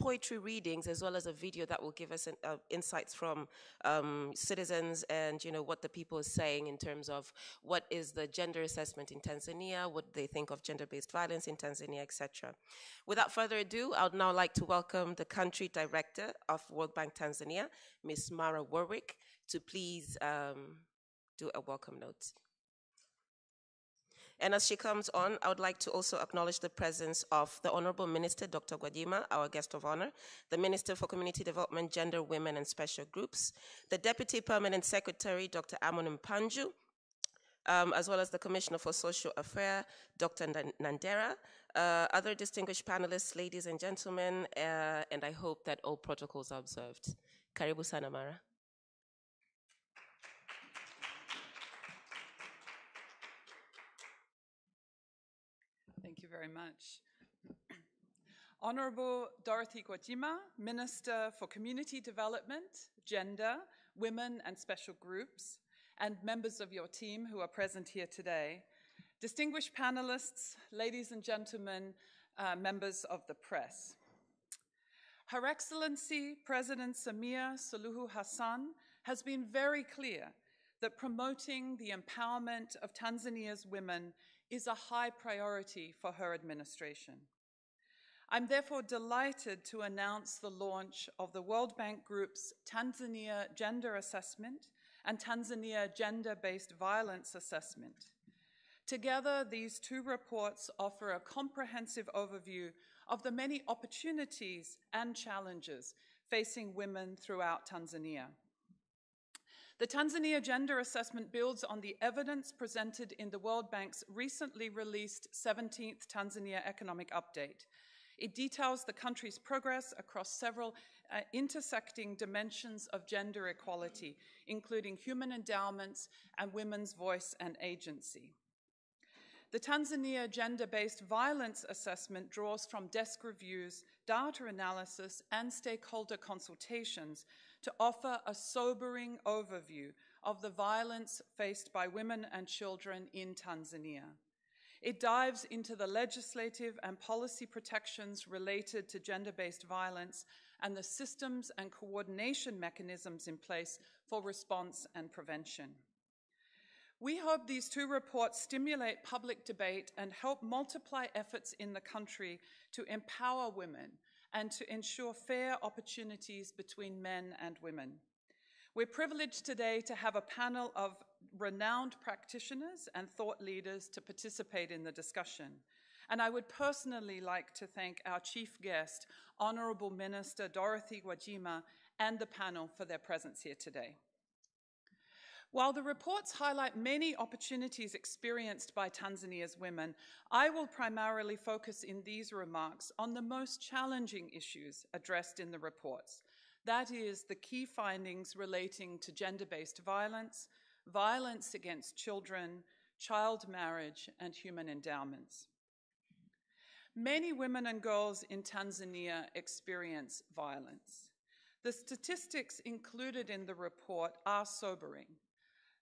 poetry readings as well as a video that will give us insights from citizens and, you know, what the people are saying in terms of what is the gender assessment in Tanzania, what they think of gender-based violence in Tanzania, etc. Without further ado, I would now like to welcome the country director of World Bank Tanzania, Ms. Mara Warwick, to please do a welcome note. And as she comes on, I would like to also acknowledge the presence of the Honorable Minister, Dr. Gwajima, our guest of honor, the Minister for Community Development, Gender, Women, and Special Groups, the Deputy Permanent Secretary, Dr. Amon Mpanju, as well as the Commissioner for Social Affairs, Dr. Nandera, other distinguished panelists, ladies and gentlemen, and I hope that all protocols are observed. Karibu sana, Mara. Thank you very much. Honorable Dorothy Gwajima, Minister for Community Development, Gender, Women and Special Groups, and members of your team who are present here today, distinguished panelists, ladies and gentlemen, members of the press. Her Excellency President Samia Suluhu Hassan has been very clear that promoting the empowerment of Tanzania's women is a high priority for her administration. I'm therefore delighted to announce the launch of the World Bank Group's Tanzania Gender Assessment and Tanzania Gender-Based Violence Assessment. Together, these two reports offer a comprehensive overview of the many opportunities and challenges facing women throughout Tanzania. The Tanzania Gender Assessment builds on the evidence presented in the World Bank's recently released 17th Tanzania Economic Update. It details the country's progress across several intersecting dimensions of gender equality, including human endowments and women's voice and agency. The Tanzania Gender-Based Violence Assessment draws from desk reviews, data analysis, and stakeholder consultations to offer a sobering overview of the violence faced by women and children in Tanzania. It dives into the legislative and policy protections related to gender-based violence and the systems and coordination mechanisms in place for response and prevention. We hope these two reports stimulate public debate and help multiply efforts in the country to empower women and to ensure fair opportunities between men and women. We're privileged today to have a panel of renowned practitioners and thought leaders to participate in the discussion. And I would personally like to thank our chief guest, Honorable Minister Dorothy Gwajima, and the panel for their presence here today. While the reports highlight many opportunities experienced by Tanzania's women, I will primarily focus in these remarks on the most challenging issues addressed in the reports. That is, the key findings relating to gender-based violence, violence against children, child marriage, and human endowments. Many women and girls in Tanzania experience violence. The statistics included in the report are sobering.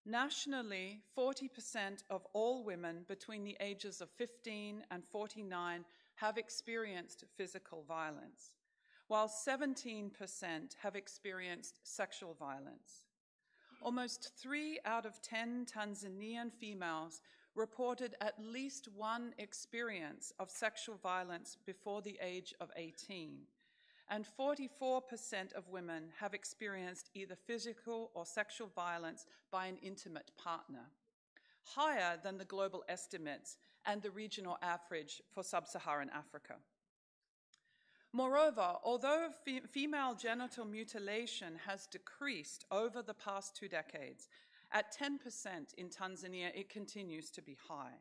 Nationally, 40% of all women between the ages of 15 and 49 have experienced physical violence, while 17% have experienced sexual violence. Almost 3 out of 10 Tanzanian females reported at least one experience of sexual violence before the age of 18. And 44% of women have experienced either physical or sexual violence by an intimate partner, higher than the global estimates and the regional average for sub-Saharan Africa. Moreover, although female genital mutilation has decreased over the past 2 decades, at 10% in Tanzania, it continues to be high.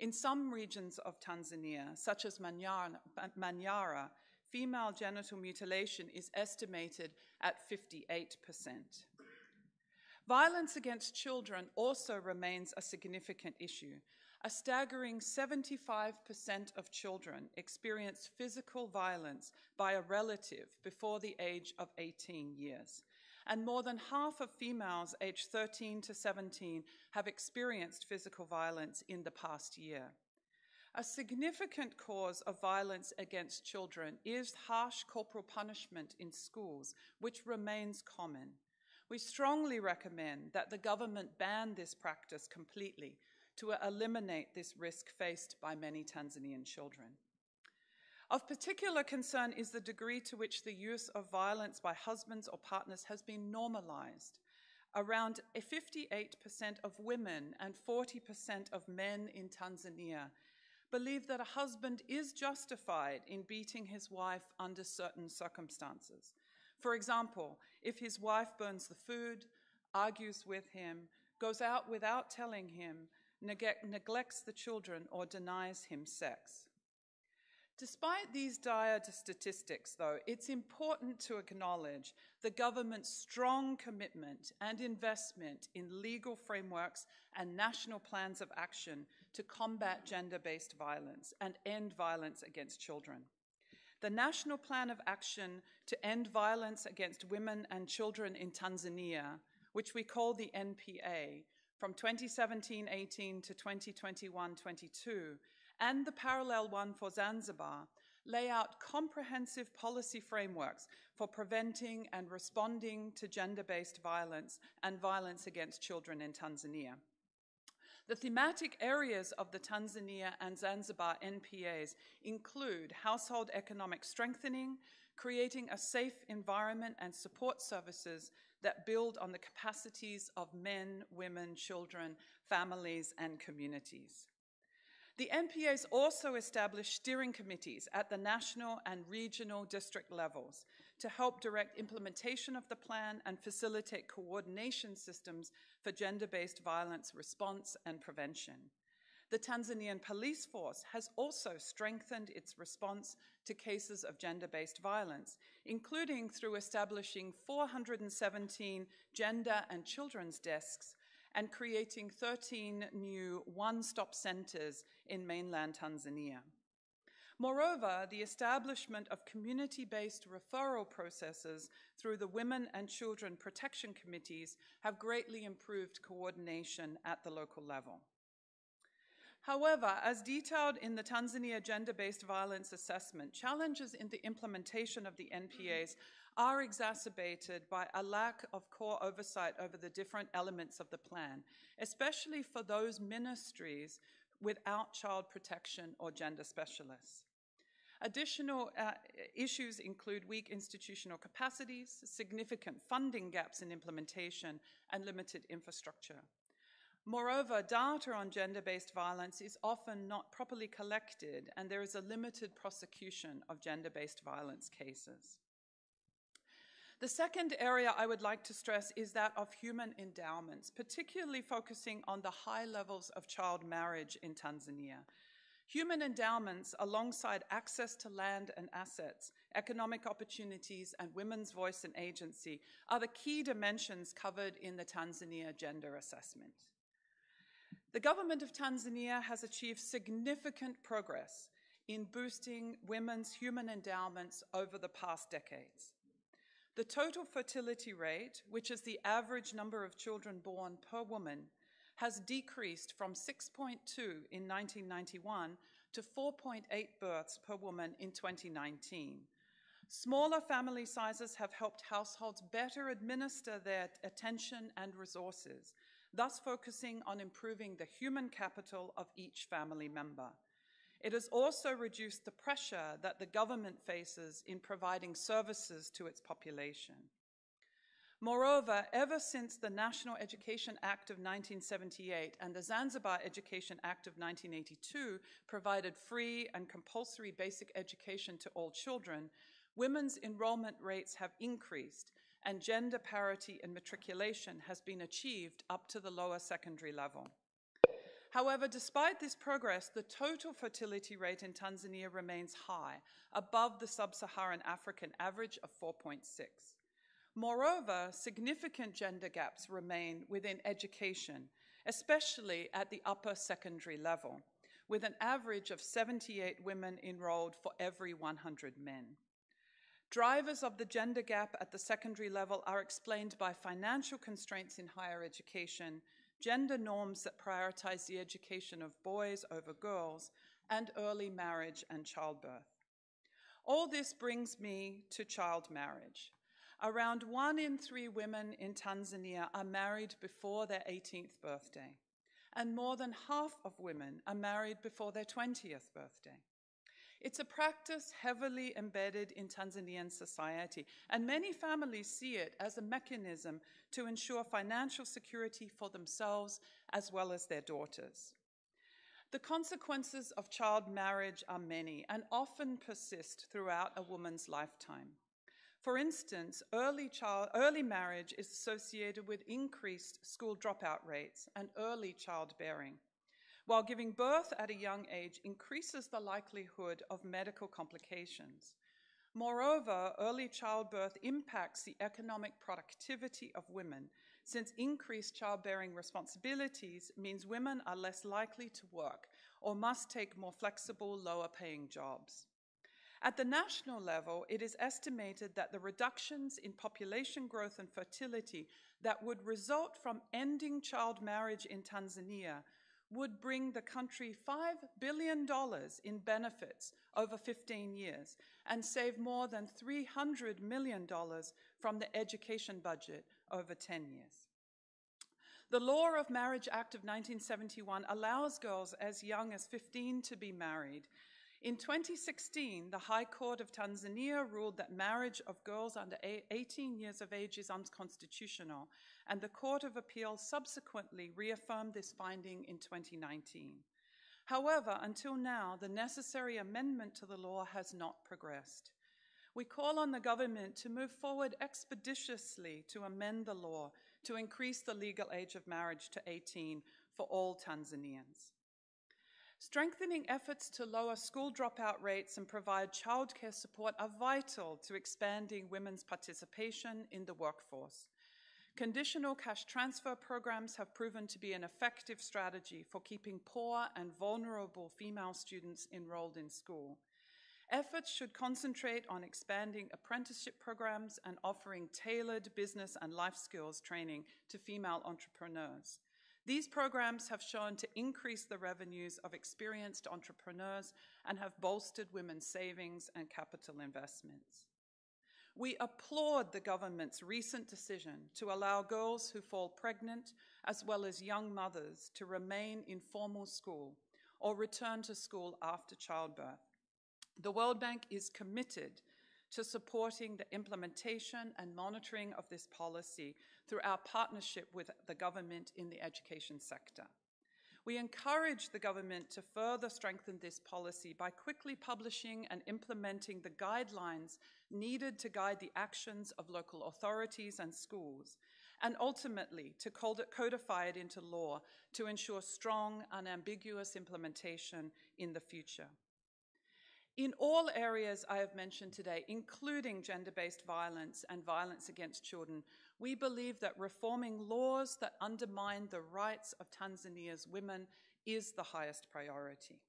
In some regions of Tanzania, such as Manyara, female genital mutilation is estimated at 58%. Violence against children also remains a significant issue. A staggering 75% of children experience physical violence by a relative before the age of 18 years. And more than half of females aged 13 to 17 have experienced physical violence in the past year. A significant cause of violence against children is harsh corporal punishment in schools, which remains common. We strongly recommend that the government ban this practice completely to eliminate this risk faced by many Tanzanian children. Of particular concern is the degree to which the use of violence by husbands or partners has been normalized. Around 58% of women and 40% of men in Tanzania believe that a husband is justified in beating his wife under certain circumstances. For example, if his wife burns the food, argues with him, goes out without telling him, neglects the children, or denies him sex. Despite these dire statistics, though, it's important to acknowledge the government's strong commitment and investment in legal frameworks and national plans of action to combat gender-based violence and end violence against children. The National Plan of Action to End Violence Against Women and Children in Tanzania, which we call the NPA, from 2017-18 to 2021-22, and the parallel one for Zanzibar, lay out comprehensive policy frameworks for preventing and responding to gender-based violence and violence against children in Tanzania. The thematic areas of the Tanzania and Zanzibar NPAs include household economic strengthening, creating a safe environment and support services that build on the capacities of men, women, children, families, and communities. The NPAs also establish steering committees at the national and regional district levels to help direct implementation of the plan and facilitate coordination systems for gender-based violence response and prevention. The Tanzanian police force has also strengthened its response to cases of gender-based violence, including through establishing 417 gender and children's desks and creating 13 new one-stop centers in mainland Tanzania. Moreover, the establishment of community-based referral processes through the Women and Children Protection Committees have greatly improved coordination at the local level. However, as detailed in the Tanzania Gender-Based Violence Assessment, challenges in the implementation of the NPAs are exacerbated by a lack of core oversight over the different elements of the plan, especially for those ministries without child protection or gender specialists. Additional issues include weak institutional capacities, significant funding gaps in implementation, and limited infrastructure. Moreover, data on gender-based violence is often not properly collected, and there is a limited prosecution of gender-based violence cases. The second area I would like to stress is that of human endowments, particularly focusing on the high levels of child marriage in Tanzania. Human endowments, alongside access to land and assets, economic opportunities, and women's voice and agency, are the key dimensions covered in the Tanzania Gender Assessment. The government of Tanzania has achieved significant progress in boosting women's human endowments over the past decades. The total fertility rate, which is the average number of children born per woman, has decreased from 6.2 in 1991 to 4.8 births per woman in 2019. Smaller family sizes have helped households better administer their attention and resources, thus focusing on improving the human capital of each family member. It has also reduced the pressure that the government faces in providing services to its population. Moreover, ever since the National Education Act of 1978 and the Zanzibar Education Act of 1982 provided free and compulsory basic education to all children, women's enrollment rates have increased, and gender parity in matriculation has been achieved up to the lower secondary level. However, despite this progress, the total fertility rate in Tanzania remains high, above the sub-Saharan African average of 4.6. Moreover, significant gender gaps remain within education, especially at the upper secondary level, with an average of 78 women enrolled for every 100 men. Drivers of the gender gap at the secondary level are explained by financial constraints in higher education, gender norms that prioritize the education of boys over girls, and early marriage and childbirth. All this brings me to child marriage. Around 1 in 3 women in Tanzania are married before their 18th birthday, and more than half of women are married before their 20th birthday. It's a practice heavily embedded in Tanzanian society, and many families see it as a mechanism to ensure financial security for themselves as well as their daughters. The consequences of child marriage are many and often persist throughout a woman's lifetime. For instance, early marriage is associated with increased school dropout rates and early childbearing, while giving birth at a young age increases the likelihood of medical complications. Moreover, early childbirth impacts the economic productivity of women, since increased childbearing responsibilities means women are less likely to work or must take more flexible, lower-paying jobs. At the national level, it is estimated that the reductions in population growth and fertility that would result from ending child marriage in Tanzania would bring the country $5 billion in benefits over 15 years and save more than $300 million from the education budget over 10 years. The Law of Marriage Act of 1971 allows girls as young as 15 to be married. In 2016, the High Court of Tanzania ruled that marriage of girls under 18 years of age is unconstitutional, and the Court of Appeal subsequently reaffirmed this finding in 2019. However, until now, the necessary amendment to the law has not progressed. We call on the government to move forward expeditiously to amend the law to increase the legal age of marriage to 18 for all Tanzanians. Strengthening efforts to lower school dropout rates and provide childcare support are vital to expanding women's participation in the workforce. Conditional cash transfer programs have proven to be an effective strategy for keeping poor and vulnerable female students enrolled in school. Efforts should concentrate on expanding apprenticeship programs and offering tailored business and life skills training to female entrepreneurs. These programs have shown to increase the revenues of experienced entrepreneurs and have bolstered women's savings and capital investments. We applaud the government's recent decision to allow girls who fall pregnant, as well as young mothers, to remain in formal school or return to school after childbirth. The World Bank is committed to supporting the implementation and monitoring of this policy through our partnership with the government in the education sector. We encourage the government to further strengthen this policy by quickly publishing and implementing the guidelines needed to guide the actions of local authorities and schools, and ultimately to codify it into law to ensure strong, unambiguous implementation in the future. In all areas I have mentioned today, including gender-based violence and violence against children, we believe that reforming laws that undermine the rights of Tanzania's women is the highest priority.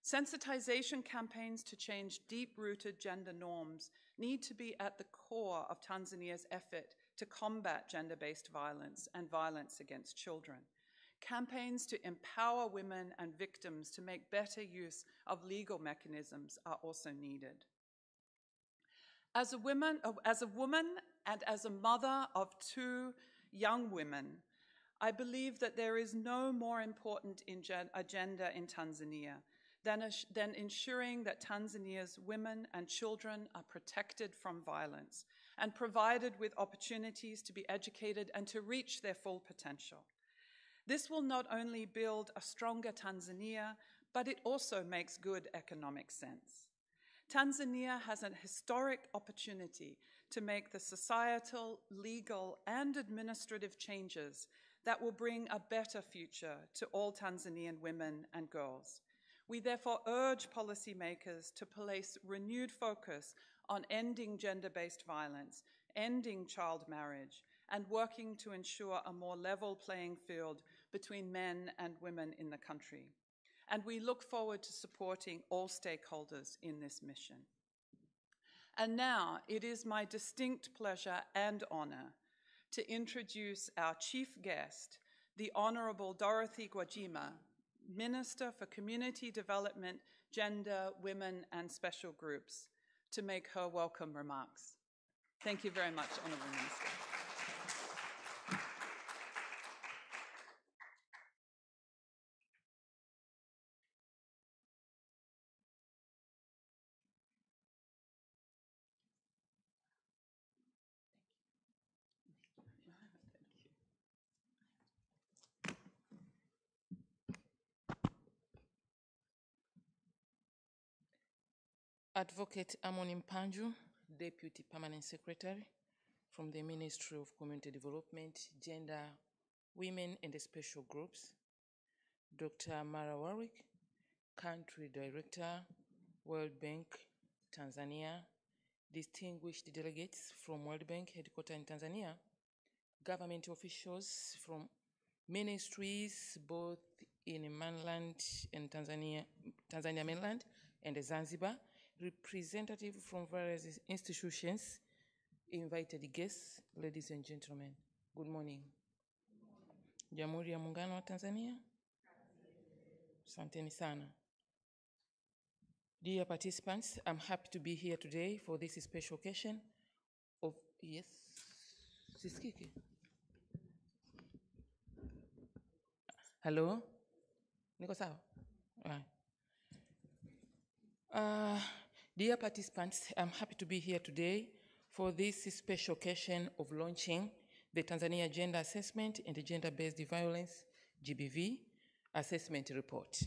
Sensitization campaigns to change deep-rooted gender norms need to be at the core of Tanzania's effort to combat gender-based violence and violence against children. Campaigns to empower women and victims to make better use of legal mechanisms are also needed. As a woman and as a mother of 2 young women, I believe that there is no more important agenda in Tanzania than ensuring that Tanzania's women and children are protected from violence and provided with opportunities to be educated and to reach their full potential. This will not only build a stronger Tanzania, but it also makes good economic sense. Tanzania has an historic opportunity to make the societal, legal, and administrative changes that will bring a better future to all Tanzanian women and girls. We therefore urge policymakers to place renewed focus on ending gender-based violence, ending child marriage, and working to ensure a more level playing field between men and women in the country. And we look forward to supporting all stakeholders in this mission. And now it is my distinct pleasure and honor to introduce our chief guest, the Honorable Dorothy Gwajima, Minister for Community Development, Gender, Women and Special Groups, to make her welcome remarks. Thank you very much, Honourable Minister. Advocate Amon Mpanju, Deputy Permanent Secretary from the Ministry of Community Development, Gender, Women and Special Groups. Dr. Mara Warwick, Country Director, World Bank, Tanzania. Distinguished delegates from World Bank headquarters in Tanzania. Government officials from ministries both in mainland and Tanzania mainland and Zanzibar, representatives from various institutions, invited guests, ladies and gentlemen, good morning. Jamhuri ya Muungano wa Tanzania. Asanteni sana. Dear participants, I'm happy to be here today for this special occasion of, yes, sisikiki. Hello? Niko sawa? Dear participants, I'm happy to be here today for this special occasion of launching the Tanzania Gender Assessment and the Gender-Based Violence, GBV, Assessment Report.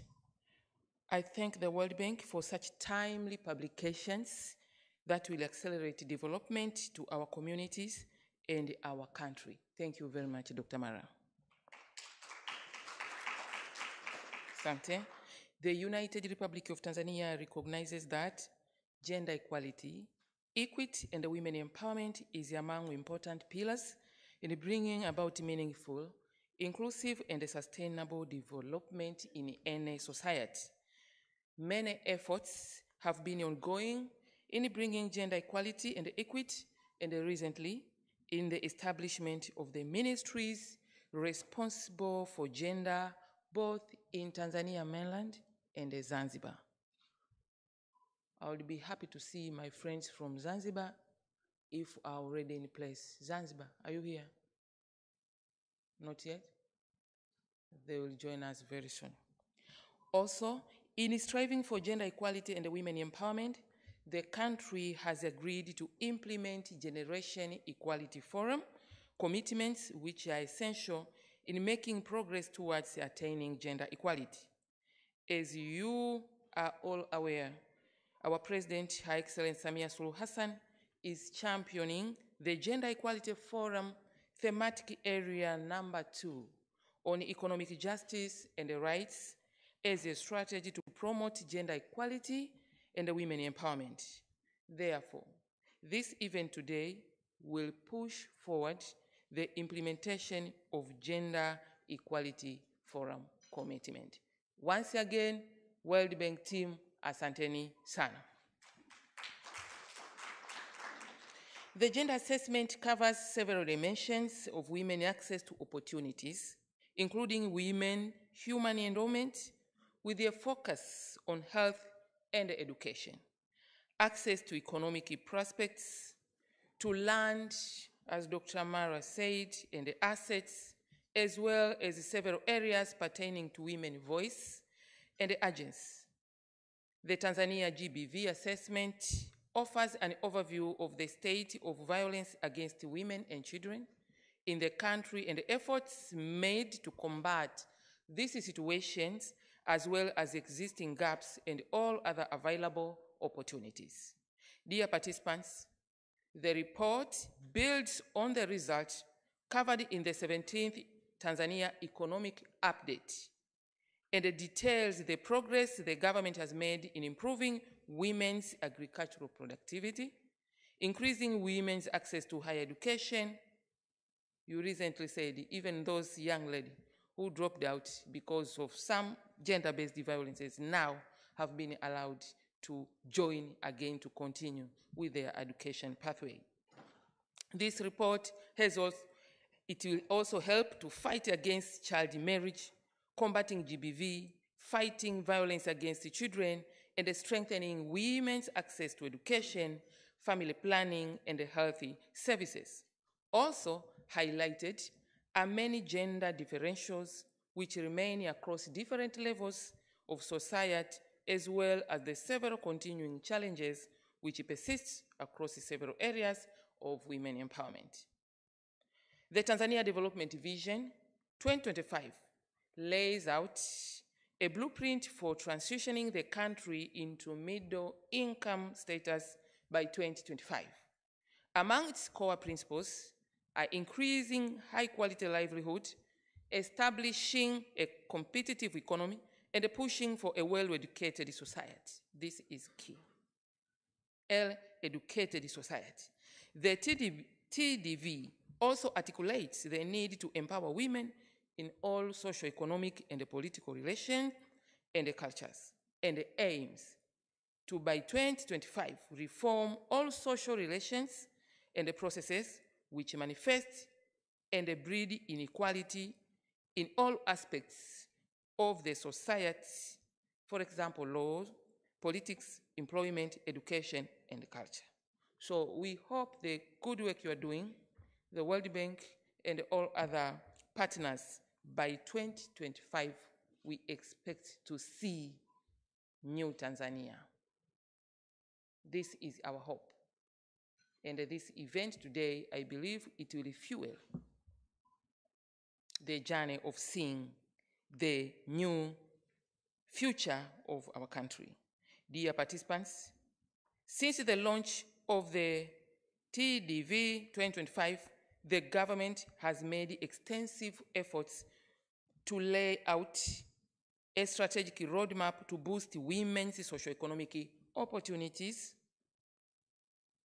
I thank the World Bank for such timely publications that will accelerate development to our communities and our country. Thank you very much, Dr. Mara. Asante. The United Republic of Tanzania recognizes that gender equality, equity, and women empowerment is among important pillars in bringing about meaningful, inclusive, and sustainable development in any society. Many efforts have been ongoing in bringing gender equality and equity, and recently in the establishment of the ministries responsible for gender both in Tanzania mainland and Zanzibar. I would be happy to see my friends from Zanzibar if are already in place. Zanzibar, are you here? Not yet? They will join us very soon. Also, in striving for gender equality and women empowerment, the country has agreed to implement Generation Equality Forum commitments which are essential in making progress towards attaining gender equality. As you are all aware, our President, Her Excellency Samia Suluhu Hassan, is championing the Gender Equality Forum thematic area number 2 on economic justice and rights as a strategy to promote gender equality and women empowerment. Therefore, this event today will push forward the implementation of Gender Equality Forum commitment. Once again, World Bank team, asanteni sana. The gender assessment covers several dimensions of women access to opportunities, including women human endowment, with a focus on health and education, access to economic prospects, to land, as Dr. Mara said, and the assets, as well as several areas pertaining to women's voice and agency. The Tanzania GBV assessment offers an overview of the state of violence against women and children in the country and the efforts made to combat these situations, as well as existing gaps and all other available opportunities. Dear participants, the report builds on the results covered in the 17th Tanzania Economic Update and it details the progress the government has made in improving women's agricultural productivity, increasing women's access to higher education. You recently said even those young ladies who dropped out because of some gender-based violences now have been allowed to join again to continue with their education pathway. This report it will also help to fight against child marriage, combating GBV, fighting violence against children, and strengthening women's access to education, family planning, and healthy services. Also highlighted are many gender differentials which remain across different levels of society, as well as the several continuing challenges which persist across several areas of women empowerment. The Tanzania Development Vision 2025 lays out a blueprint for transitioning the country into middle income status by 2025. Among its core principles are increasing high-quality livelihood, establishing a competitive economy, and pushing for a well-educated society. This is key. Educated society. The TDV also articulates the need to empower women in all socio-economic and political relations and cultures, and aims to, by 2025, reform all social relations and processes which manifest and breed inequality in all aspects of the society, for example, laws, politics, employment, education, and culture. So we hope the good work you are doing, the World Bank and all other partners, by 2025, we expect to see new Tanzania. This is our hope. And this event today, I believe it will fuel the journey of seeing the new future of our country. Dear participants, since the launch of the TDV 2025, the government has made extensive efforts to lay out a strategic roadmap to boost women's socioeconomic opportunities.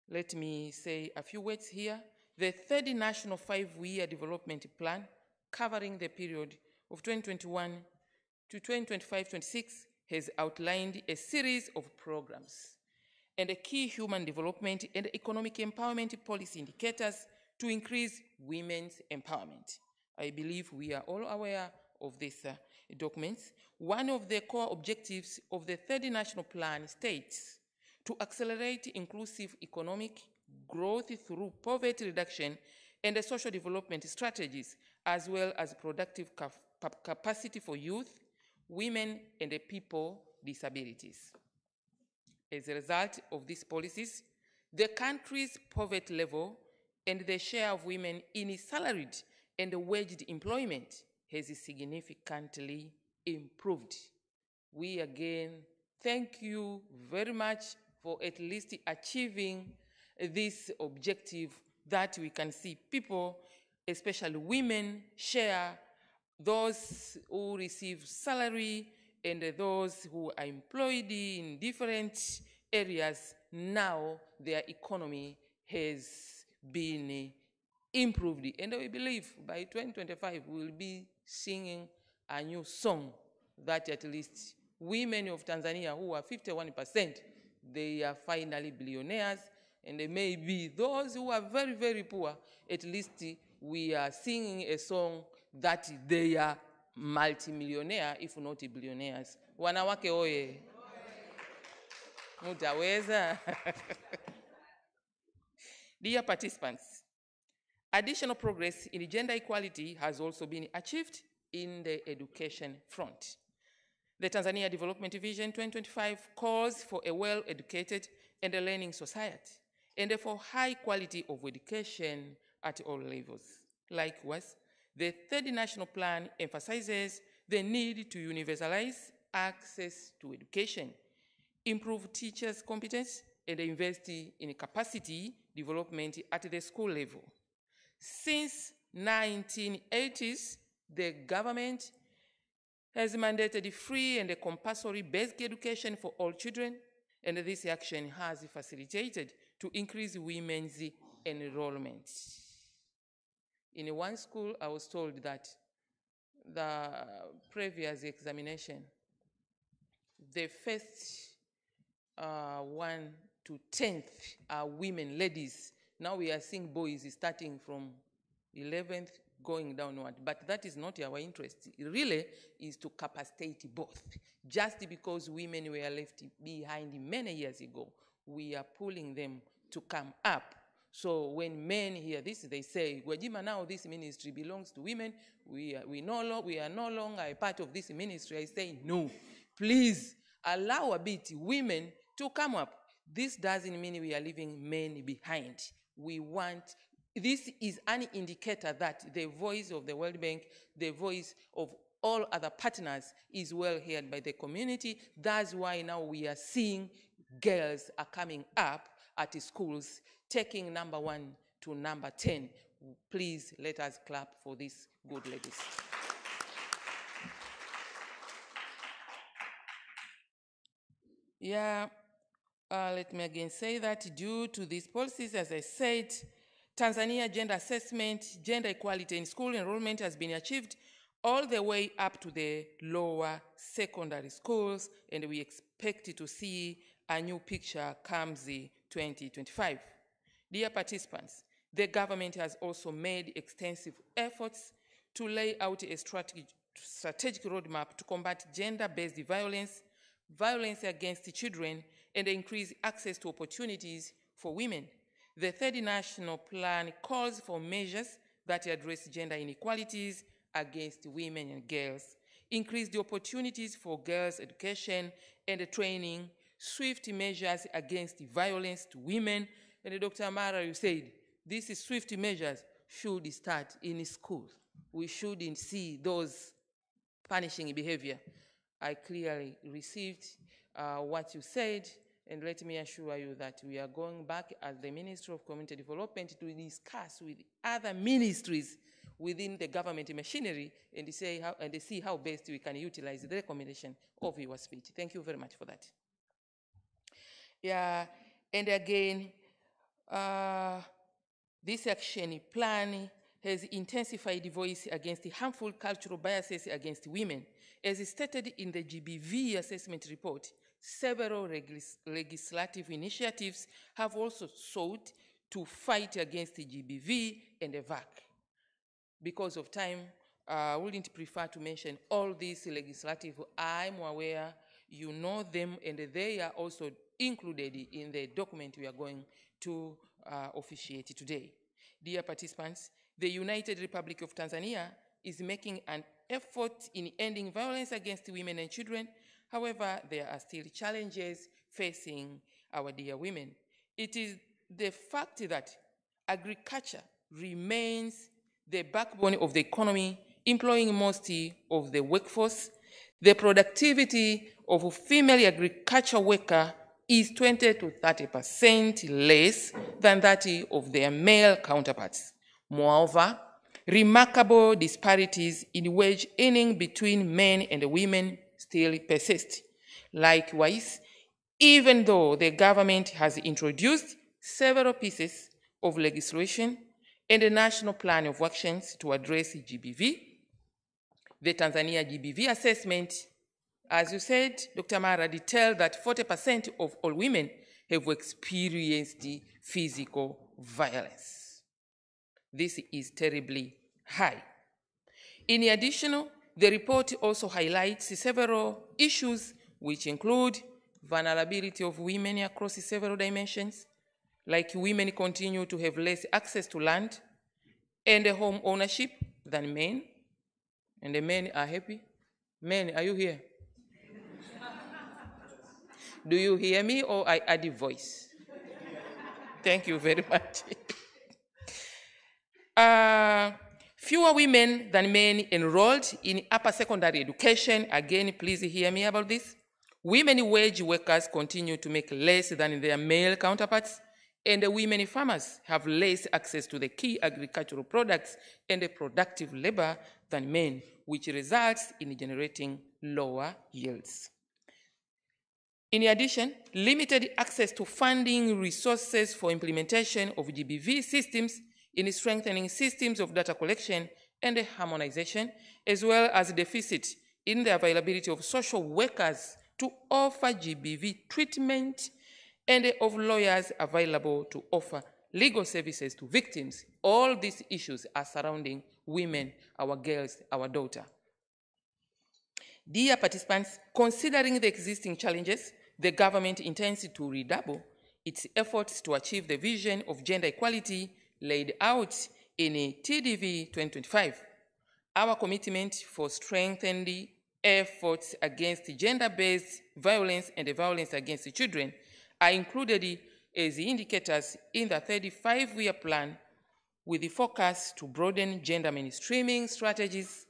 Let me say a few words here. The third National 5-Year Development Plan, covering the period of 2021 to 2025-26, has outlined a series of programs and key human development and economic empowerment policy indicators to increase women's empowerment. I believe we are all aware of these documents. One of the core objectives of the third national plan states to accelerate inclusive economic growth through poverty reduction and social development strategies, as well as productive capacity for youth, women, and people with disabilities. As a result of these policies, the country's poverty level and the share of women in salaried and waged employment has significantly improved. We again thank you very much for at least achieving this objective, that we can see people, especially women, share those who receive salary and those who are employed in different areas. Now their economy has been improved, and we believe by 2025 we will be singing a new song that at least women of Tanzania, who are 51%, they are finally billionaires, and maybe those who are very, very poor, at least we are singing a song that they are multimillionaire, if not billionaires. Wanawake oye! Mutaweza? Dear participants, additional progress in gender equality has also been achieved in the education front. The Tanzania Development Vision 2025 calls for a well-educated and a learning society, and for high quality of education at all levels. Likewise, the third national plan emphasizes the need to universalize access to education, improve teachers' competence, and invest in capacity development at the school level. Since 1980s, the government has mandated free and compulsory basic education for all children, and this action has facilitated to increase women's enrollment. In one school, I was told that the previous examination, the first 1 to 10th are women, ladies. Now we are seeing boys starting from 11th going downward. But that is not our interest. It really is to capacitate both. Just because women were left behind many years ago, we are pulling them to come up. So when men hear this, they say, Gwajima, now this ministry belongs to women. We are no longer a part of this ministry. I say, no, please allow a bit women to come up. This doesn't mean we are leaving men behind. This is an indicator that the voice of the World Bank, the voice of all other partners is well heard by the community. That's why now we are seeing girls are coming up at schools, taking number 1 to number 10. Please let us clap for these good ladies. Yeah, let me again say that due to these policies, as I said, Tanzania gender assessment, gender equality in school enrollment has been achieved all the way up to the lower secondary schools, and we expect to see a new picture comes 2025. Dear participants, the government has also made extensive efforts to lay out a strategic roadmap to combat gender-based violence, violence against children, and increase access to opportunities for women. The third national plan calls for measures that address gender inequalities against women and girls, increase the opportunities for girls' education and training, swift measures against violence to women. And Dr. Amara, you said, these swift measures should start in school. We shouldn't see those punishing behavior. I clearly received what you said, and let me assure you that we are going back as the Ministry of Community Development to discuss with other ministries within the government machinery and see how best we can utilize the recommendation of your speech. Thank you very much for that. Yeah, and again, this action plan has intensified the voice against the harmful cultural biases against women. As stated in the GBV assessment report, several legislative initiatives have also sought to fight against the GBV and the VAC. Because of time, I wouldn't prefer to mention all these legislative. I'm aware you know them, and they are also included in the document we are going to officiate today. Dear participants, the United Republic of Tanzania is making an effort in ending violence against women and children. However, there are still challenges facing our dear women. It is the fact that agriculture remains the backbone of the economy, employing most of the workforce. The productivity of a female agriculture worker is 20 to 30% less than that of their male counterparts. Moreover, remarkable disparities in wage earning between men and women still persist. Likewise, even though the government has introduced several pieces of legislation and a national plan of actions to address GBV, the Tanzania GBV assessment, as you said, Dr. Mara, detailed that 40% of all women have experienced physical violence. This is terribly high. In addition, the report also highlights several issues which include vulnerability of women across several dimensions, like women continue to have less access to land and home ownership than men, and the men are happy. Men, are you here? Do you hear me, or I add a voice? Thank you very much. Fewer women than men enrolled in upper secondary education. Again, please hear me about this. Women wage workers continue to make less than their male counterparts, and the women farmers have less access to the key agricultural products and the productive labor than men, which results in generating lower yields. In addition, limited access to funding resources for implementation of GBV systems in strengthening systems of data collection and harmonization, as well as deficit in the availability of social workers to offer GBV treatment and of lawyers available to offer legal services to victims. All these issues are surrounding women, our girls, our daughter. Dear participants, considering the existing challenges, the government intends to redouble its efforts to achieve the vision of gender equality laid out in TDV 2025. Our commitment for strengthened efforts against gender-based violence and the violence against children are included as indicators in the 35-year plan, with the focus to broaden gender mainstreaming strategies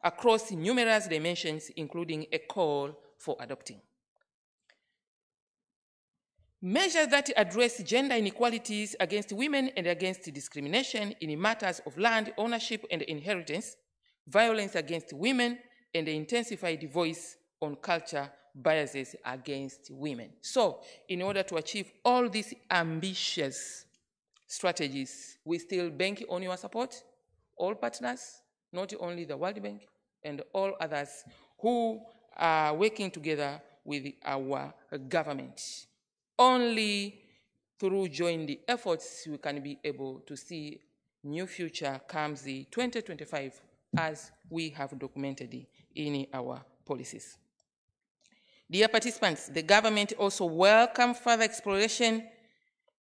across numerous dimensions, including a call for adopting measures that address gender inequalities against women and against discrimination in matters of land ownership and inheritance, violence against women, and the intensified voice on culture biases against women. So, in order to achieve all these ambitious strategies, we still bank on your support, all partners, not only the World Bank, and all others who are working together with our government. Only through joint efforts we can be able to see new future comes the 2025 as we have documented in our policies. Dear participants, the government also welcomes further exploration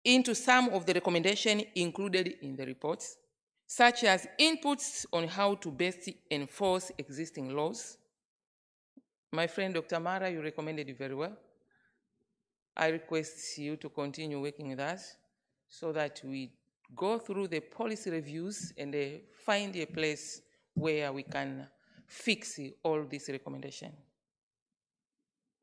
into some of the recommendations included in the reports, such as inputs on how to best enforce existing laws. My friend Dr. Mara, you recommended it very well. I request you to continue working with us so that we go through the policy reviews and find a place where we can fix all these recommendations.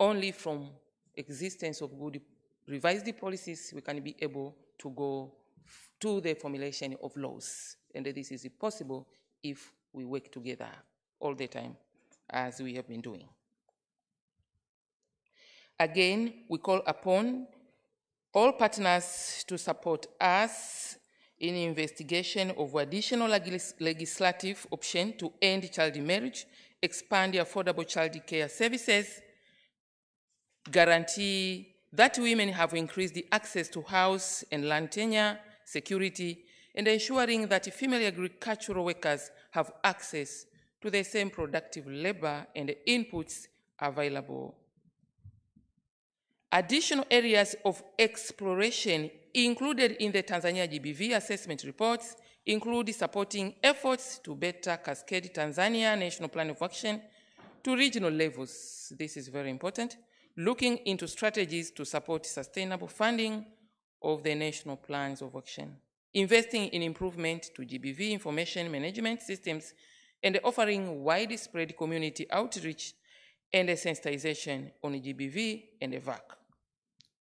Only from existence of good revised policies we can be able to go to the formulation of laws. And this is possible if we work together all the time, as we have been doing. Again, we call upon all partners to support us in investigation of additional legislative options to end child marriage, expand affordable child care services, guarantee that women have increased the access to house and land tenure, security, and ensuring that female agricultural workers have access to the same productive labor and inputs available. Additional areas of exploration included in the Tanzania GBV assessment reports include supporting efforts to better cascade Tanzania National Plan of Action to regional levels. This is very important. Looking into strategies to support sustainable funding of the national plans of action, investing in improvement to GBV information management systems, and offering widespread community outreach and sensitization on GBV and VAC.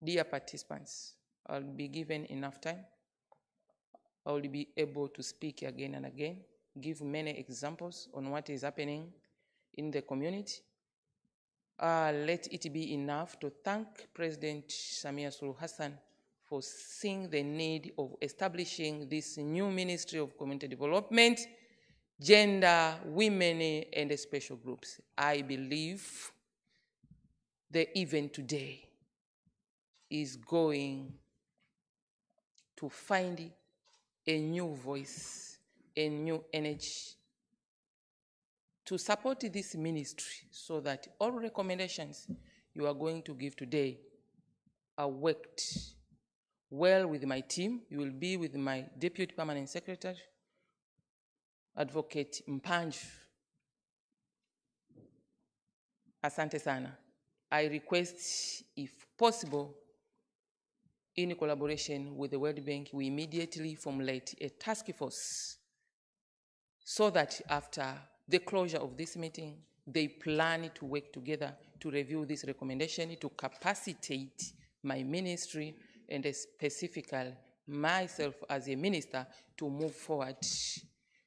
Dear participants, I'll be given enough time. I will be able to speak again and again, give many examples on what is happening in the community. Let it be enough to thank President Samia Suluhu Hassan for seeing the need of establishing this new Ministry of Community Development, Gender, Women, and Special Groups. I believe the event today is going to find a new voice, a new energy to support this ministry so that all recommendations you are going to give today are worked well with my team. You will be with my Deputy Permanent Secretary, Advocate Mpanju. Asante sana. I request, if possible, in collaboration with the World Bank, we immediately formulate a task force so that after the closure of this meeting, they plan to work together to review this recommendation, to capacitate my ministry and specifically myself as a minister to move forward,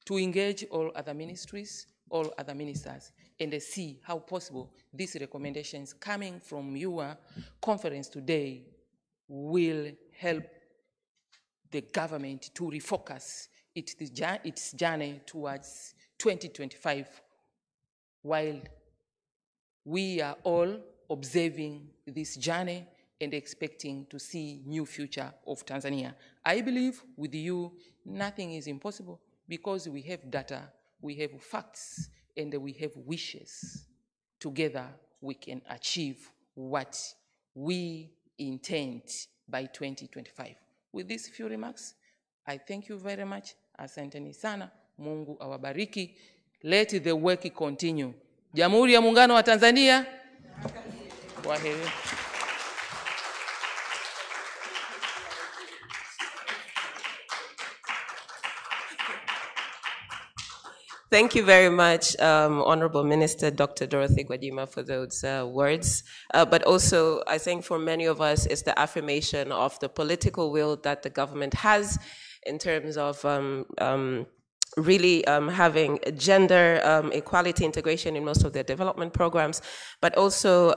to engage all other ministries, all other ministers, and see how possible these recommendations coming from your conference today will help the government to refocus its journey towards 2025, while we are all observing this journey and expecting to see new future of Tanzania. I believe with you, nothing is impossible because we have data, we have facts, and we have wishes. Together, we can achieve what we intend by 2025. With these few remarks, I thank you very much. Asanteni sana. Mungu awabariki. Let the work continue. Jamhuri ya Muungano wa Tanzania. Kwaheri. Thank you very much, Honorable Minister Dr. Dorothy Gwajima, for those words. But also, I think for many of us, it's the affirmation of the political will that the government has in terms of really having gender equality integration in most of their development programs, but also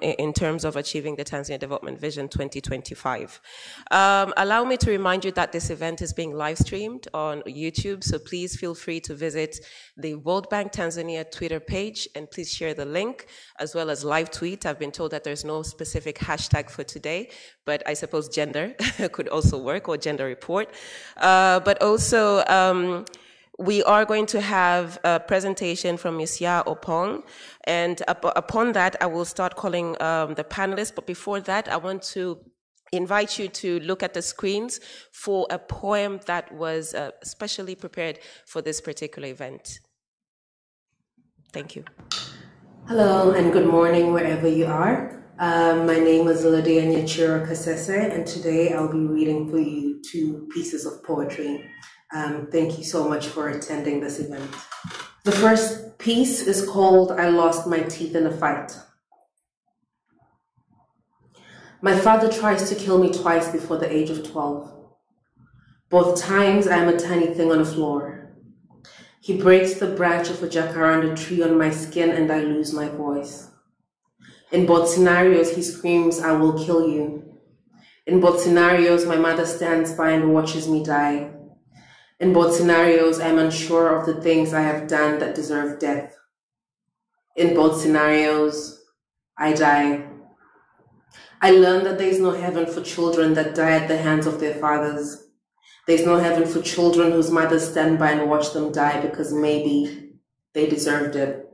in terms of achieving the Tanzania Development Vision 2025. Allow me to remind you that this event is being live streamed on YouTube, so please feel free to visit the World Bank Tanzania Twitter page and please share the link as well as live tweet. I've been told that there's no specific hashtag for today, but I suppose gender could also work, or gender report. But also, we are going to have a presentation from Ms. Ya Opong, and upon that, I will start calling the panelists. But before that, I want to invite you to look at the screens for a poem that was specially prepared for this particular event. Thank you. Hello and good morning wherever you are. My name is Lydia Nyachiro Kasese, and today I'll be reading for you 2 pieces of poetry. Thank you so much for attending this event. The first piece is called I Lost My Teeth in a Fight. My father tries to kill me twice before the age of 12. Both times I am a tiny thing on the floor. He breaks the branch of a jacaranda tree on my skin and I lose my voice. In both scenarios, he screams, I will kill you. In both scenarios, my mother stands by and watches me die. In both scenarios, I am unsure of the things I have done that deserve death. In both scenarios, I die. I learned that there is no heaven for children that die at the hands of their fathers. There is no heaven for children whose mothers stand by and watch them die because maybe they deserved it.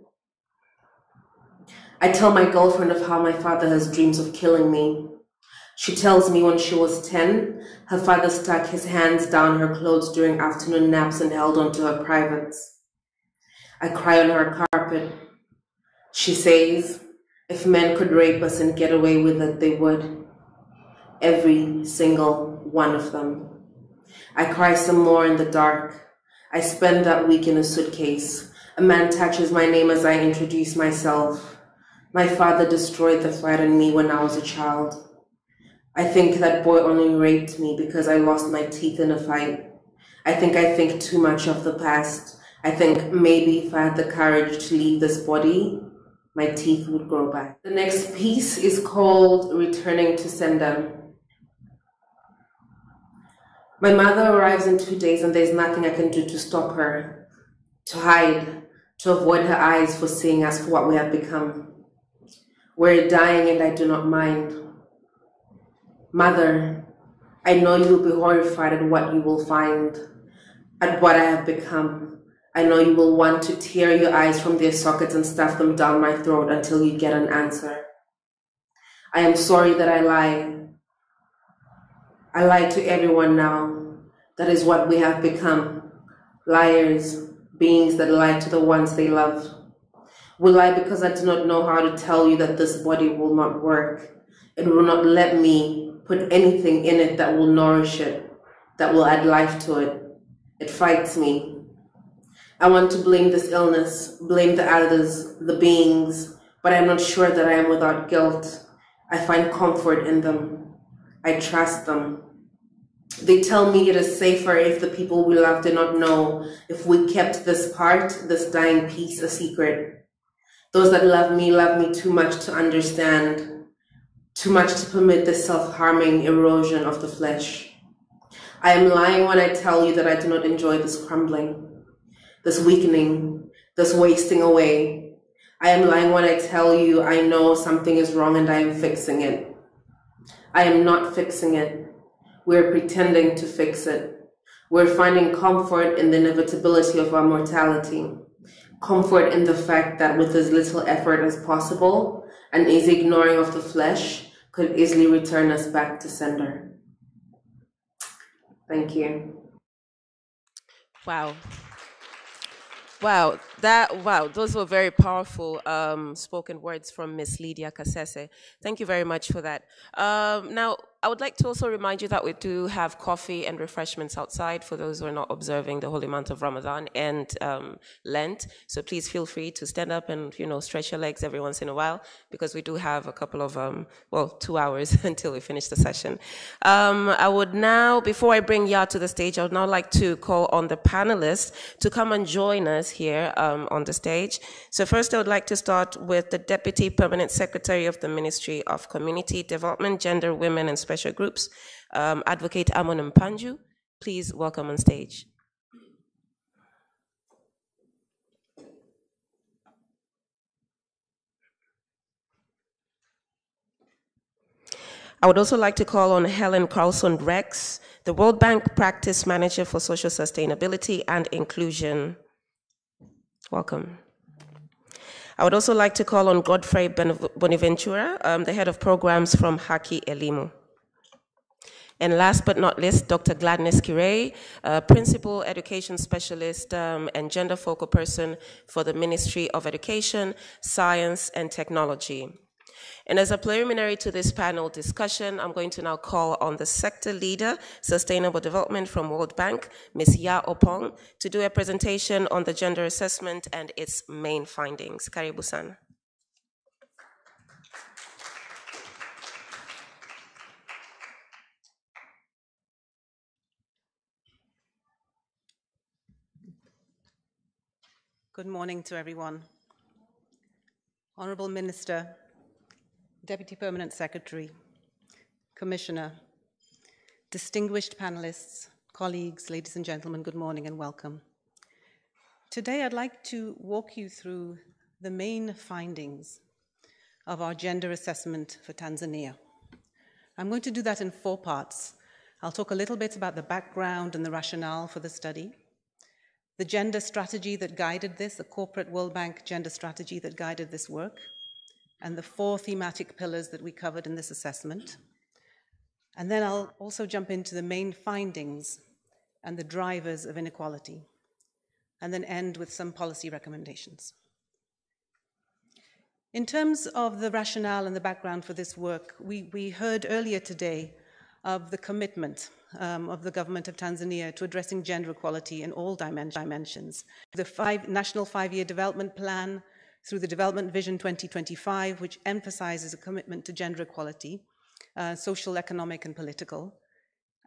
I tell my girlfriend of how my father has dreams of killing me. She tells me when she was 10, her father stuck his hands down her clothes during afternoon naps and held onto her privates. I cry on her carpet. She says, if men could rape us and get away with it, they would. Every single one of them. I cry some more in the dark. I spend that week in a suitcase. A man touches my name as I introduce myself. My father destroyed the fight in me when I was a child. I think that boy only raped me because I lost my teeth in a fight. I think too much of the past. I think maybe if I had the courage to leave this body, my teeth would grow back. The next piece is called Returning to Sender. My mother arrives in 2 days and there's nothing I can do to stop her, to hide, to avoid her eyes for seeing us for what we have become. We're dying and I do not mind. Mother, I know you will be horrified at what you will find, at what I have become. I know you will want to tear your eyes from their sockets and stuff them down my throat until you get an answer. I am sorry that I lie. I lie to everyone now. That is what we have become. Liars, beings that lie to the ones they love. We lie because I do not know how to tell you that this body will not work. It will not let me put anything in it that will nourish it, that will add life to it. It fights me. I want to blame this illness, blame the others, the beings, but I'm not sure that I am without guilt. I find comfort in them. I trust them. They tell me it is safer if the people we love do not know, if we kept this part, this dying piece, a secret. Those that love me too much to understand. Too much to permit the self-harming erosion of the flesh. I am lying when I tell you that I do not enjoy this crumbling, this weakening, this wasting away. I am lying when I tell you I know something is wrong and I am fixing it. I am not fixing it. We're pretending to fix it. We're finding comfort in the inevitability of our mortality. Comfort in the fact that with as little effort as possible, an easy ignoring of the flesh could easily return us back to sender. Thank you. Wow. Wow, those were very powerful spoken words from Miss Lydia Kasese. Thank you very much for that. Now, I would like to also remind you that we do have coffee and refreshments outside for those who are not observing the holy month of Ramadan and Lent. So please feel free to stand up and, stretch your legs every once in a while, because we do have a couple of, 2 hours until we finish the session. I would now, before I bring Ya to the stage, I would now like to call on the panelists to come and join us here on the stage. So first, I would like to start with the Deputy Permanent Secretary of the Ministry of Community Development, Gender, Women, and Special Groups, Advocate Amon Mpanju. Please welcome on stage. I would also like to call on Helen Carlson-Rex, the World Bank Practice Manager for Social Sustainability and Inclusion. Welcome. I would also like to call on Godfrey Bonaventura, the Head of Programs from Haki Elimu. And last but not least, Dr. Gladness Kirei, Principal Education Specialist and Gender Focal Person for the Ministry of Education, Science, and Technology. And as a preliminary to this panel discussion, I'm going to now call on the Sector Leader, Sustainable Development from World Bank, Ms. Ya Opong, to do a presentation on the gender assessment and its main findings. Karibu-san. Good morning to everyone. Honorable Minister, Deputy Permanent Secretary, Commissioner, distinguished panelists, colleagues, ladies and gentlemen, good morning and welcome. Today I'd like to walk you through the main findings of our gender assessment for Tanzania. I'm going to do that in 4 parts. I'll talk a little bit about the background and the rationale for the study, the gender strategy that guided this, the corporate World Bank gender strategy that guided this work, and the 4 thematic pillars that we covered in this assessment. And then I'll also jump into the main findings and the drivers of inequality, and then end with some policy recommendations. In terms of the rationale and the background for this work, we heard earlier today of the commitment of the government of Tanzania to addressing gender equality in all dimensions. The National 5-Year Development Plan, through the Development Vision 2025, which emphasizes a commitment to gender equality, social, economic, and political.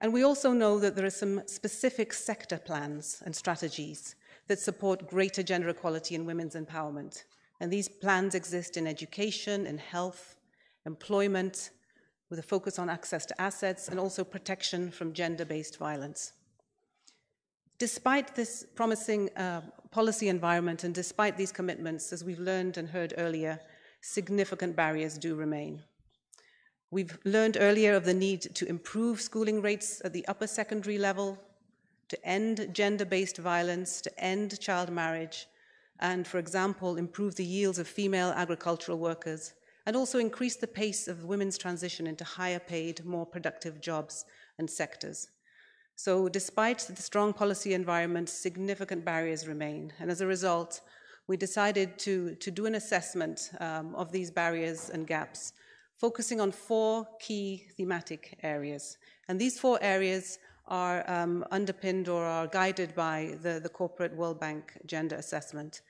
And we also know that there are some specific sector plans and strategies that support greater gender equality and women's empowerment. And these plans exist in education, in health, employment, with a focus on access to assets and also protection from gender-based violence. Despite this promising policy environment and despite these commitments, as we've learned and heard earlier, significant barriers do remain. We've learned earlier of the need to improve schooling rates at the upper secondary level, to end gender-based violence, to end child marriage, and, for example, improve the yields of female agricultural workers, and also increase the pace of women's transition into higher paid, more productive jobs and sectors. So despite the strong policy environment, significant barriers remain. And as a result, we decided to do an assessment of these barriers and gaps, focusing on 4 key thematic areas. And these 4 areas are underpinned or are guided by the corporate World Bank gender assessment.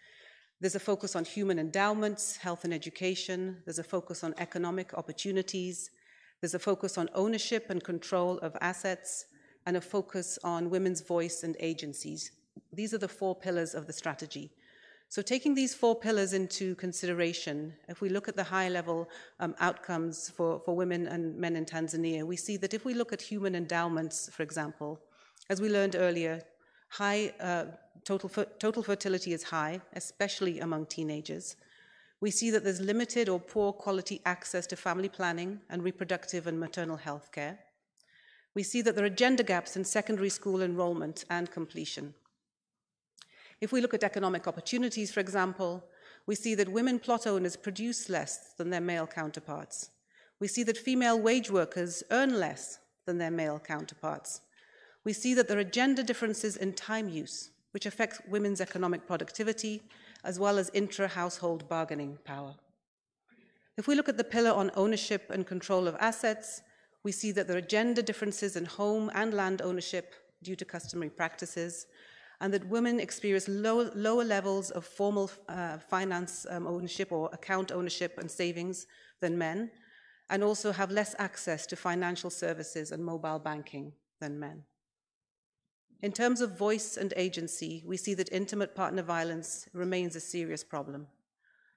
There's a focus on human endowments, health and education. There's a focus on economic opportunities. There's a focus on ownership and control of assets, and a focus on women's voice and agencies. These are the 4 pillars of the strategy. So taking these 4 pillars into consideration, if we look at the high-level outcomes for women and men in Tanzania, we see that if we look at human endowments, for example, as we learned earlier, total fertility is high, especially among teenagers. We see that there's limited or poor quality access to family planning and reproductive and maternal health care. We see that there are gender gaps in secondary school enrollment and completion. If we look at economic opportunities, for example, we see that women plot owners produce less than their male counterparts. We see that female wage workers earn less than their male counterparts. We see that there are gender differences in time use, which affects women's economic productivity, as well as intra-household bargaining power. If we look at the pillar on ownership and control of assets, we see that there are gender differences in home and land ownership due to customary practices, and that women experience lower levels of formal finance ownership or account ownership and savings than men, and also have less access to financial services and mobile banking than men. In terms of voice and agency, we see that intimate partner violence remains a serious problem,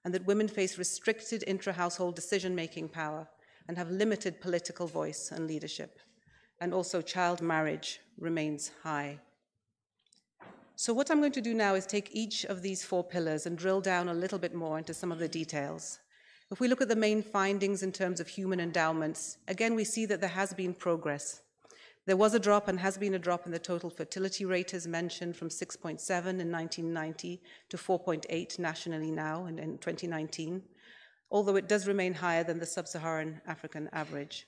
and that women face restricted intra-household decision-making power and have limited political voice and leadership. And also child marriage remains high. So what I'm going to do now is take each of these 4 pillars and drill down a little bit more into some of the details. If we look at the main findings in terms of human endowments, again, we see that there has been progress. There was a drop and has been a drop in the total fertility rate, as mentioned, from 6.7 in 1990 to 4.8 nationally now in 2019, although it does remain higher than the sub-Saharan African average.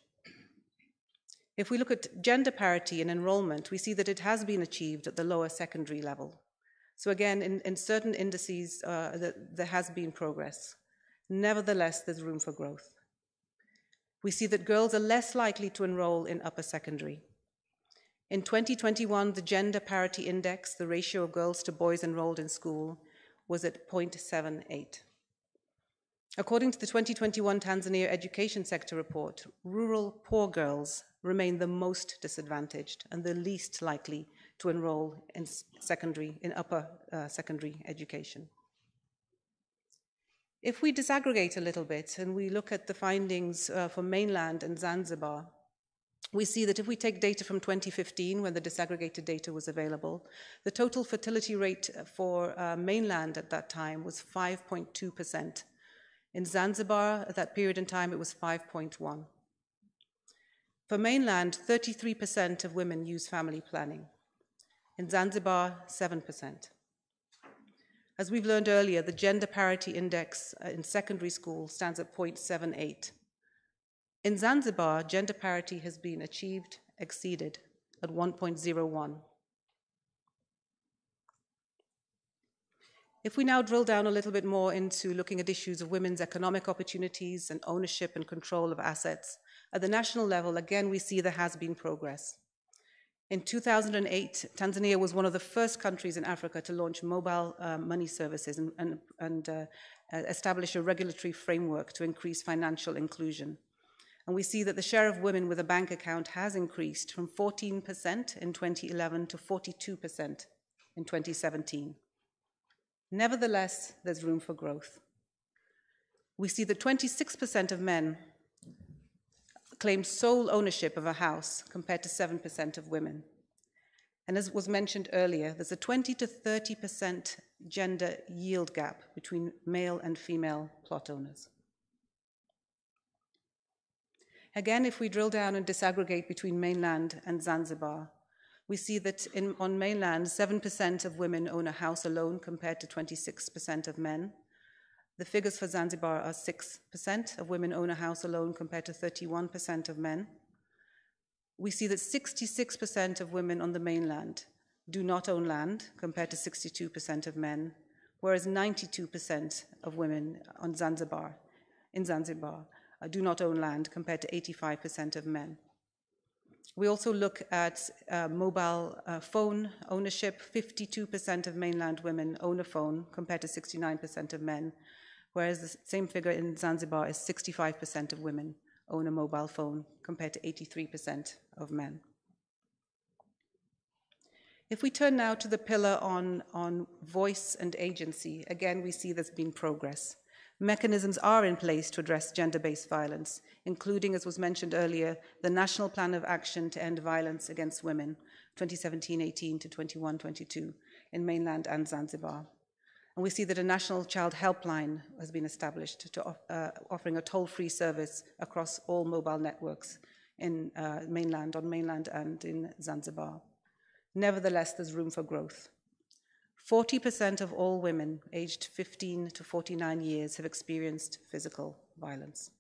If we look at gender parity in enrollment, we see that it has been achieved at the lower secondary level. So again, in certain indices, there has been progress. Nevertheless, there's room for growth. We see that girls are less likely to enroll in upper secondary. In 2021, the Gender Parity Index, the ratio of girls to boys enrolled in school, was at 0.78. According to the 2021 Tanzania Education Sector Report, rural poor girls remain the most disadvantaged and the least likely to enroll in upper secondary education. If we disaggregate a little bit and we look at the findings for mainland and Zanzibar, we see that if we take data from 2015, when the disaggregated data was available, the total fertility rate for mainland at that time was 5.2%. In Zanzibar, at that period in time, it was 5.1%. For mainland, 33% of women use family planning. In Zanzibar, 7%. As we've learned earlier, the Gender Parity Index in secondary school stands at 0.78. In Zanzibar, gender parity has been achieved, exceeded, at 1.01. If we now drill down a little bit more into looking at issues of women's economic opportunities and ownership and control of assets, at the national level, again, we see there has been progress. In 2008, Tanzania was one of the first countries in Africa to launch mobile money services and establish a regulatory framework to increase financial inclusion. And we see that the share of women with a bank account has increased from 14% in 2011 to 42% in 2017. Nevertheless, there's room for growth. We see that 26% of men claim sole ownership of a house compared to 7% of women. And as was mentioned earlier, there's a 20 to 30% gender yield gap between male and female plot owners. Again, if we drill down and disaggregate between mainland and Zanzibar, we see that on mainland, 7% of women own a house alone compared to 26% of men. The figures for Zanzibar are 6% of women own a house alone compared to 31% of men. We see that 66% of women on the mainland do not own land compared to 62% of men, whereas 92% of women in Zanzibar do not own land compared to 85% of men. We also look at mobile phone ownership. 52% of mainland women own a phone compared to 69% of men, whereas the same figure in Zanzibar is 65% of women own a mobile phone compared to 83% of men. If we turn now to the pillar on voice and agency, again, we see there's been progress. Mechanisms are in place to address gender-based violence, including, as was mentioned earlier, the National Plan of Action to End Violence Against Women, 2017-18 to 21-22, in mainland and Zanzibar. And we see that a national child helpline has been established to offering a toll-free service across all mobile networks in on mainland and in Zanzibar. Nevertheless, there's room for growth. 40% of all women aged 15 to 49 years have experienced physical violence.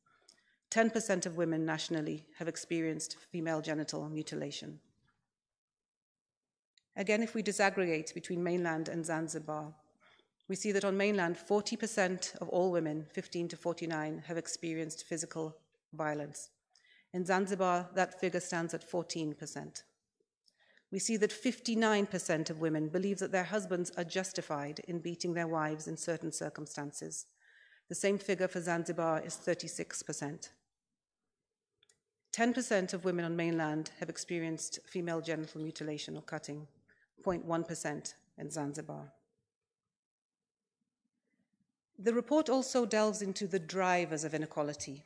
10% of women nationally have experienced female genital mutilation. Again, if we disaggregate between mainland and Zanzibar, we see that on mainland, 40% of all women 15 to 49 have experienced physical violence. In Zanzibar, that figure stands at 14%. We see that 59% of women believe that their husbands are justified in beating their wives in certain circumstances. The same figure for Zanzibar is 36%. 10% of women on mainland have experienced female genital mutilation or cutting, 0.1% in Zanzibar. The report also delves into the drivers of inequality,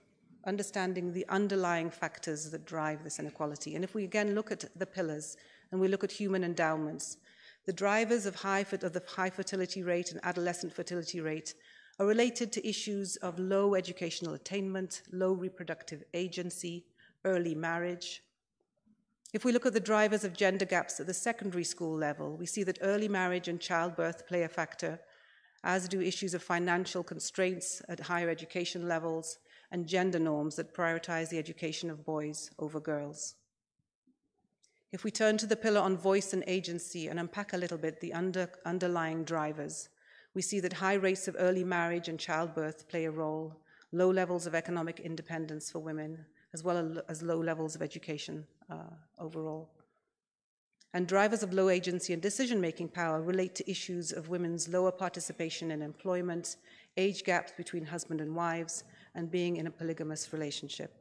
understanding the underlying factors that drive this inequality. And if we again look at the pillars and we look at human endowments, the drivers of the high fertility rate and adolescent fertility rate are related to issues of low educational attainment, low reproductive agency, early marriage. If we look at the drivers of gender gaps at the secondary school level, we see that early marriage and childbirth play a factor, as do issues of financial constraints at higher education levels and gender norms that prioritize the education of boys over girls. If we turn to the pillar on voice and agency and unpack a little bit the underlying drivers, we see that high rates of early marriage and childbirth play a role, low levels of economic independence for women, as well as low levels of education overall. And drivers of low agency and decision-making power relate to issues of women's lower participation in employment, age gaps between husband and wives, and being in a polygamous relationship.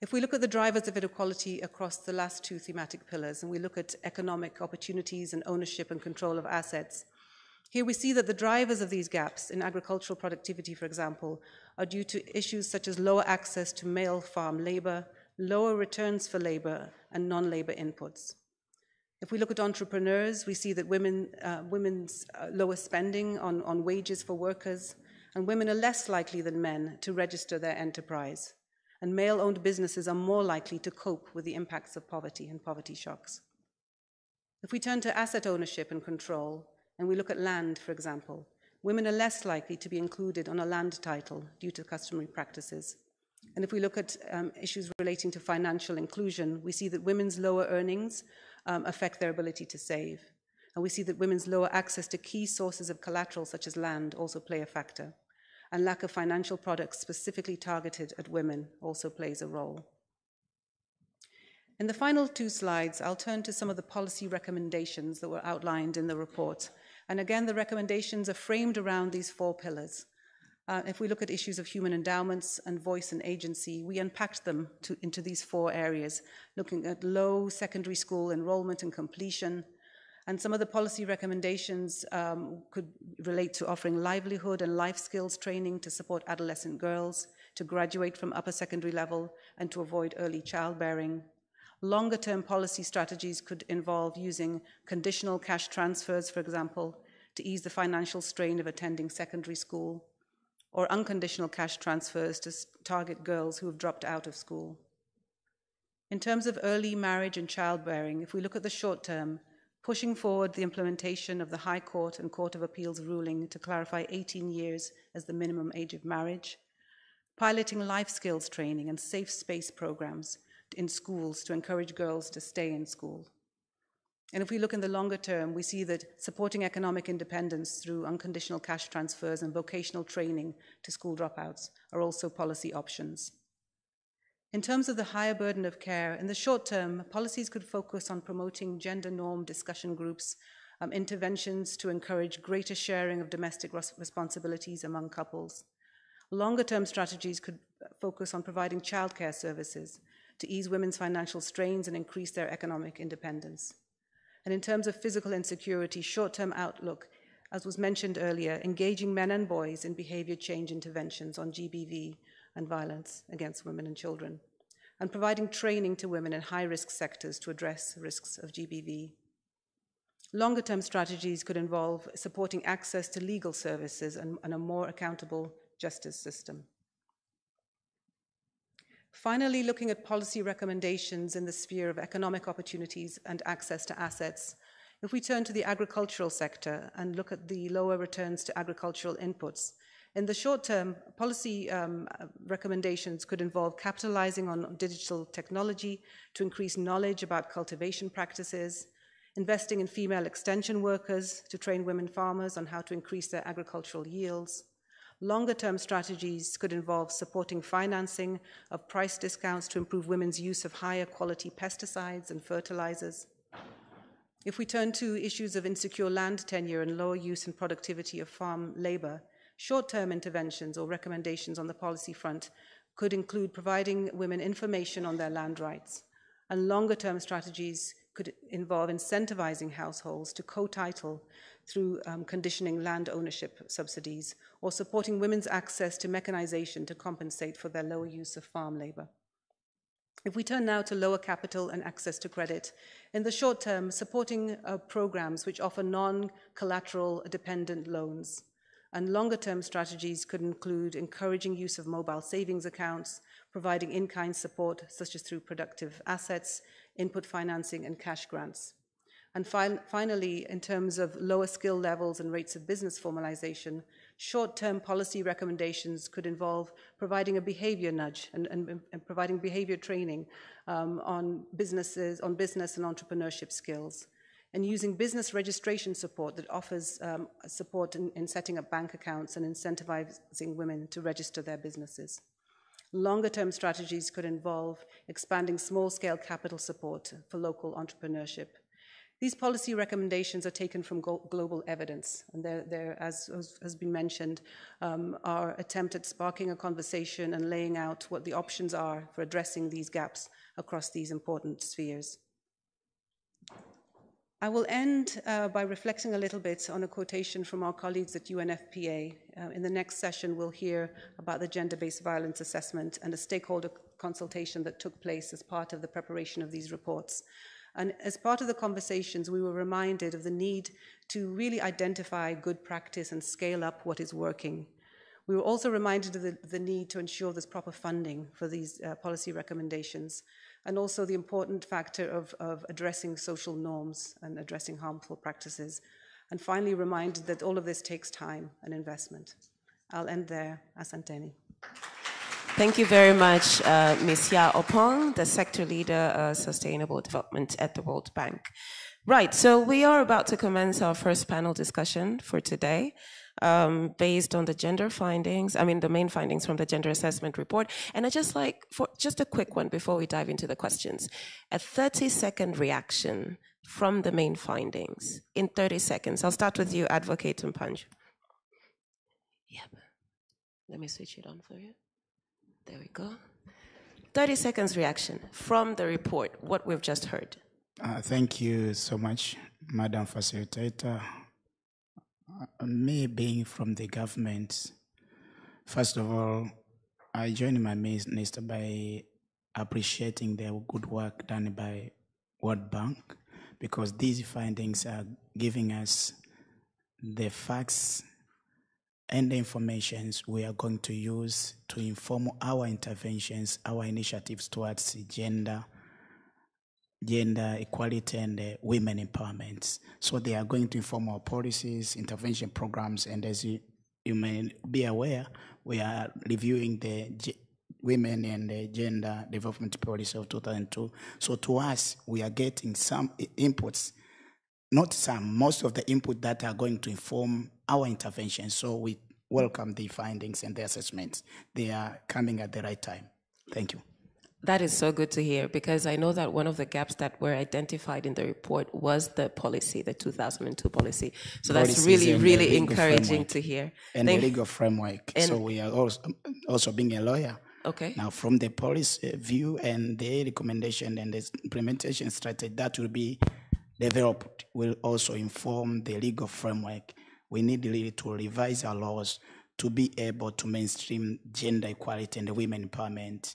If we look at the drivers of inequality across the last two thematic pillars, and we look at economic opportunities and ownership and control of assets, here we see that the drivers of these gaps in agricultural productivity, for example, are due to issues such as lower access to male farm labor, lower returns for labor, and non-labor inputs. If we look at entrepreneurs, we see that women's lower spending on wages for workers, and women are less likely than men to register their enterprise. And male-owned businesses are more likely to cope with the impacts of poverty and poverty shocks. If we turn to asset ownership and control, and we look at land, for example, women are less likely to be included on a land title due to customary practices. And if we look at issues relating to financial inclusion, we see that women's lower earnings affect their ability to save. And we see that women's lower access to key sources of collateral, such as land, also play a factor. And lack of financial products specifically targeted at women also plays a role. In the final two slides, I'll turn to some of the policy recommendations that were outlined in the report. And again, the recommendations are framed around these four pillars. If we look at issues of human endowments and voice and agency, we unpacked them into these four areas, looking at low secondary school enrollment and completion. And some of the policy recommendations could relate to offering livelihood and life skills training to support adolescent girls to graduate from upper secondary level and to avoid early childbearing. Longer-term policy strategies could involve using conditional cash transfers, for example, to ease the financial strain of attending secondary school, or unconditional cash transfers to target girls who have dropped out of school. In terms of early marriage and childbearing, if we look at the short term, pushing forward the implementation of the High Court and Court of Appeals ruling to clarify 18 years as the minimum age of marriage, piloting life skills training and safe space programs in schools to encourage girls to stay in school. And if we look in the longer term, we see that supporting economic independence through unconditional cash transfers and vocational training to school dropouts are also policy options. In terms of the higher burden of care, in the short term, policies could focus on promoting gender norm discussion groups, interventions to encourage greater sharing of domestic responsibilities among couples. Longer term strategies could focus on providing childcare services to ease women's financial strains and increase their economic independence. And in terms of physical insecurity, short-term outlook, as was mentioned earlier, engaging men and boys in behavior change interventions on GBV and violence against women and children, and providing training to women in high-risk sectors to address risks of GBV. Longer-term strategies could involve supporting access to legal services and a more accountable justice system. Finally, looking at policy recommendations in the sphere of economic opportunities and access to assets, if we turn to the agricultural sector and look at the lower returns to agricultural inputs, in the short term, policy recommendations could involve capitalizing on digital technology to increase knowledge about cultivation practices, investing in female extension workers to train women farmers on how to increase their agricultural yields. Longer-term strategies could involve supporting financing of price discounts to improve women's use of higher quality pesticides and fertilizers. If we turn to issues of insecure land tenure and lower use and productivity of farm labor, short-term interventions or recommendations on the policy front could include providing women information on their land rights, and longer-term strategies could involve incentivizing households to co-title through conditioning land ownership subsidies or supporting women's access to mechanization to compensate for their lower use of farm labor. If we turn now to lower capital and access to credit, in the short term, supporting programs which offer non-collateral dependent loans, and longer-term strategies could include encouraging use of mobile savings accounts, providing in-kind support such as through productive assets, input financing, and cash grants. And finally, in terms of lower skill levels and rates of business formalization, short-term policy recommendations could involve providing a behavior nudge and providing behavior training on business and entrepreneurship skills, and using business registration support that offers support in setting up bank accounts and incentivizing women to register their businesses. Longer-term strategies could involve expanding small-scale capital support for local entrepreneurship. These policy recommendations are taken from global evidence, and they're, as has been mentioned, our attempt at sparking a conversation and laying out what the options are for addressing these gaps across these important spheres. I will end by reflecting a little bit on a quotation from our colleagues at UNFPA. In the next session, we'll hear about the gender-based violence assessment and a stakeholder consultation that took place as part of the preparation of these reports. And as part of the conversations, we were reminded of the need to really identify good practice and scale up what is working. We were also reminded of the need to ensure there's proper funding for these policy recommendations, and also the important factor of addressing social norms and addressing harmful practices. And finally, reminded that all of this takes time and investment. I'll end there. Asanteni. Thank you very much, Ms. Ya Opong, the Sector Leader, Sustainable Development at the World Bank. Right, so we are about to commence our first panel discussion for today, based on the gender findings, the main findings from the Gender Assessment Report. And I just like, for just a quick one before we dive into the questions, a 30-second reaction from the main findings in 30 seconds. I'll start with you, Advocate Mpanju. Yep. Let me switch it on for you. There we go. 30 seconds reaction from the report, what we've just heard. Thank you so much, Madam Facilitator. Me being from the government, first of all, I join my minister by appreciating the good work done by World Bank, because these findings are giving us the facts and the information we are going to use to inform our interventions, our initiatives towards gender equality and women empowerment. So they are going to inform our policies, intervention programs, and as you may be aware, we are reviewing the Women and the Gender Development Policy of 2002. So to us, we are getting some inputs, not some, most of the input that are going to inform our intervention. So we welcome the findings and the assessments. They are coming at the right time. Thank you. That is so good to hear, because I know that one of the gaps that were identified in the report was the policy, the 2002 policy. So that's really, really encouraging to hear. And the legal framework. So we are also being a lawyer. Okay. Now, from the policy view and the recommendation and the implementation strategy that will be developed will also inform the legal framework. We need really to revise our laws to be able to mainstream gender equality and women empowerment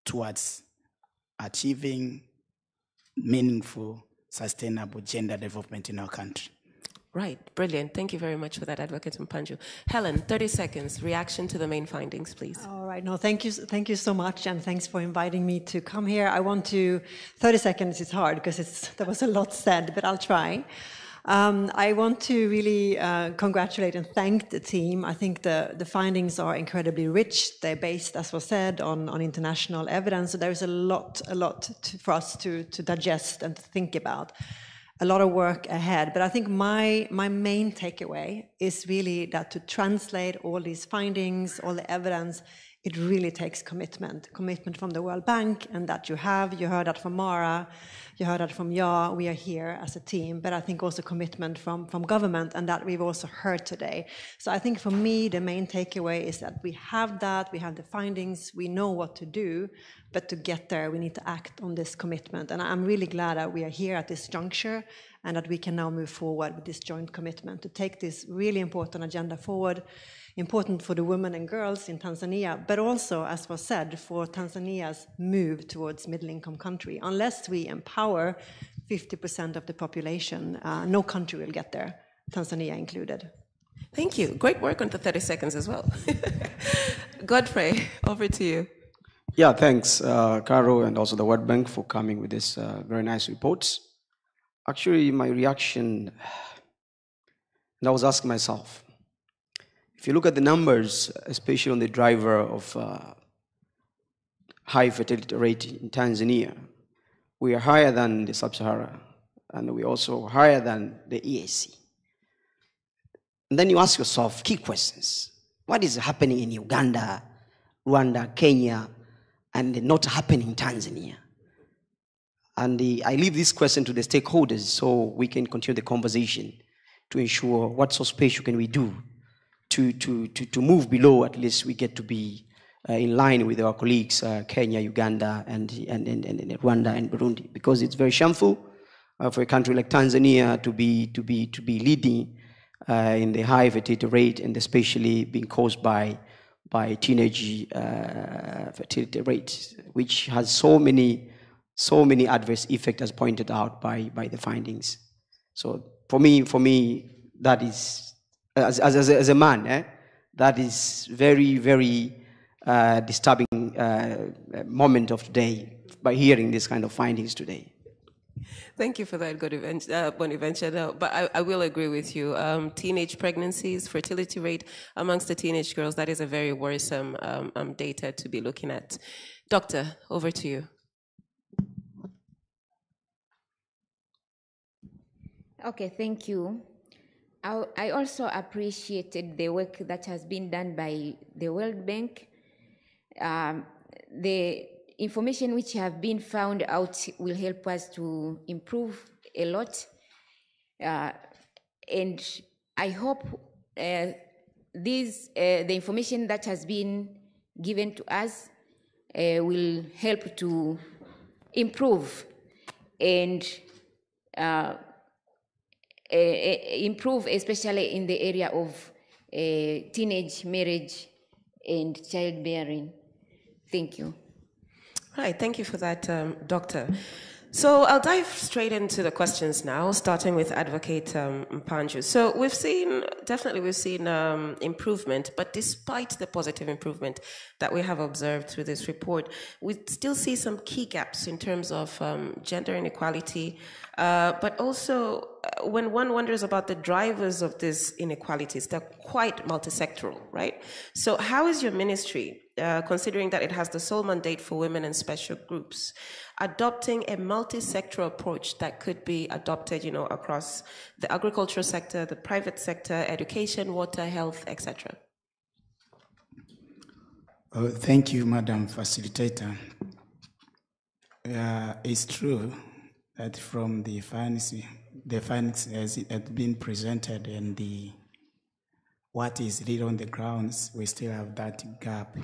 towards achieving meaningful sustainable gender development in our country. Right, brilliant. Thank you very much for that, Advocate Mpanju. Helen, 30 seconds, reaction to the main findings, please. All right, no, thank you so much, and thanks for inviting me to come here. I want to, 30 seconds is hard because there was a lot said, but I'll try. I want to really congratulate and thank the team. I think the findings are incredibly rich. They're based, as was said, on international evidence. So there's a lot for us to digest and to think about. A lot of work ahead. But I think my main takeaway is really that to translate all these findings, all the evidence, it really takes commitment from the World Bank, and that you heard that from Mara, you heard that from Ya, we are here as a team, but I think also commitment from government, and that we've also heard today. So I think for me, the main takeaway is that we have the findings, we know what to do, but to get there, we need to act on this commitment. And I'm really glad that we are here at this juncture and that we can now move forward with this joint commitment to take this really important agenda forward, important for the women and girls in Tanzania, but also, as was said, for Tanzania's move towards middle-income country. Unless we empower 50% of the population, no country will get there, Tanzania included. Thank you. Great work on the 30 seconds as well. Godfrey, over to you. Yeah, thanks, Caro, and also the World Bank for coming with this very nice reports. Actually, my reaction, and I was asking myself, if you look at the numbers, especially on the driver of high fertility rate in Tanzania, we are higher than the Sub-Sahara, and we're also higher than the EAC. And then you ask yourself key questions. What is happening in Uganda, Rwanda, Kenya, and not happening in Tanzania? And I leave this question to the stakeholders so we can continue the conversation to ensure what so special can we do to move below. At least we get to be in line with our colleagues, Kenya, Uganda, and Rwanda and Burundi, because it's very shameful for a country like Tanzania to be leading in the high fertility rate, and especially being caused by teenage fertility rate, which has so many adverse effects, as pointed out by the findings. So for me, that is, as a man, that is very, very disturbing moment of today by hearing this kind of findings today. Thank you for that, Bonaventure. No, but I will agree with you. Teenage pregnancies, fertility rate amongst the teenage girls, that is a very worrisome data to be looking at. Doctor, over to you. Okay, thank you. I also appreciated the work that has been done by the World Bank. The information which have been found out will help us to improve a lot. And I hope the information that has been given to us will help to improve and improve, especially in the area of teenage marriage and childbearing. Thank you. Right, thank you for that, Doctor. So I'll dive straight into the questions now, starting with Advocate Mpanju. So we've seen improvement, but despite the positive improvement that we have observed through this report, we still see some key gaps in terms of gender inequality, but also when one wonders about the drivers of these inequalities, they're quite multisectoral, right? So how is your ministry, considering that it has the sole mandate for women and special groups, adopting a multi-sectoral approach that could be adopted, across the agricultural sector, the private sector, education, water, health, etc.? Thank you, Madam Facilitator. It's true that from the findings as it had been presented and what is real on the grounds, we still have that gap.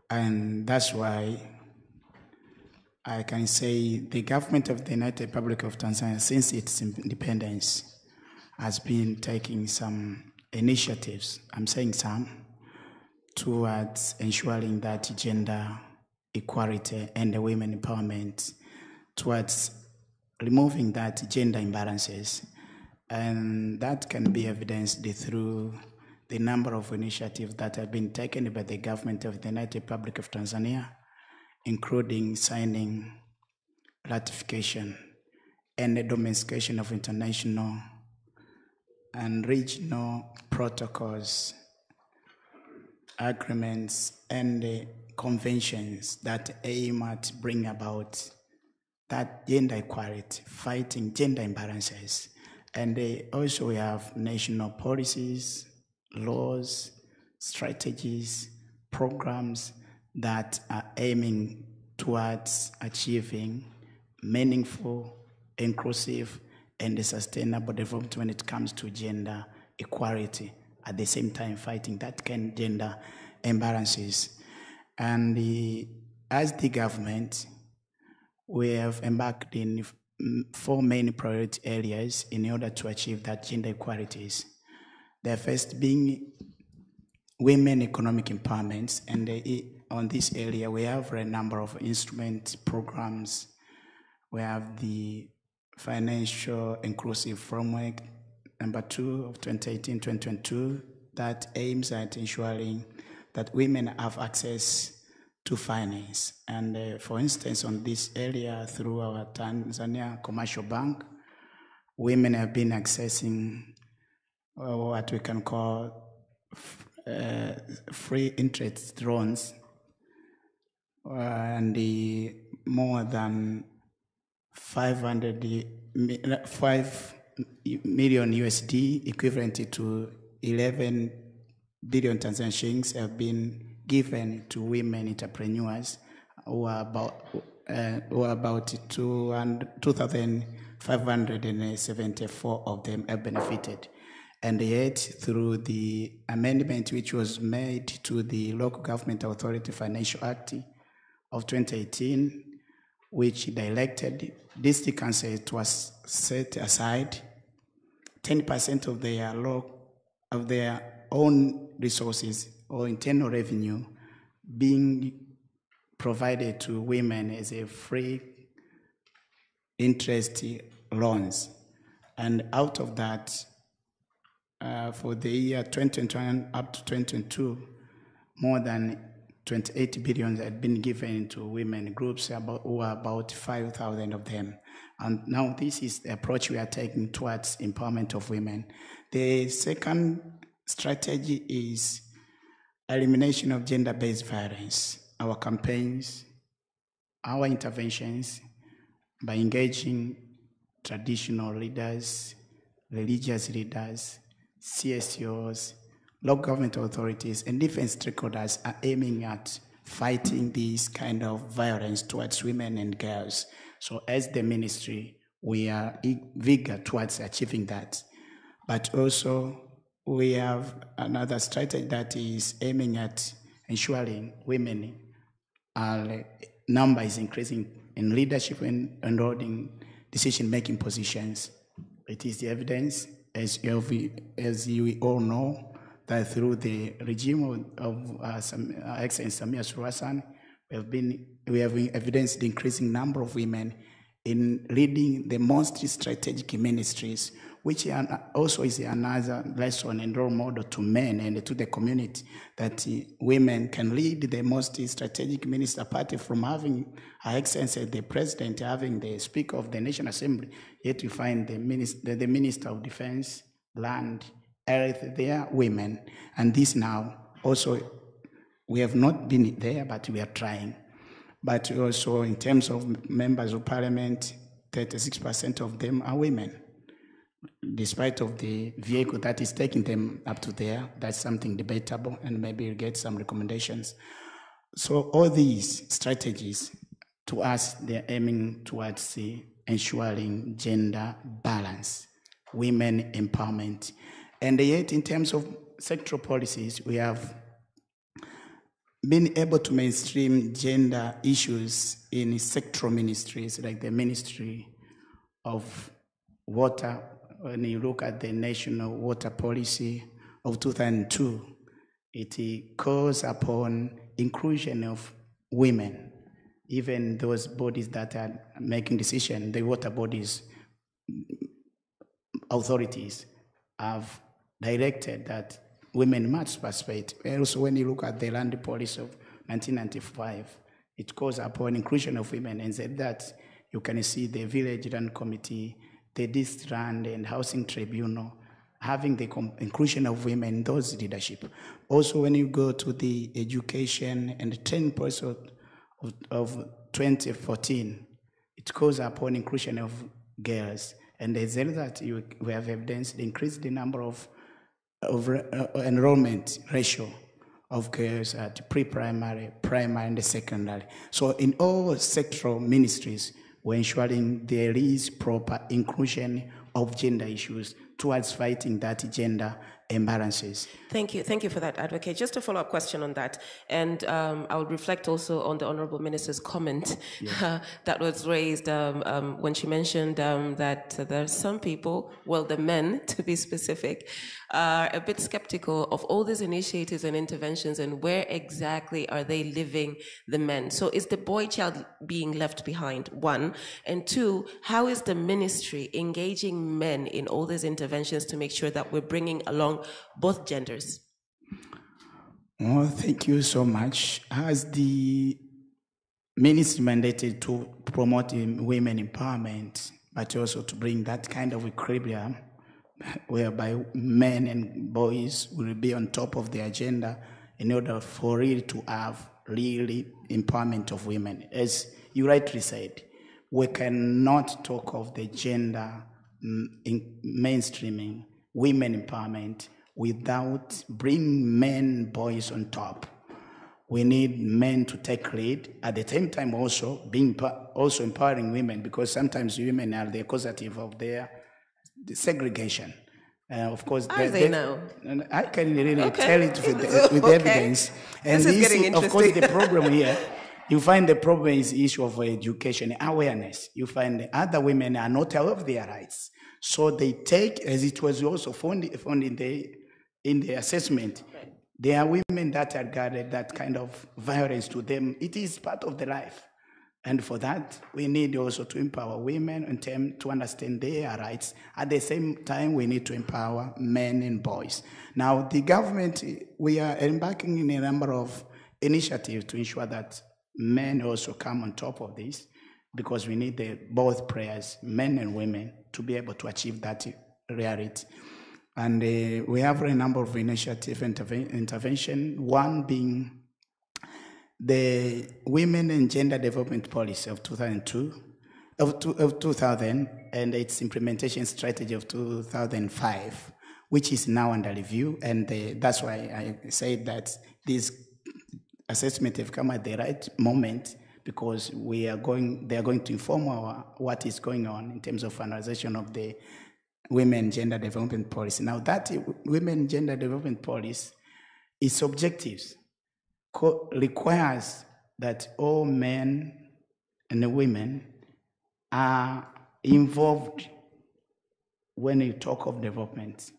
And that's why I can say the government of the United Republic of Tanzania, since its independence, has been taking some initiatives, I'm saying some, towards ensuring that gender equality and the women empowerment, towards removing that gender imbalances. And that can be evidenced through the number of initiatives that have been taken by the government of the United Republic of Tanzania, including signing, ratification, and the domestication of international and regional protocols, agreements, and conventions that aim at bringing about that gender equality, fighting gender imbalances. And also we have national policies, laws, strategies, programs that are aiming towards achieving meaningful, inclusive, and sustainable development when it comes to gender equality, at the same time fighting that kind of gender imbalances. And as the government, we have embarked in 4 main priority areas in order to achieve that gender equalities. The first being women economic empowerment, and on this area we have a number of instrument programs. We have the financial inclusive framework number 2 of 2018-2022 that aims at ensuring that women have access to finance. And for instance, on this area, through our Tanzania Commercial Bank, women have been accessing what we can call free interest loans, and more than 5 million USD, equivalent to 11 billion Tanzanian shillings, have been given to women entrepreneurs, who are about 2,574 of them have benefited. And yet, through the amendment which was made to the Local Government Authority Financial Act of 2018, which directed district councils to set aside 10% of their own resources or internal revenue being provided to women as a free interest loans. And out of that, for the year 2021 up to 2022, more than 28 billion had been given to women groups, who are about 5,000 of them. And now this is the approach we are taking towards empowerment of women. The second strategy is elimination of gender-based violence. Our campaigns, our interventions, by engaging traditional leaders, religious leaders, CSOs, local government authorities, and different stakeholders are aiming at fighting this kind of violence towards women and girls. So as the ministry, we are eager towards achieving that. But also, we have another strategy that is aiming at ensuring women number is increasing in leadership and in decision-making positions. It is the evidence, as you all know, that through the regime of Excellency Samia Suluhu Hassan, we have evidenced the increasing number of women in leading the most strategic ministries, which also is another lesson and role model to men and to the community, that women can lead the most strategic ministry, apart from having Her Excellency the President, having the Speaker of the National Assembly, yet we find the Minister of Defense, Land, Earth, they are women. And this now also, we have not been there, but we are trying. But also in terms of members of parliament, 36% of them are women. Despite of the vehicle that is taking them up to there, that's something debatable, and maybe you'll get some recommendations. So all these strategies, to us, they're aiming towards ensuring gender balance, women empowerment. And yet, in terms of sectoral policies, we have been able to mainstream gender issues in sectoral ministries, like the Ministry of Water. When you look at the National Water Policy of 2002, it calls upon inclusion of women even those bodies that are making decisions, the water bodies, authorities have directed that women must participate. Also, when you look at the land policy of 1995, it calls upon inclusion of women and said that you can see the village land committee, the district land and housing tribunal, having the inclusion of women in those leadership. Also, when you go to the education and the training policy of 2014, it calls upon inclusion of girls. And as a result, we have evidence increased the number of enrollment ratio of girls at pre-primary, primary, and secondary. So in all sectoral ministries, we're ensuring there is proper inclusion of gender issues towards fighting that gender imbalances. Thank you for that, Advocate. Just a follow-up question on that, and I would reflect also on the Honourable Minister's comment that was raised when she mentioned that there are some people, well, the men to be specific, are a bit skeptical of all these initiatives and interventions and where exactly are they living the men. So is the boy child being left behind, one? And two, how is the ministry engaging men in all these interventions to make sure that we're bringing along both genders? Oh, thank you so much. As the ministry mandated to promote women empowerment, but also to bring that kind of equilibrium whereby men and boys will be on top of the agenda in order for really to have really empowerment of women. As you rightly said, we cannot talk of the gender mainstreaming, women empowerment, without bringing men, boys on top. We need men to take lead. At the same time, also empowering women, because sometimes women are the causative of the segregation. Of course, they know. I can really tell it with evidence. And this is getting interesting. Of course, the problem here, you find the problem is the issue of education, awareness. You find other women are not aware of their rights. So they take, as it was also found in the assessment, there are women that are guarded that kind of violence to them. It is part of the life. And for that, we need also to empower women and to understand their rights. At the same time, we need to empower men and boys. Now, the government, we are embarking in a number of initiatives to ensure that men also come on top of this, because we need both players, men and women, to be able to achieve that reality. And we have a number of initiative intervention, one being the Women and Gender Development Policy of 2000 and its implementation strategy of 2005, which is now under review. And that's why I say that this assessment have come at the right moment, because they are going to inform what is going on in terms of finalization of the Women Gender Development Policy. Now that Women Gender Development Policy, its objectives requires that all men and women are involved when you talk of development,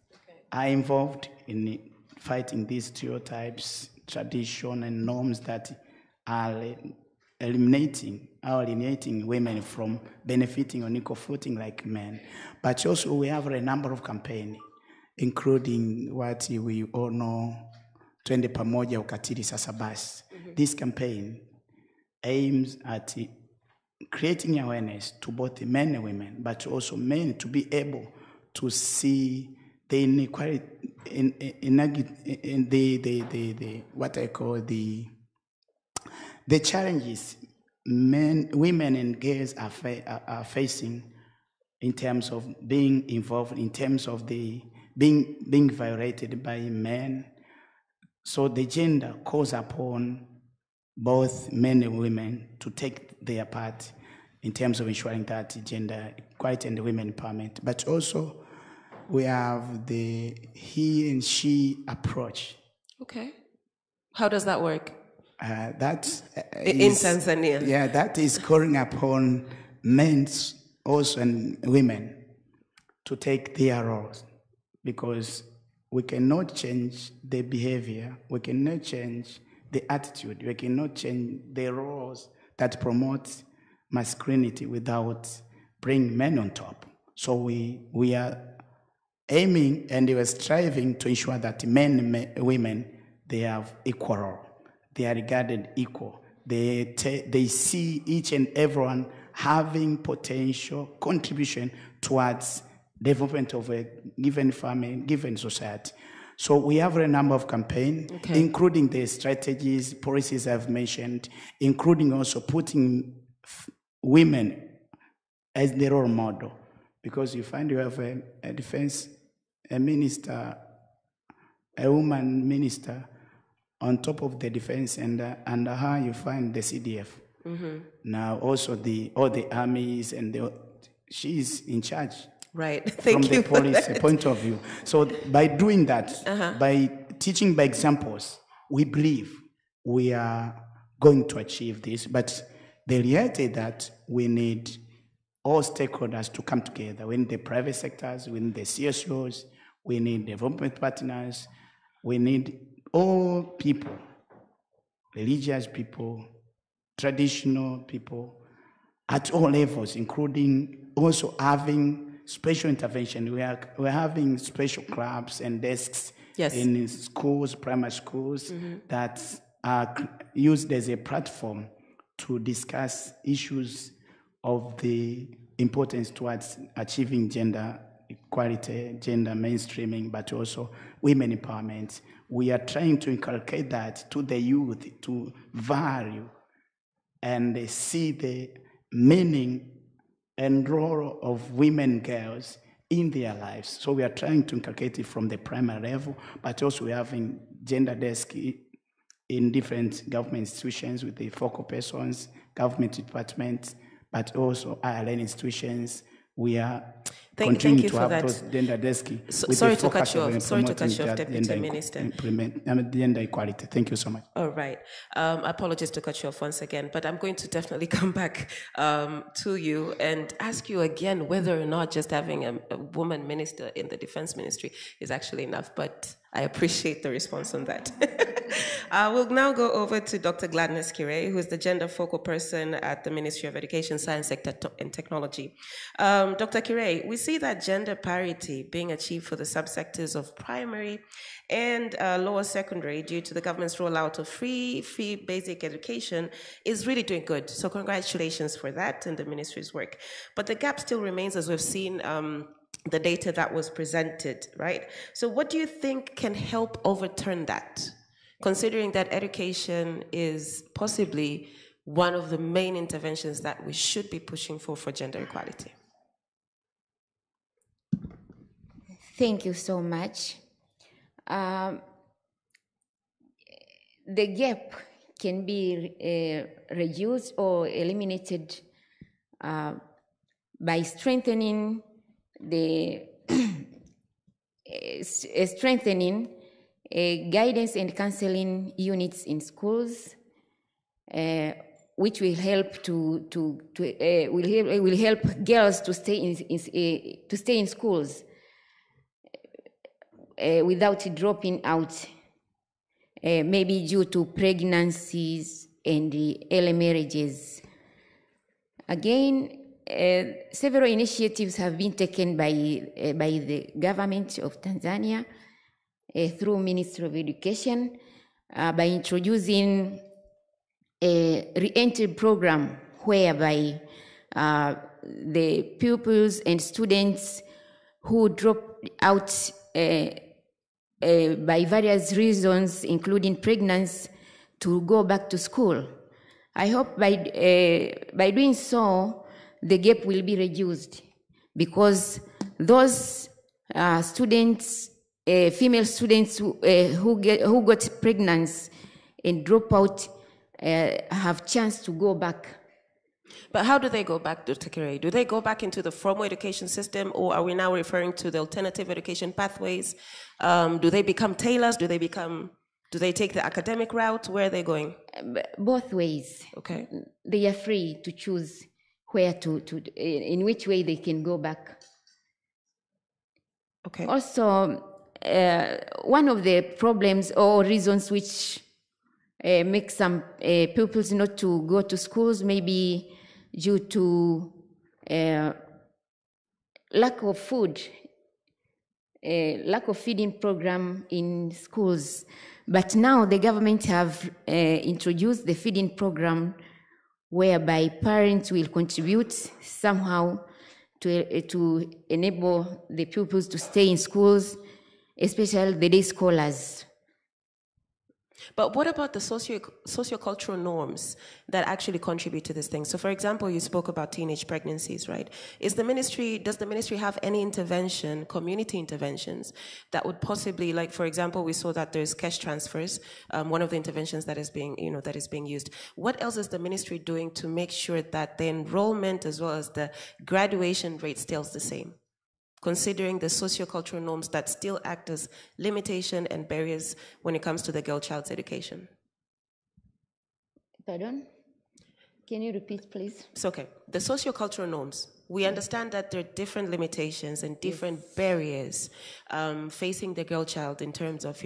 are involved in fighting these stereotypes, tradition, and norms that are alienating women from benefiting on equal footing like men. But also we have a number of campaigns, including what we all know, Twende Pamoja Ukatili Sasa Basi. This campaign aims at creating awareness to both men and women, but also men to be able to see the inequality in the what I call the challenges women and girls are facing in terms of being involved, in terms of being violated by men. So the gender calls upon both men and women to take their part in terms of ensuring that gender equality and women empowerment. But also we have the he and she approach. Okay. How does that work? That in Tanzania. Yeah, that is calling upon men also and women to take their roles, because we cannot change the behavior, we cannot change the attitude, we cannot change the roles that promotes masculinity without bringing men on top. So we are aiming and we are striving to ensure that men and women, they have equal role. They are regarded equal. They see each and everyone having potential contribution towards development of a given family, given society. So we have a number of campaigns, including the strategies, policies I've mentioned, including also putting women as the role model. Because you find you have a defense, a minister, a woman minister on top of the defense, and under her you find the CDF. Now also all the armies, and she's in charge. Right. Thank from you the police for that. point of view. So by doing that, by teaching by examples, we believe we are going to achieve this. But the reality is that we need all stakeholders to come together. We need the private sectors, we need the CSOs, we need development partners, we need all people, religious people, traditional people, at all levels, including also having special intervention. We're having special clubs and desks in schools, primary schools, that are used as a platform to discuss issues of the importance towards achieving gender equality, gender mainstreaming, but also women empowerment. We are trying to inculcate that to the youth, to value and see the meaning and role of women and girls in their lives. So we are trying to inculcate it from the primary level, but also we're having gender desk in different government institutions with the focal persons, government departments, but also ILN institutions. We are continuing to have those gender desks. Sorry to cut you off, Deputy Minister. Gender equality. Thank you so much. All right. Apologies to cut you off once again, but I'm going to definitely come back to you and ask you again whether or not just having a woman minister in the defense ministry is actually enough, but I appreciate the response on that. We'll now go over to Dr. Gladness Kire, who is the gender focal person at the Ministry of Education, Science Sector and Technology. Dr. Kire, we see that gender parity being achieved for the subsectors of primary and lower secondary due to the government's rollout of free basic education is really doing good. So congratulations for that and the ministry's work. But the gap still remains, as we've seen the data that was presented, right? So what do you think can help overturn that, considering that education is possibly one of the main interventions that we should be pushing for gender equality? Thank you so much. The gap can be reduced or eliminated by strengthening guidance and counseling units in schools, which will help will help girls to stay in schools without dropping out, maybe due to pregnancies and early marriages. Again, several initiatives have been taken by the government of Tanzania through Ministry of Education by introducing a re-entry program whereby the pupils and students who dropped out by various reasons, including pregnancy, to go back to school. I hope by doing so, the gap will be reduced, because those students, female students who got pregnant and drop out, have chance to go back. But how do they go back, Dr. Kire? Do they go back into the formal education system, or are we now referring to the alternative education pathways? Do they become tailors? Do they take the academic route? Where are they going? Both ways. Okay. They are free to choose where in which way they can go back. Okay. Also, one of the problems or reasons which make some pupils not to go to schools, maybe due to lack of food, lack of feeding program in schools. But now the government have introduced the feeding program whereby parents will contribute somehow to enable the pupils to stay in schools, especially the day scholars. But what about the sociocultural norms that actually contribute to this thing? So, for example, you spoke about teenage pregnancies, right? Does the ministry have any intervention, community interventions, that would possibly, like, for example, we saw that there's cash transfers, one of the interventions that is being used. What else is the ministry doing to make sure that the enrollment as well as the graduation rate stays the same, considering the sociocultural norms that still act as limitation and barriers when it comes to the girl child's education? Pardon? Can you repeat, please? It's okay. The sociocultural norms. We understand that there are different limitations and different barriers facing the girl child in terms of,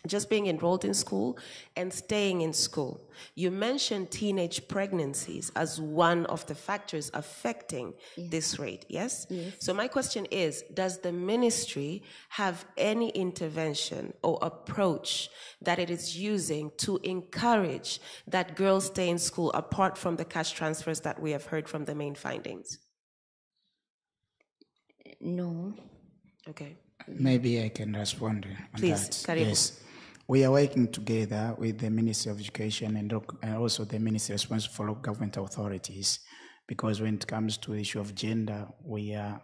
just being enrolled in school and staying in school. You mentioned teenage pregnancies as one of the factors affecting this rate, yes? Yes. So my question is, does the ministry have any intervention or approach that it is using to encourage that girls stay in school apart from the cash transfers that we have heard from the main findings? No. Okay. Maybe I can respond on Please, that. Karibu. Yes. We are working together with the Ministry of Education and also the Ministry responsible for local government authorities, because when it comes to the issue of gender, we are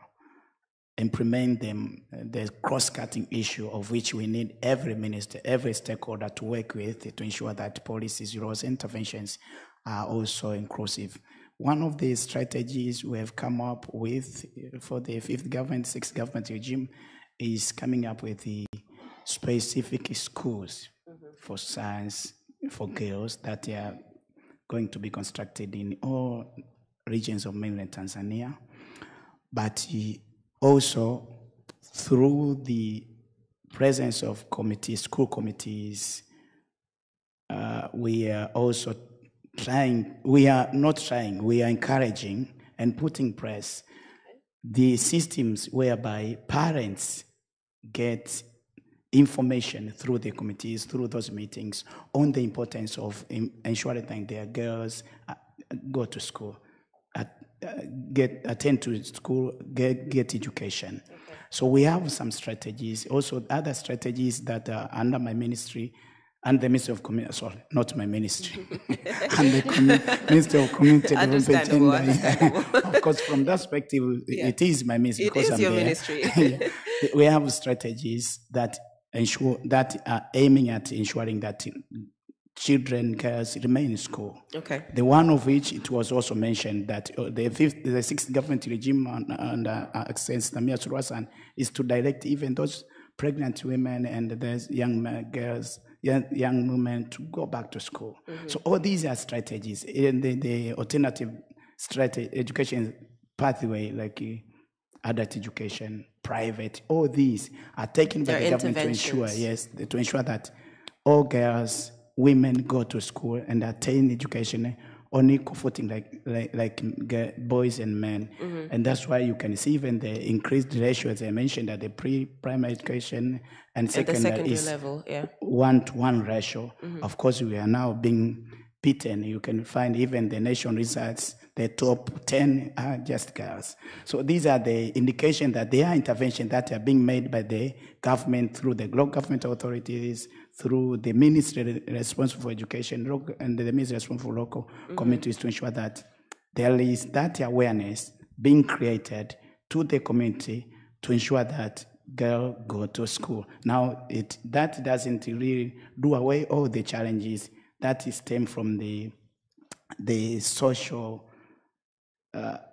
implementing the cross-cutting issue of which we need every minister, every stakeholder to work with to ensure that policies, laws, interventions are also inclusive. One of the strategies we have come up with for the sixth government regime is coming up with the specific schools for science for girls that are going to be constructed in all regions of mainland Tanzania, but also through the presence of committees, school committees, we are also we are encouraging and putting in place the systems whereby parents get information through the committees, through those meetings, on the importance of ensuring that their girls go to school, attend to school, get education. Okay. So we have some strategies, also other strategies that are under my ministry, and the Ministry of Community, sorry, not my ministry, and the Ministry of Community Development. Of course, from that perspective, it is my ministry. It is your ministry. We have strategies that are aiming at ensuring that children, girls remain in school. Okay. The one of which it was also mentioned that the sixth government regime under Samia Suluhu Hassan is to direct even those pregnant women and those young girls, young women to go back to school. Mm-hmm. So all these are strategies. In the alternative education pathway, like adult education, private, all these are taken by the government to ensure that all girls, women go to school and attain education on equal footing like boys and men. Mm-hmm. And that's why you can see even the increased ratio, as I mentioned, at the pre-primary education and secondary level, 1-to-1 ratio. Mm-hmm. Of course, we are now being beaten. You can find even the nation results, the top 10 are just girls. So these are the indication that there are interventions that are being made by the government through the local government authorities, through the ministry responsible for education and the ministry responsible for local communities to ensure that there is that awareness being created to the community to ensure that girls go to school. Now, that doesn't really do away all the challenges that stem from the social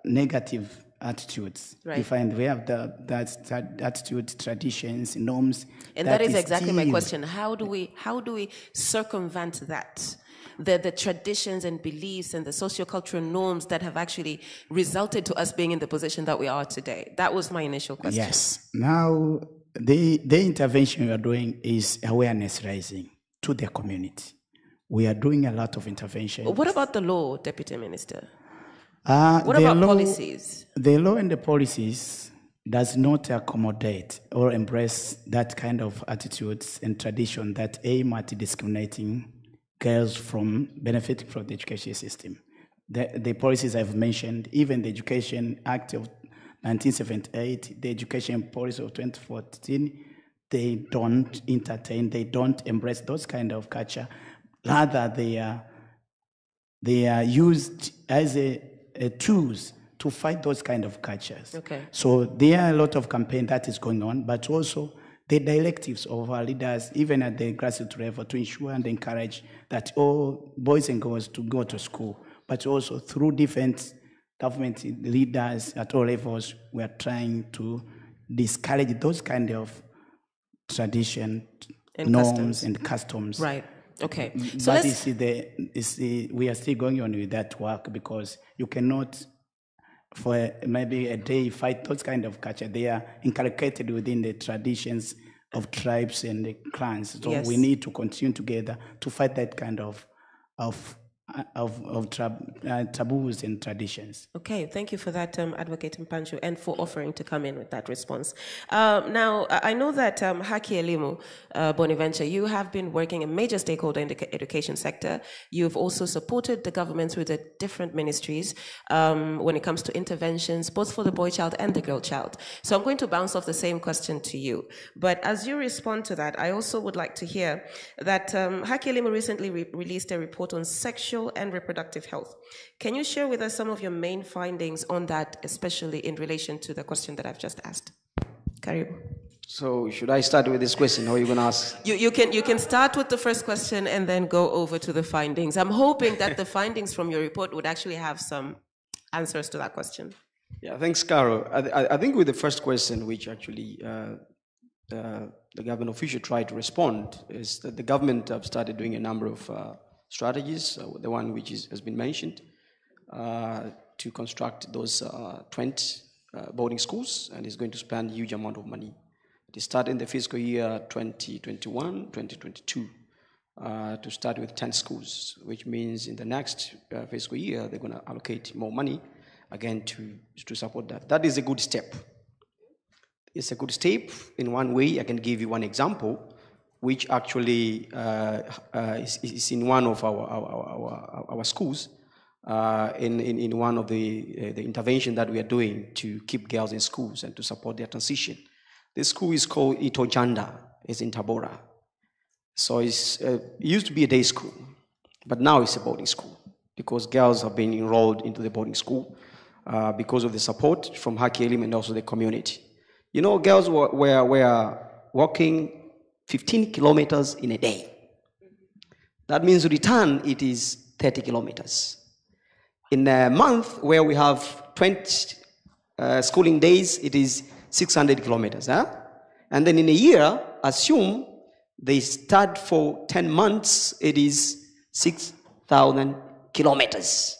negative attitudes. Right. You find we have that attitude, traditions, norms. And that is exactly my question. How do we circumvent that? The traditions and beliefs and the sociocultural norms that have actually resulted to us being in the position that we are today. That was my initial question. Yes. Now, the intervention we are doing is awareness raising to the community. we are doing a lot of intervention. What about the law, Deputy Minister? What about policies? The law and the policies does not accommodate or embrace that kind of attitudes and tradition that aim at discriminating girls from benefiting from the education system. The policies I've mentioned, even the Education Act of 1978, the Education Policy of 2014, they don't entertain, they don't embrace those kind of culture. Rather, they are used as a tools to fight those kind of cultures. Okay. So there are a lot of campaign that is going on, but also the directives of our leaders, even at the grassroots level, to ensure and encourage that all boys and girls to go to school, but also through different government leaders at all levels, we are trying to discourage those kind of tradition, and norms, customs. And customs. Right. Okay. So But we are still going on with that work because you cannot, for maybe a day, fight those kind of culture. They are inculcated within the traditions of tribes and the clans. So yes. we need to continue together to fight that kind of taboos and traditions. Okay, thank you for that, Advocate Mpanju, and for offering to come in with that response. Now, I know that Haki Elimu Bonaventure, you have been working a major stakeholder in the education sector. You've also supported the government through the different ministries when it comes to interventions, both for the boy child and the girl child. So I'm going to bounce off the same question to you. But as you respond to that, I also would like to hear that Haki Elimu recently released a report on sexual and reproductive health. Can you share with us some of your main findings on that, especially in relation to the question that I've just asked? Karibu. So should I start with this question, or are you going to ask? You can start with the first question and then go over to the findings. I'm hoping that the findings from your report would actually have some answers to that question. Yeah, thanks, Caro. I think with the first question, which actually the government official tried to respond, is that the government have started doing a number of strategies, the one which has been mentioned, to construct those 20 boarding schools, and is going to spend a huge amount of money. It started in the fiscal year 2021-2022 to start with 10 schools, which means in the next fiscal year, they're going to allocate more money, again, to support that. That is a good step. It's a good step in one way. I can give you one example, which actually is in one of our schools, in one of the intervention that we are doing to keep girls in schools and to support their transition. This school is called Itojanda. It's in Tabora. So it used to be a day school, but now it's a boarding school because girls have been enrolled into the boarding school because of the support from Haki Elimu and also the community. You know, girls were walking 15 kilometers in a day. That means return, it is 30 kilometers. In a month where we have 20 schooling days, it is 600 kilometers. Huh? And then in a year, assume they start for 10 months, it is 6,000 kilometers.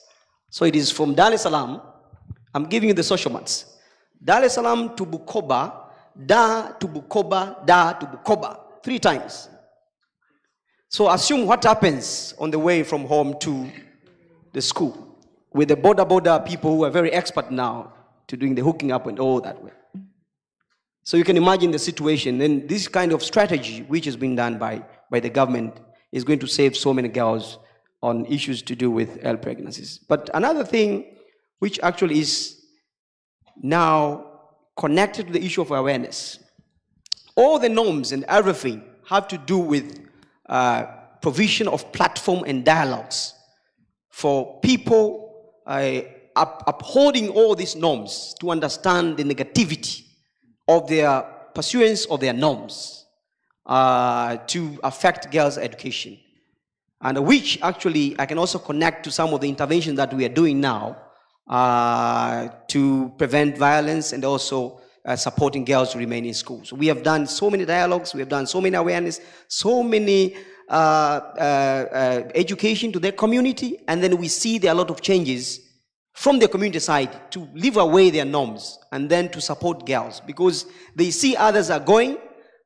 So it is from Dar es Salaam, I'm giving you the social maths, Dar es Salaam to Bukoba, Da to Bukoba, Da to Bukoba. 3 times. So assume what happens on the way from home to the school with the border people who are very expert now to doing the hooking up and all that way. So you can imagine the situation. And this kind of strategy, which has been done by the government, is going to save so many girls on issues to do with early pregnancies. But another thing, which actually is now connected to the issue of awareness, all the norms and everything have to do with provision of platform and dialogues for people upholding all these norms to understand the negativity of their pursuance of their norms to affect girls' education. And which actually I can also connect to some of the interventions that we are doing now to prevent violence and also supporting girls to remain in school. So we have done so many dialogues, we have done so many awareness, so many education to their community, and then we see there are a lot of changes from the community side to leave away their norms and then to support girls because they see others are going,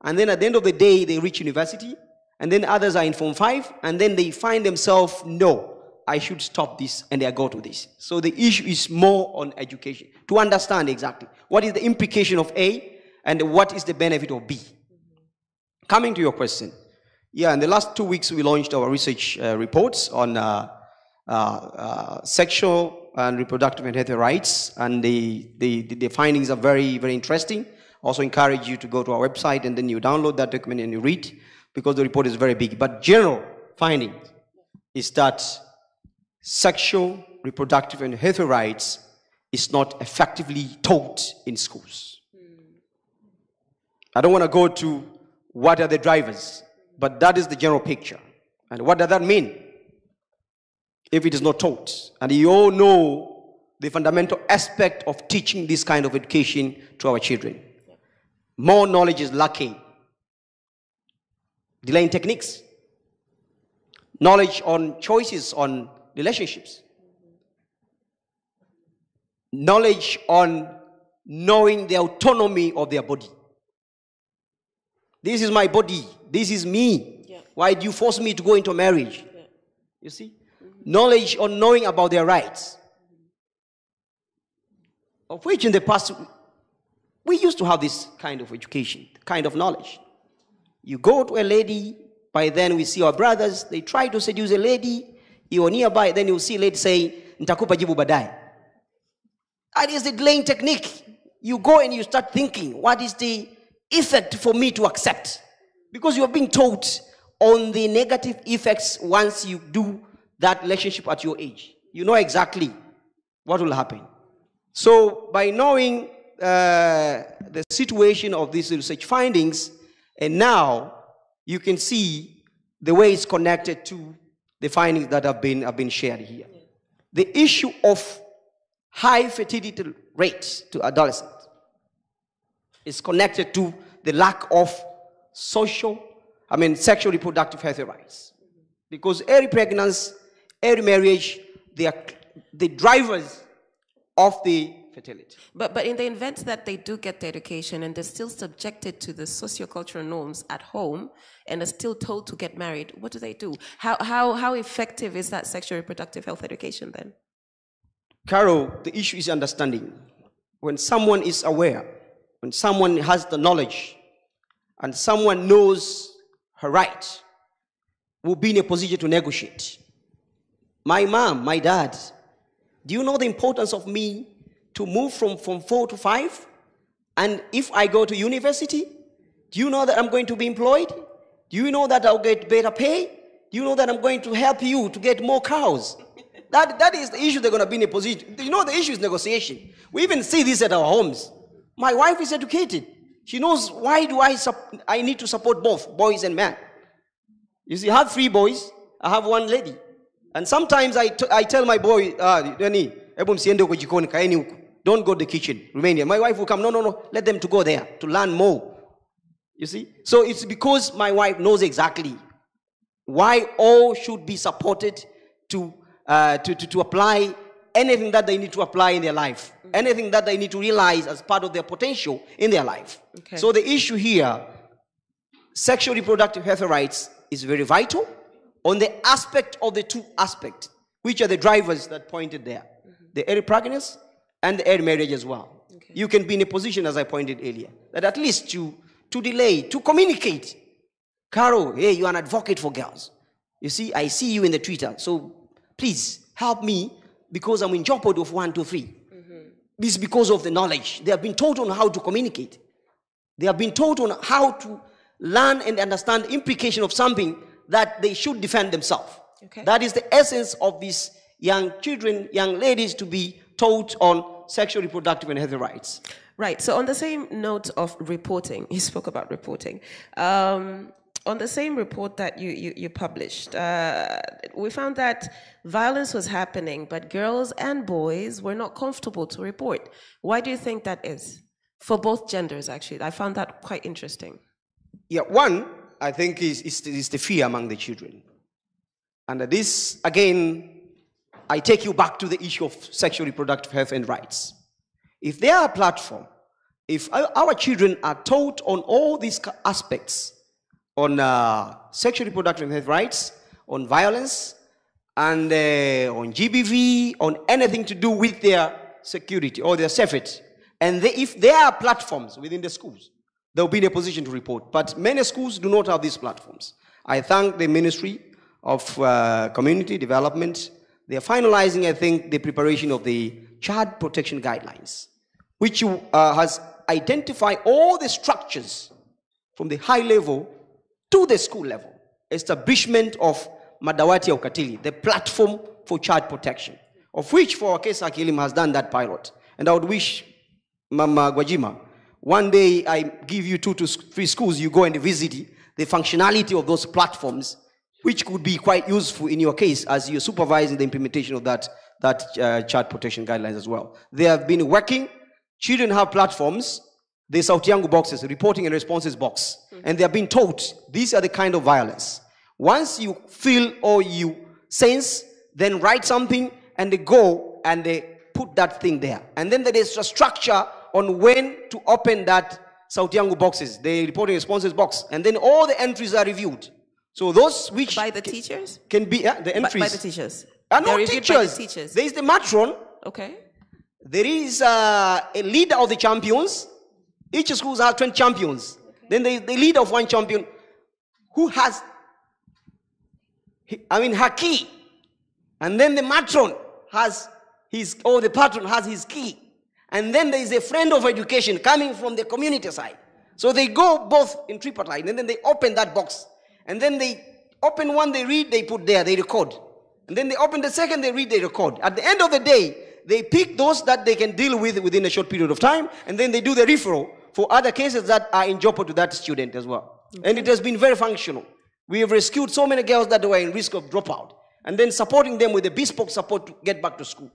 and then at the end of the day they reach university, And then others are in Form 5, and then they find themselves, no, I should stop this, and they go to this. So the issue is more on education, to understand exactly what is the implication of A and what is the benefit of B. Coming to your question, yeah, in the last 2 weeks we launched our research reports on sexual and reproductive and healthy rights, and the findings are very, very interesting. Also encourage you to go to our website and then you download that document and you read, because the report is very big. But general finding is that sexual, reproductive, and healthy rights is not effectively taught in schools. I don't want to go to what are the drivers, but that is the general picture. And what does that mean if it is not taught? And you all know the fundamental aspect of teaching this kind of education to our children. More knowledge is lacking. Delaying techniques, knowledge on choices on relationships, knowledge on knowing the autonomy of their body. This is my body. This is me. Yeah. Why do you force me to go into marriage? Yeah. You see? Knowledge on knowing about their rights. Of which in the past, we used to have this kind of education, kind of knowledge. You go to a lady, by then we see our brothers, they try to seduce a lady, you are nearby, then you see a lady saying, nitakupa jibu baadaye. That is the delaying technique. You go and you start thinking, what is the effect for me to accept? Because you are being taught on the negative effects once you do that relationship at your age. You know exactly what will happen. So by knowing the situation of these research findings, and now you can see the way it's connected to the findings that have been shared here. The issue of high fertility rates to adolescents is connected to the lack of sexual reproductive health rights. Because early pregnancy, early marriage, they are the drivers of the fertility. But in the event that they do get the education and they're still subjected to the sociocultural norms at home and are still told to get married, what do they do? How effective is that sexual reproductive health education then? Carol, the issue is understanding. When someone is aware, when someone has the knowledge, and someone knows her right, will be in a position to negotiate. My mom, my dad, do you know the importance of me to move from 4 to 5? And if I go to university, do you know that I'm going to be employed? Do you know that I'll get better pay? Do you know that I'm going to help you to get more cows? That is the issue they're going to be in a position. You know, the issue is negotiation. We even see this at our homes. My wife is educated. She knows why do I need to support both boys and men. You see, I have 3 boys. I have 1 lady. And sometimes I tell my boy, don't go to the kitchen, remain here. My wife will come, no, let them to go there to learn more. You see? So it's because my wife knows exactly why all should be supported to apply anything that they need to apply in their life, anything that they need to realize as part of their potential in their life. Okay. So the issue here, sexual reproductive health rights, is very vital on the aspect of the 2 aspects, which are the drivers that pointed there. The early pregnancy and the early marriage as well. Okay. You can be in a position, as I pointed earlier, that at least to delay, to communicate. Carol, hey, you're an advocate for girls. You see, I see you in the Twitter, so please help me because I'm in jeopardy of 1, 2, 3. This is because of the knowledge. They have been taught on how to communicate. They have been taught on how to learn and understand the implication of something that they should defend themselves. Okay. That is the essence of these young children, young ladies, to be taught on sexual, reproductive, and healthy rights. Right. So on the same note of reporting, you spoke about reporting. On the same report that you published, we found that violence was happening, but girls and boys were not comfortable to report. Why do you think that is? For both genders, actually. I found that quite interesting. Yeah, one, I think, is the fear among the children. And this, again, I take you back to the issue of sexual reproductive health and rights. If there are a platform, if our children are taught on all these aspects, on sexual reproductive health rights, on violence, and on GBV, on anything to do with their security or their safety. And if there are platforms within the schools, they'll be in a position to report. But many schools do not have these platforms. I thank the Ministry of Community Development. They are finalizing, I think, the preparation of the Child Protection Guidelines, which has identified all the structures from the high level to the school level. Establishment of Madawati ya Ukatili, the platform for child protection, of which for our case Akilim has done that pilot. And I would wish Mama Gwajima, one day I give you 2 to 3 schools, you go and visit the functionality of those platforms, which could be quite useful in your case as you're supervising the implementation of that child protection guidelines as well. They have been working. Children have platforms, the Sauti Yangu boxes, reporting and responses box, and they have been taught these are the kind of violence. Once you feel or you sense, then write something and they go and they put that thing there. And then there is a structure on when to open that Sauti Yangu boxes, the reporting responses box. And then all the entries are reviewed. So those which... By the teachers? Can be, the entries. By the teachers? No, teachers. There is the matron. Okay. There is a leader of the champions. Each school has 20 champions. Okay. Then the leader of one champion who has... her key. And then the matron has his, or the patron has his key. And then there is a friend of education coming from the community side. So they go both in tripartite, and then they open that box. And then they open one, they read, they put there, they record. And then they open the second, they read, they record. At the end of the day, they pick those that they can deal with within a short period of time, and then they do the referral for other cases that are in jeopardy to that student as well. Okay. And it has been very functional. We have rescued so many girls that were in risk of dropout, and then supporting them with a bespoke support to get back to school.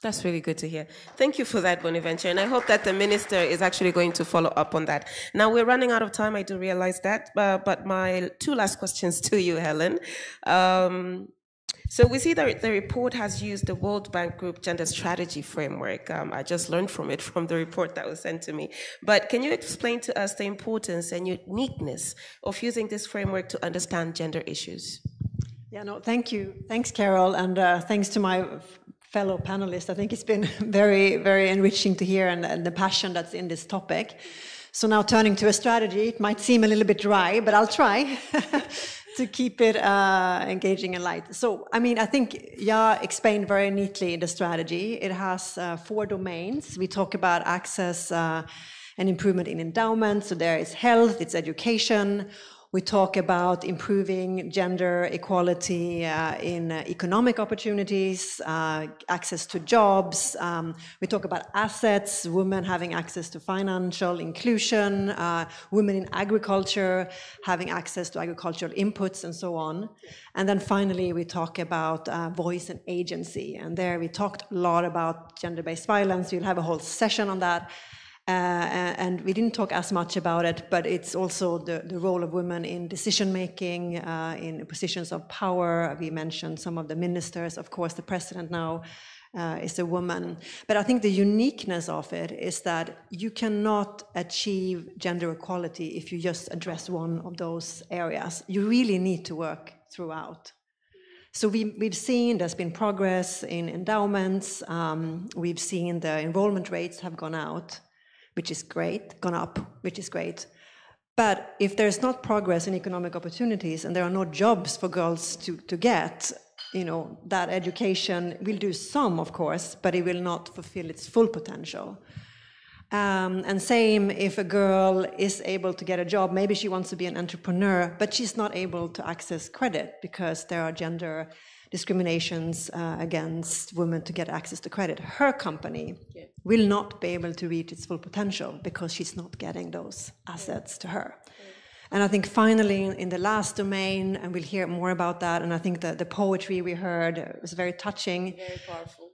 That's really good to hear. Thank you for that, Bonaventure, and I hope that the minister is actually going to follow up on that. Now, we're running out of time, I do realize that, but my 2 last questions to you, Helen. So we see that the report has used the World Bank Group Gender Strategy Framework. I just learned from it from the report that was sent to me. But can you explain to us the importance and uniqueness of using this framework to understand gender issues? Yeah, no, thank you. Thanks, Carol, and thanks to my fellow panelists. I think it's been very, very enriching to hear and the passion that's in this topic. So now turning to a strategy, it might seem a little bit dry, but I'll try to keep it engaging and light. So, I mean, I think Ya explained very neatly the strategy. It has 4 domains. We talk about access and improvement in endowment. So there is health, it's education. We talk about improving gender equality in economic opportunities, access to jobs. We talk about assets, women having access to financial inclusion, women in agriculture having access to agricultural inputs, and so on. And then finally, we talk about voice and agency. And there we talked a lot about gender-based violence. We'll have a whole session on that. And we didn't talk as much about it, but it's also the role of women in decision-making, in positions of power. We mentioned some of the ministers. Of course, the president now is a woman. But I think the uniqueness of it is that you cannot achieve gender equality if you just address one of those areas. You really need to work throughout. So we've seen there's been progress in endowments. We've seen the enrollment rates have gone up, which is great. But if there's not progress in economic opportunities and there are no jobs for girls to get, you know, that education will do some, of course, but it will not fulfill its full potential. And same if a girl is able to get a job, maybe she wants to be an entrepreneur, but she's not able to access credit because there are gender discriminations against women to get access to credit. Her company will not be able to reach its full potential because she's not getting those assets to her. And I think finally in the last domain, and we'll hear more about that, and I think that the poetry we heard was very touching. Very powerful.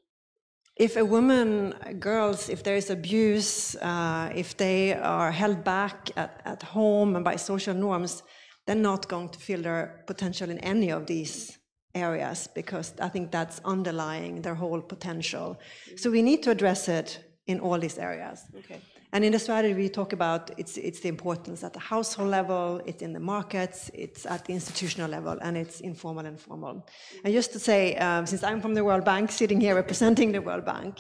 If a woman, girls, if there is abuse, if they are held back at home and by social norms, they're not going to feel their potential in any of these areas, because I think that's underlying their whole potential. So we need to address it in all these areas. Okay. And in the strategy, we talk about it's the importance at the household level, it's in the markets, it's at the institutional level, and it's informal and formal. And just to say, since I'm from the World Bank, sitting here representing the World Bank,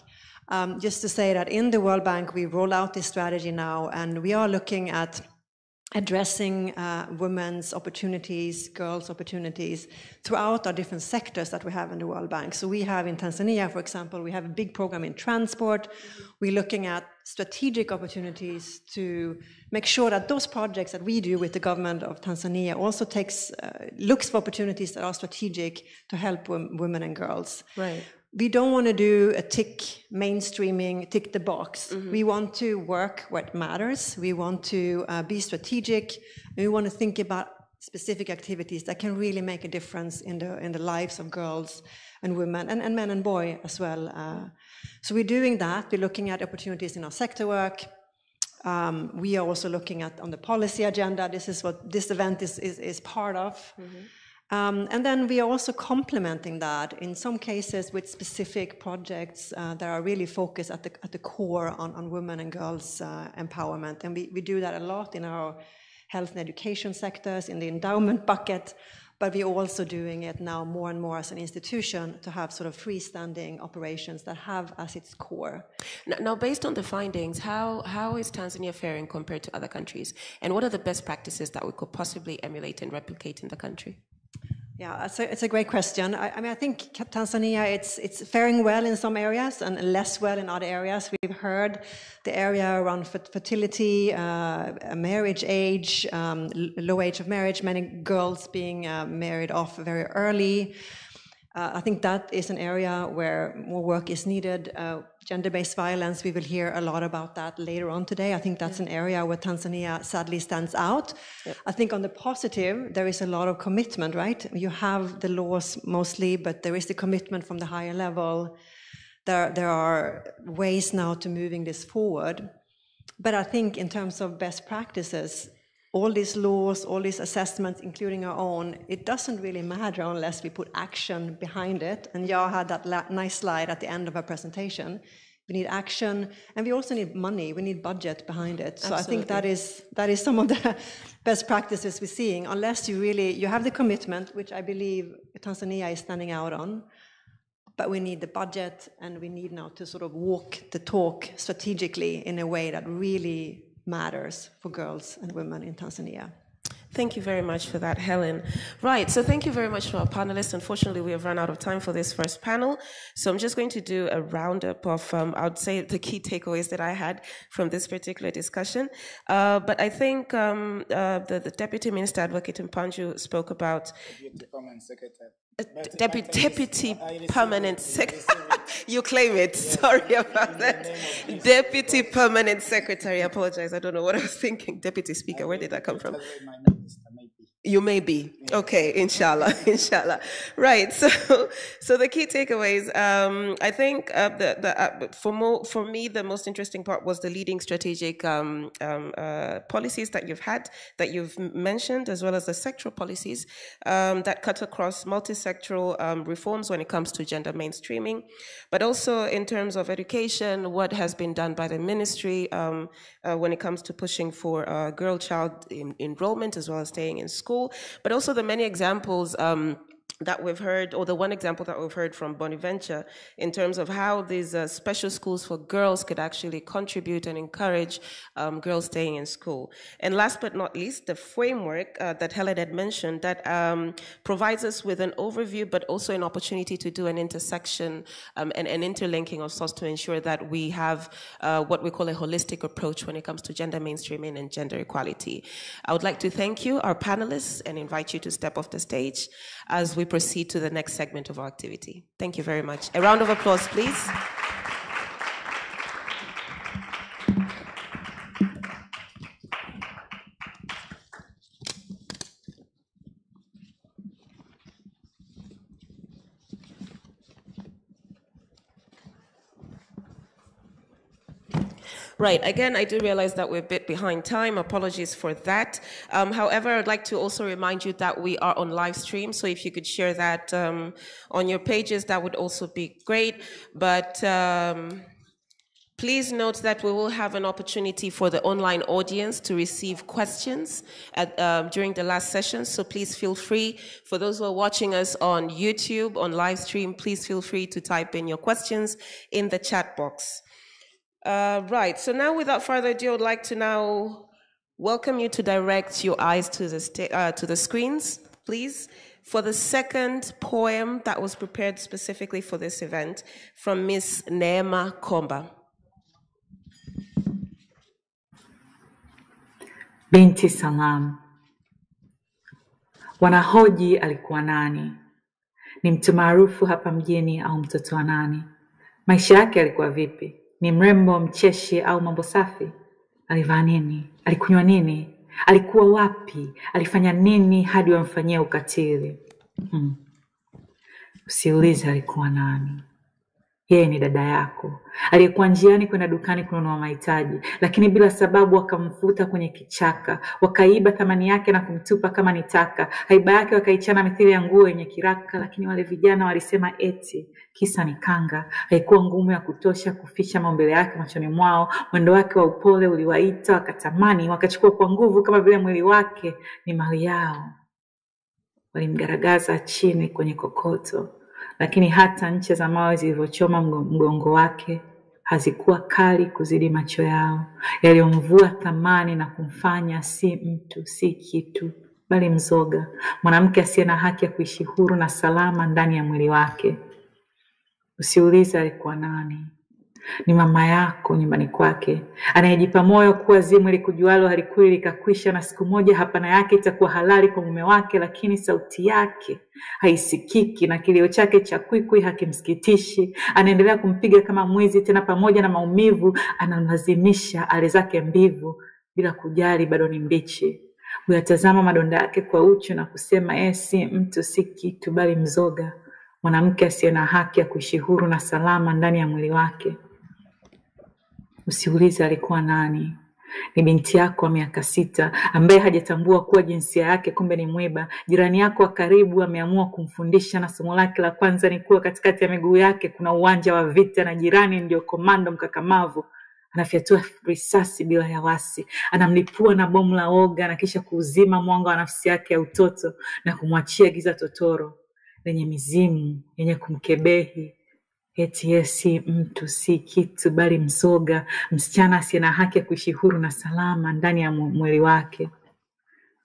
just to say that in the World Bank, we roll out this strategy now, and we are looking at addressing women's opportunities, girls' opportunities throughout our different sectors that we have in the World Bank. So we have in Tanzania, for example, we have a big program in transport. We're looking at strategic opportunities to make sure that those projects that we do with the government of Tanzania also looks for opportunities that are strategic to help women and girls. Right. We don't want to do a mainstreaming, tick the box. We want to work where it matters. We want to be strategic. And we want to think about specific activities that can really make a difference in the lives of girls and women and men and boys as well. So we're doing that. We're looking at opportunities in our sector work. We are also looking at on the policy agenda. This is what this event is part of. And then we are also complementing that in some cases with specific projects that are really focused at the core on women and girls empowerment. And we do that a lot in our health and education sectors, in the endowment bucket, but we're also doing it now more and more as an institution to have sort of freestanding operations that have as its core. Now, based on the findings, how is Tanzania faring compared to other countries? And what are the best practices that we could possibly emulate and replicate in the country? Yeah, it's a great question. I mean, I think Tanzania, it's faring well in some areas and less well in other areas. We've heard the area around fertility, marriage age, low age of marriage, many girls being married off very early. I think that is an area where more work is needed. Gender-based violence, we will hear a lot about that later on today. I think that's an area where Tanzania sadly stands out. Yep. I think on the positive, there is a lot of commitment, right? You have the laws mostly, but there is the commitment from the higher level. There are ways now to moving this forward. But I think in terms of best practices, all these laws, all these assessments, including our own, it doesn't really matter unless we put action behind it. And Ja had that nice slide at the end of her presentation. We need action, and we also need money. We need budget behind it. So absolutely. I think that is some of the best practices we're seeing. Unless you have the commitment, which I believe Tanzania is standing out on, but we need the budget, and we need now to sort of walk the talk strategically in a way that really matters for girls and women in Tanzania. Thank you very much for that, Helen. Right, so thank you very much to our panelists. Unfortunately, we have run out of time for this first panel, so I'm just going to do a roundup of, I would say, the key takeaways that I had from this particular discussion. But I think the Deputy Minister Advocate Mpanju spoke about Deputy Permanent Secretary. You claim it. Sorry about that. Deputy Permanent Secretary. I apologize. I don't know what I was thinking. Deputy Speaker. Where did that come from? You may be. Okay, inshallah, inshallah. Right, so the key takeaways, I think for me, the most interesting part was the leading strategic policies that you've mentioned, as well as the sectoral policies that cut across multi-sectoral reforms when it comes to gender mainstreaming, but also in terms of education, what has been done by the ministry when it comes to pushing for girl-child enrollment as well as staying in school. But also the many examples that we've heard, or the one example that we've heard from Bonaventure in terms of how these special schools for girls could actually contribute and encourage girls staying in school. And last but not least, the framework that Helen had mentioned that provides us with an overview, but also an opportunity to do an intersection and an interlinking of sorts to ensure that we have what we call a holistic approach when it comes to gender mainstreaming and gender equality. I would like to thank you, our panelists, and invite you to step off the stage as we proceed to the next segment of our activity. Thank you very much. A round of applause, please. Right, again, I do realize that we're a bit behind time. Apologies for that. However, I'd like to also remind you that we are on live stream, so if you could share that on your pages, that would also be great. But Please note that we will have an opportunity for the online audience to receive questions during the last session, so please feel free. For those who are watching us on YouTube, on live stream, please feel free to type in your questions in the chat box. Right, so now without further ado, I would like to now welcome you to direct your eyes to the screens, please, for the second poem that was prepared specifically for this event from Miss Neema Komba. Binti Salam. Wanahoji alikuwa nani? Ni mtu maarufu hapa mjini au mtoto wa nani? Maisha yake alikuwa vipi? Ni mrembo, mcheshi au mambo safi? Alivaa nini? Alikunywa nini? Alikuwa wapi? Alifanya nini hadi wamfanyia ukatili? Usiulize alikuwa nani. Yeye ni dada yako, aliyekuwa njiani kwenda dukani kununua mahitaji, lakini bila sababu wakamfuta kwenye kichaka, wakaiba thamani yake na kumtupa kama ni taka. Haiba yake wakaichana mithili ya nguo yenye kiraka, lakini wale vijana walisema eti kisa ni kanga. Haikuwa ngumu ya kutosha kuficha maumbile yake machoni mwao. Mwendo wake wa upole uliwaita, wakatamani, wakachukua kwa nguvu kama vile mwili wake ni mali yao. Walimgaragaza chini kwenye kokoto, lakini hata ncha za mawe zilivyochoma mgongo wake hazikuwa kali kuzidi macho yao, yaliyomvua thamani na kumfanya si mtu, si kitu, bali mzoga, mwanamke asiye na haki ya kuishi huru na salama ndani ya mwili wake. Usiulize alikuwa nani. Ni mama yako nyumbani kwake, anayejipa moyo kuwa zimwi likujualo halikui likakwisha, na siku moja hapana yake itakuwa halali kwa mume wake, lakini sauti yake haisikiki na kilio chake cha kwikwi hakimsikitishi. Anaendelea kumpiga kama mwizi, tena pamoja na maumivu analazimisha ale zake mbivu bila kujali bado ni mbichi. Huyatazama madonda yake kwa uchu na kusema si mtu, si kitu, bali mzoga, mwanamke asiye na haki ya kuishi huru na salama ndani ya mwili wake. Usiulize alikuwa nani. Ni binti yako wa miaka 6 ambaye hajatambua kuwa jinsia yake kumbe ni mwiba. Jirani yako wa karibu ameamua kumfundisha, na somo lake la kwanza ni kuwa katikati ya miguu yake kuna uwanja wa vita, na jirani ndio komando mkakamavu. Anafyatua risasi bila ya wasi, anamlipua na bomu la oga, na kisha kuuzima mwanga wa nafsi yake ya utoto na kumwachia giza totoro lenye mizimu yenye kumkebehi. Eti si mtu, si kitu, bali mzoga, msichana asiye na haki ya kuishi huru na salama ndani ya mwili wake.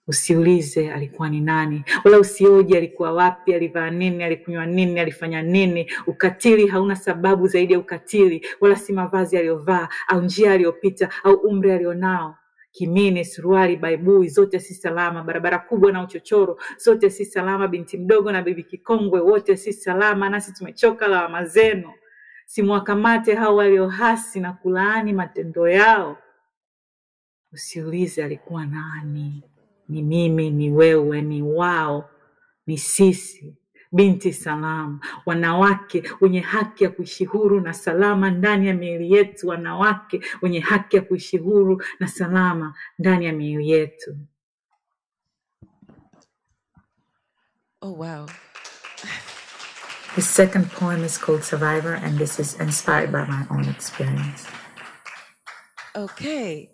Usiulize alikuwa ni nani, wala usioje alikuwa wapi, alivaa nini, alikunywa nini, alifanya nini. Ukatili hauna sababu zaidi ya ukatili, wala si mavazi aliyovaa au njia aliyopita au umri alionao. Kimini, suruali, baibui, zote si salama. Barabara kubwa na uchochoro, zote si salama. Binti mdogo na bibi kikongwe, wote si salama. Nasi tumechoka lawama zenu. Simwakamate hao waliohasi na kulaani matendo yao. Usiulize alikuwa nani. Ni mimi, ni wewe, ni wao, ni sisi. Binti Salam, wanawake wenye haki ya kuishi huru na salama ndani ya miili yetu, wanawake wenye haki ya kuishi huru na salama ndani ya miili yetu. Oh, wow. The second poem is called Survivor, and this is inspired by my own experience. Okay.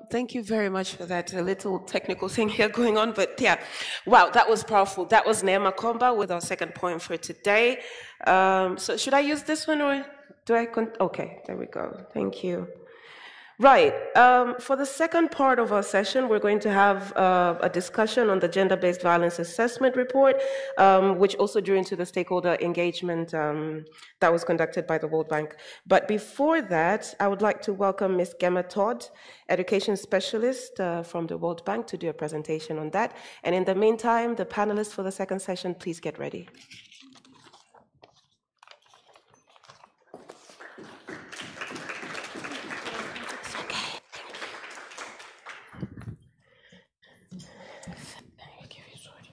Thank you very much for that. A little technical thing here going on, but yeah. Wow, that was powerful. That was Neema Komba with our second poem for today. So should I use this one or do I? Okay, there we go. Thank you. Right. For the second part of our session, we're going to have a discussion on the gender-based violence assessment report, which also drew into the stakeholder engagement that was conducted by the World Bank. But before that, I would like to welcome Ms. Gemma Todd, education specialist from the World Bank, to do a presentation on that. And in the meantime, the panelists for the second session, please get ready.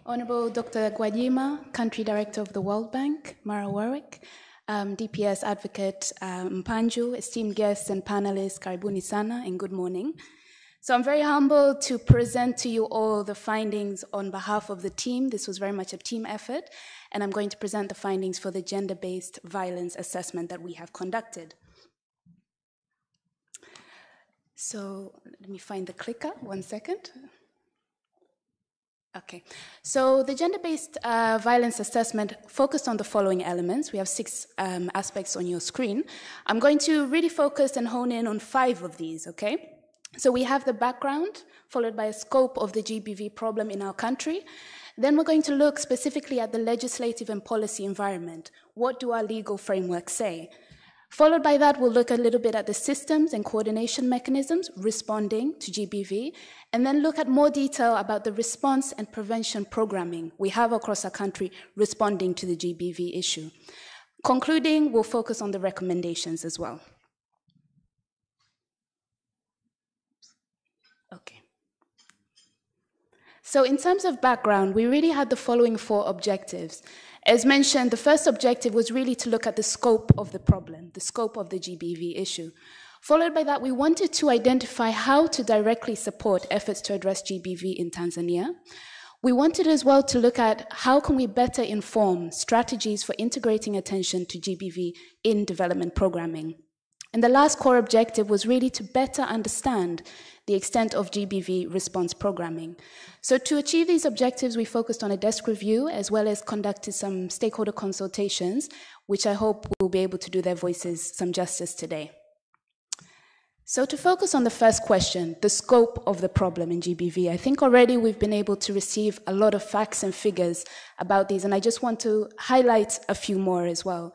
Honorable Dr. Gwajima, Country Director of the World Bank, Mara Warwick, DPS Advocate Mpanju, esteemed guests and panelists, karibuni sana and good morning. So I'm very humbled to present to you all the findings on behalf of the team. This was very much a team effort, and I'm going to present the findings for the gender-based violence assessment that we have conducted. So let me find the clicker, 1 second. Okay, so the gender-based violence assessment focused on the following elements. We have 6 aspects on your screen. I'm going to really focus and hone in on 5 of these, okay? So we have the background, followed by a scope of the GBV problem in our country. Then we're going to look specifically at the legislative and policy environment. What do our legal frameworks say? Followed by that, we'll look a little bit at the systems and coordination mechanisms responding to GBV, and then look at more detail about the response and prevention programming we have across our country responding to the GBV issue. Concluding, we'll focus on the recommendations as well. Okay. So in terms of background, we really had the following 4 objectives. As mentioned, the first objective was really to look at the scope of the problem, the scope of the GBV issue. Followed by that, we wanted to identify how to directly support efforts to address GBV in Tanzania. We wanted as well to look at how can we better inform strategies for integrating attention to GBV in development programming. And the last core objective was really to better understand the extent of GBV response programming. So to achieve these objectives, we focused on a desk review as well as conducted some stakeholder consultations, which I hope will be able to do their voices some justice today. So to focus on the first question, the scope of the problem in GBV, I think already we've been able to receive a lot of facts and figures about these, and I just want to highlight a few more as well.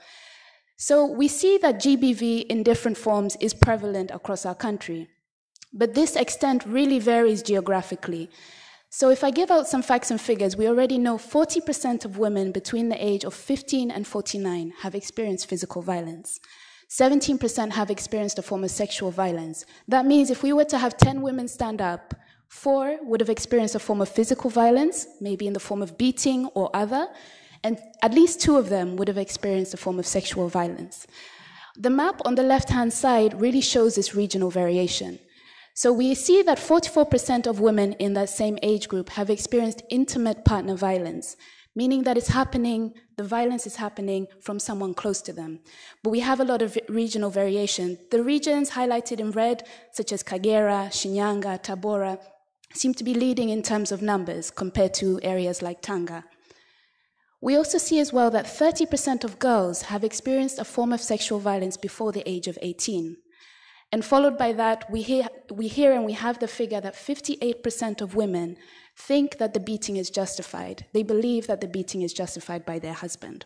So we see that GBV in different forms is prevalent across our country, but this extent really varies geographically. So if I give out some facts and figures, we already know 40% of women between the age of 15 and 49 have experienced physical violence. 17% have experienced a form of sexual violence. That means if we were to have 10 women stand up, 4 would have experienced a form of physical violence, maybe in the form of beating or other, and at least 2 of them would have experienced a form of sexual violence. The map on the left-hand side really shows this regional variation. So we see that 44% of women in that same age group have experienced intimate partner violence, meaning that the violence is happening from someone close to them. But we have a lot of regional variation. The regions highlighted in red, such as Kagera, Shinyanga, Tabora, seem to be leading in terms of numbers compared to areas like Tanga. We also see as well that 30% of girls have experienced a form of sexual violence before the age of 18. And followed by that, we hear and we have the figure that 58% of women think that the beating is justified. They believe that the beating is justified by their husband.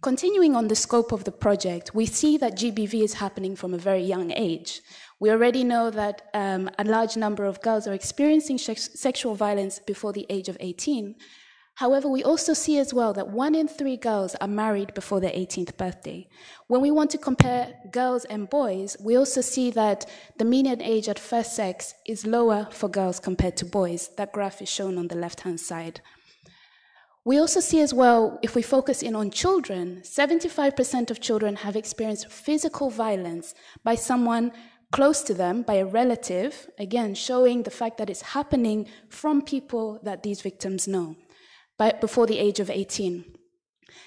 Continuing on the scope of the project, we see that GBV is happening from a very young age. We already know that a large number of girls are experiencing sexual violence before the age of 18. However, we also see as well that 1 in 3 girls are married before their 18th birthday. When we want to compare girls and boys, we also see that the median age at first sex is lower for girls compared to boys. That graph is shown on the left-hand side. We also see as well, if we focus in on children, 75% of children have experienced physical violence by someone close to them, by a relative, again, showing the fact that it's happening from people that these victims know, before the age of 18.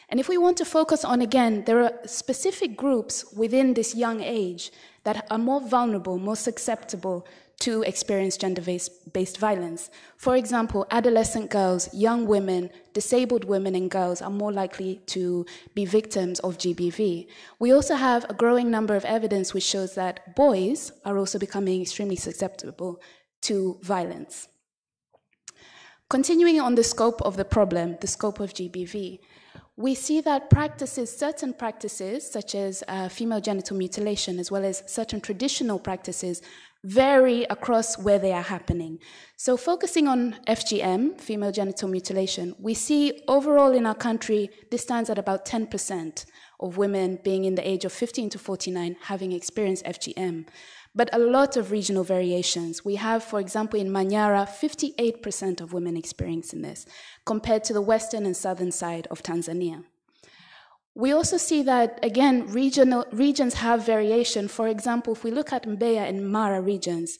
And if we want to focus on, again, there are specific groups within this young age that are more vulnerable, more susceptible to experience gender-based violence. For example, adolescent girls, young women, disabled women and girls are more likely to be victims of GBV. We also have a growing number of evidence which shows that boys are also becoming extremely susceptible to violence. Continuing on the scope of the problem, the scope of GBV, we see that certain practices, such as female genital mutilation, as well as certain traditional practices, vary across where they are happening. So focusing on FGM, female genital mutilation, we see overall in our country, this stands at about 10% of women being in the age of 15 to 49 having experienced FGM. But a lot of regional variations. We have, for example, in Manyara, 58% of women experiencing this, compared to the western and southern side of Tanzania. We also see that, again, regions have variation. For example, if we look at Mbeya and Mara regions,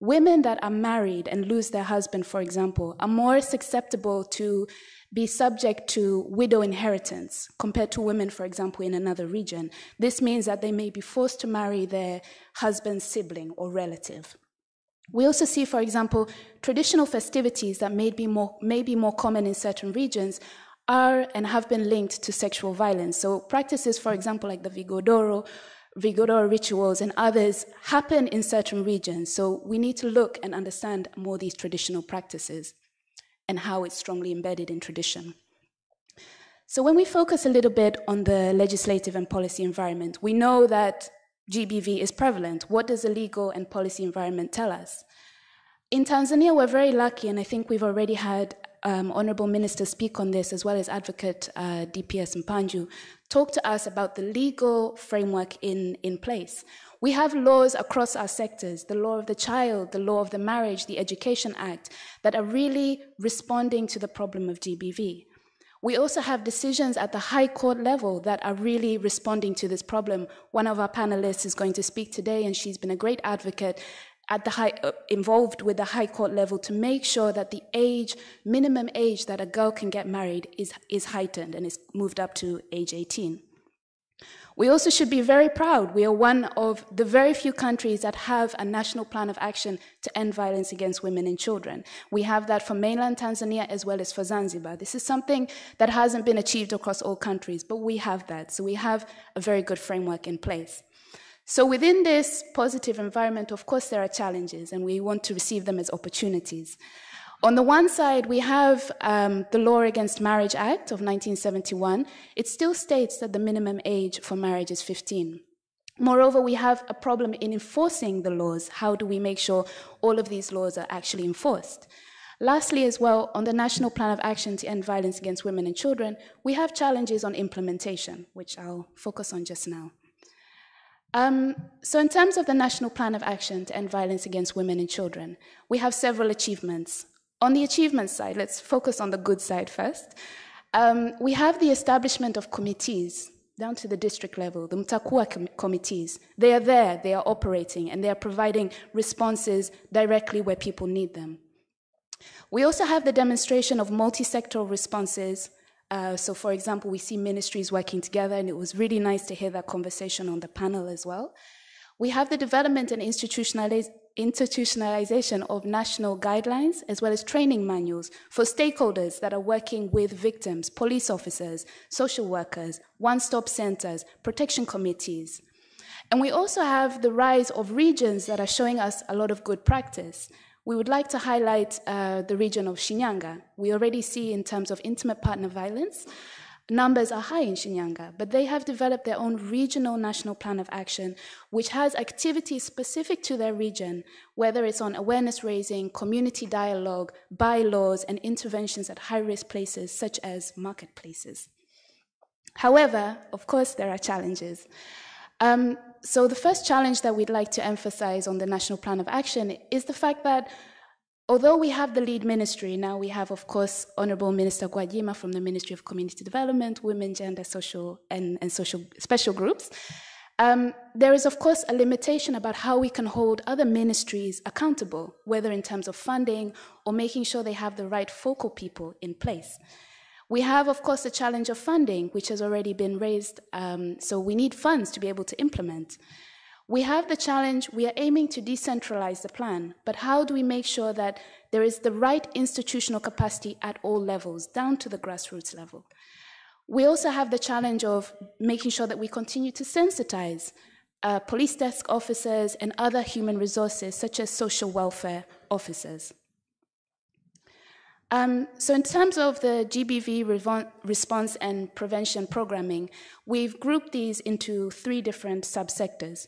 Women that are married and lose their husband, for example, are more susceptible to be subject to widow inheritance compared to women, for example, in another region. This means that they may be forced to marry their husband's sibling or relative. We also see, for example, traditional festivities that may be more common in certain regions are and have been linked to sexual violence. So practices, for example, like the Vigodoro rituals and others happen in certain regions. So we need to look and understand more these traditional practices and how it's strongly embedded in tradition. So when we focus a little bit on the legislative and policy environment, we know that GBV is prevalent. What does the legal and policy environment tell us? In Tanzania, we're very lucky, and I think we've already had Honorable Minister speak on this, as well as Advocate DPS Mpanju, talk to us about the legal framework in place. We have laws across our sectors, the law of the child, the law of the marriage, the Education Act, that are really responding to the problem of GBV. We also have decisions at the High Court level that are really responding to this problem. One of our panelists is going to speak today, and she's been a great advocate at the involved with the High Court level to make sure that the minimum age that a girl can get married is heightened and is moved up to age 18. We also should be very proud. We are one of the very few countries that have a national plan of action to end violence against women and children. We have that for mainland Tanzania as well as for Zanzibar. This is something that hasn't been achieved across all countries, but we have that. So we have a very good framework in place. So within this positive environment, of course, there are challenges, and we want to receive them as opportunities. On the one side, we have the Law Against Marriage Act of 1971. It still states that the minimum age for marriage is 15. Moreover, we have a problem in enforcing the laws. How do we make sure all of these laws are actually enforced? Lastly, as well, on the National Plan of Action to End Violence Against Women and Children, we have challenges on implementation, which I'll focus on just now. So in terms of the National Plan of Action to End Violence Against Women and Children, we have several achievements. On the achievement side, let's focus on the good side first. We have the establishment of committees down to the district level, the Mtakuwa committees. They are there, they are operating, and they are providing responses directly where people need them. We also have the demonstration of multi-sectoral responses. So for example, we see ministries working together, and it was really nice to hear that conversation on the panel as well. We have the development and institutionalization of national guidelines, as well as training manuals for stakeholders that are working with victims, police officers, social workers, one-stop centers, protection committees. And we also have the rise of regions that are showing us a lot of good practice. We would like to highlight the region of Shinyanga. We already see in terms of intimate partner violence, numbers are high in Shinyanga, but they have developed their own regional national plan of action, which has activities specific to their region, whether it's on awareness raising, community dialogue, bylaws, and interventions at high-risk places such as marketplaces. However, of course, there are challenges. So the first challenge that we'd like to emphasize on the National Plan of Action is the fact that although we have the lead ministry, now we have, of course, Honorable Minister Gwajima from the Ministry of Community Development, Women, Gender, Social, and Social Special Groups. There is, of course, a limitation about how we can hold other ministries accountable, whether in terms of funding or making sure they have the right focal people in place. We have, of course, the challenge of funding, which has already been raised, so we need funds to be able to implement. We have the challenge, we are aiming to decentralize the plan, but how do we make sure that there is the right institutional capacity at all levels, down to the grassroots level? We also have the challenge of making sure that we continue to sensitize police desk officers and other human resources, such as social welfare officers. So in terms of the GBV response and prevention programming, we've grouped these into 3 different subsectors.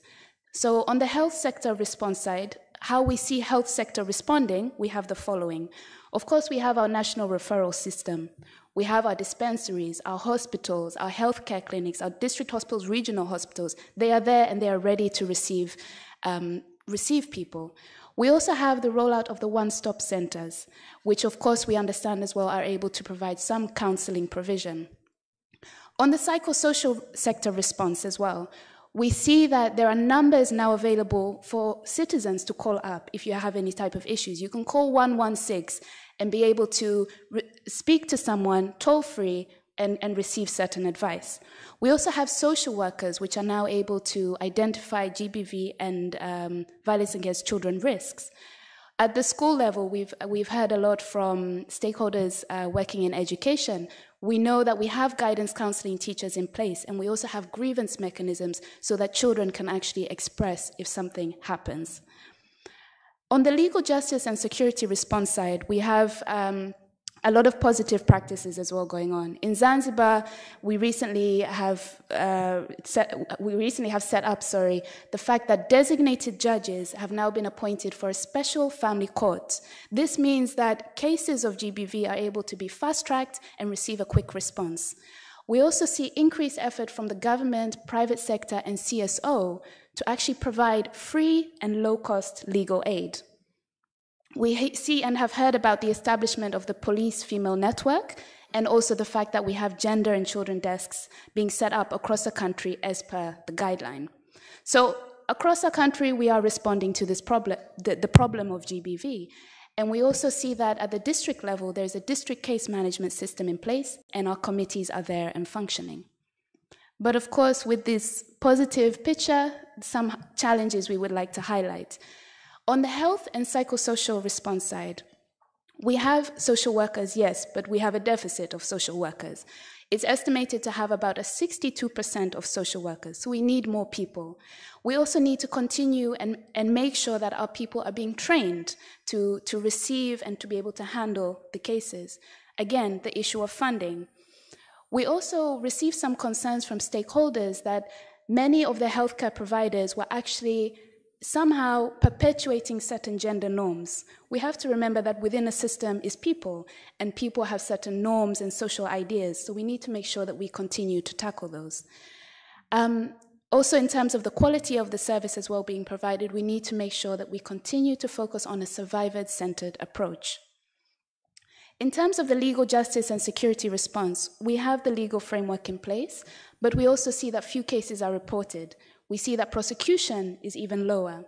So on the health sector response side, how we see health sector responding, we have the following. Of course, we have our national referral system. We have our dispensaries, our hospitals, our healthcare clinics, our district hospitals, regional hospitals. They are there and they are ready to receive people. We also have the rollout of the one-stop centers, which of course we understand as well are able to provide some counseling provision. On the psychosocial sector response as well, We see that there are numbers now available for citizens to call up if you have any type of issues. You can call 116 and be able to speak to someone toll-free and receive certain advice. We also have social workers which are now able to identify GBV and violence against children risks. At the school level, we've heard a lot from stakeholders working in education. We know that we have guidance counseling teachers in place, and we also have grievance mechanisms so that children can actually express if something happens. On the legal justice and security response side, we have a lot of positive practices as well going on. In Zanzibar, we recently have set up the fact that designated judges have now been appointed for a special family court. This means that cases of GBV are able to be fast-tracked and receive a quick response. We also see increased effort from the government, private sector, and CSO to actually provide free and low-cost legal aid. We see and have heard about the establishment of the police female network, and also the fact that we have gender and children desks being set up across the country as per the guideline. So across our country, we are responding to this problem, the problem of GBV. And we also see that at the district level, there's a district case management system in place, and our committees are there and functioning. But of course, with this positive picture, some challenges we would like to highlight. On the health and psychosocial response side, we have social workers, yes, but we have a deficit of social workers. It's estimated to have about a 62% of social workers, so we need more people. We also need to continue and make sure that our people are being trained to receive and to be able to handle the cases. Again, the issue of funding. We also received some concerns from stakeholders that many of the healthcare providers were actually somehow perpetuating certain gender norms. We have to remember that within a system is people, and people have certain norms and social ideas, so we need to make sure that we continue to tackle those. Also, in terms of the quality of the service as well being provided, we need to make sure that we continue to focus on a survivor-centered approach. In terms of the legal justice and security response, we have the legal framework in place, but we also see that few cases are reported. We see that prosecution is even lower.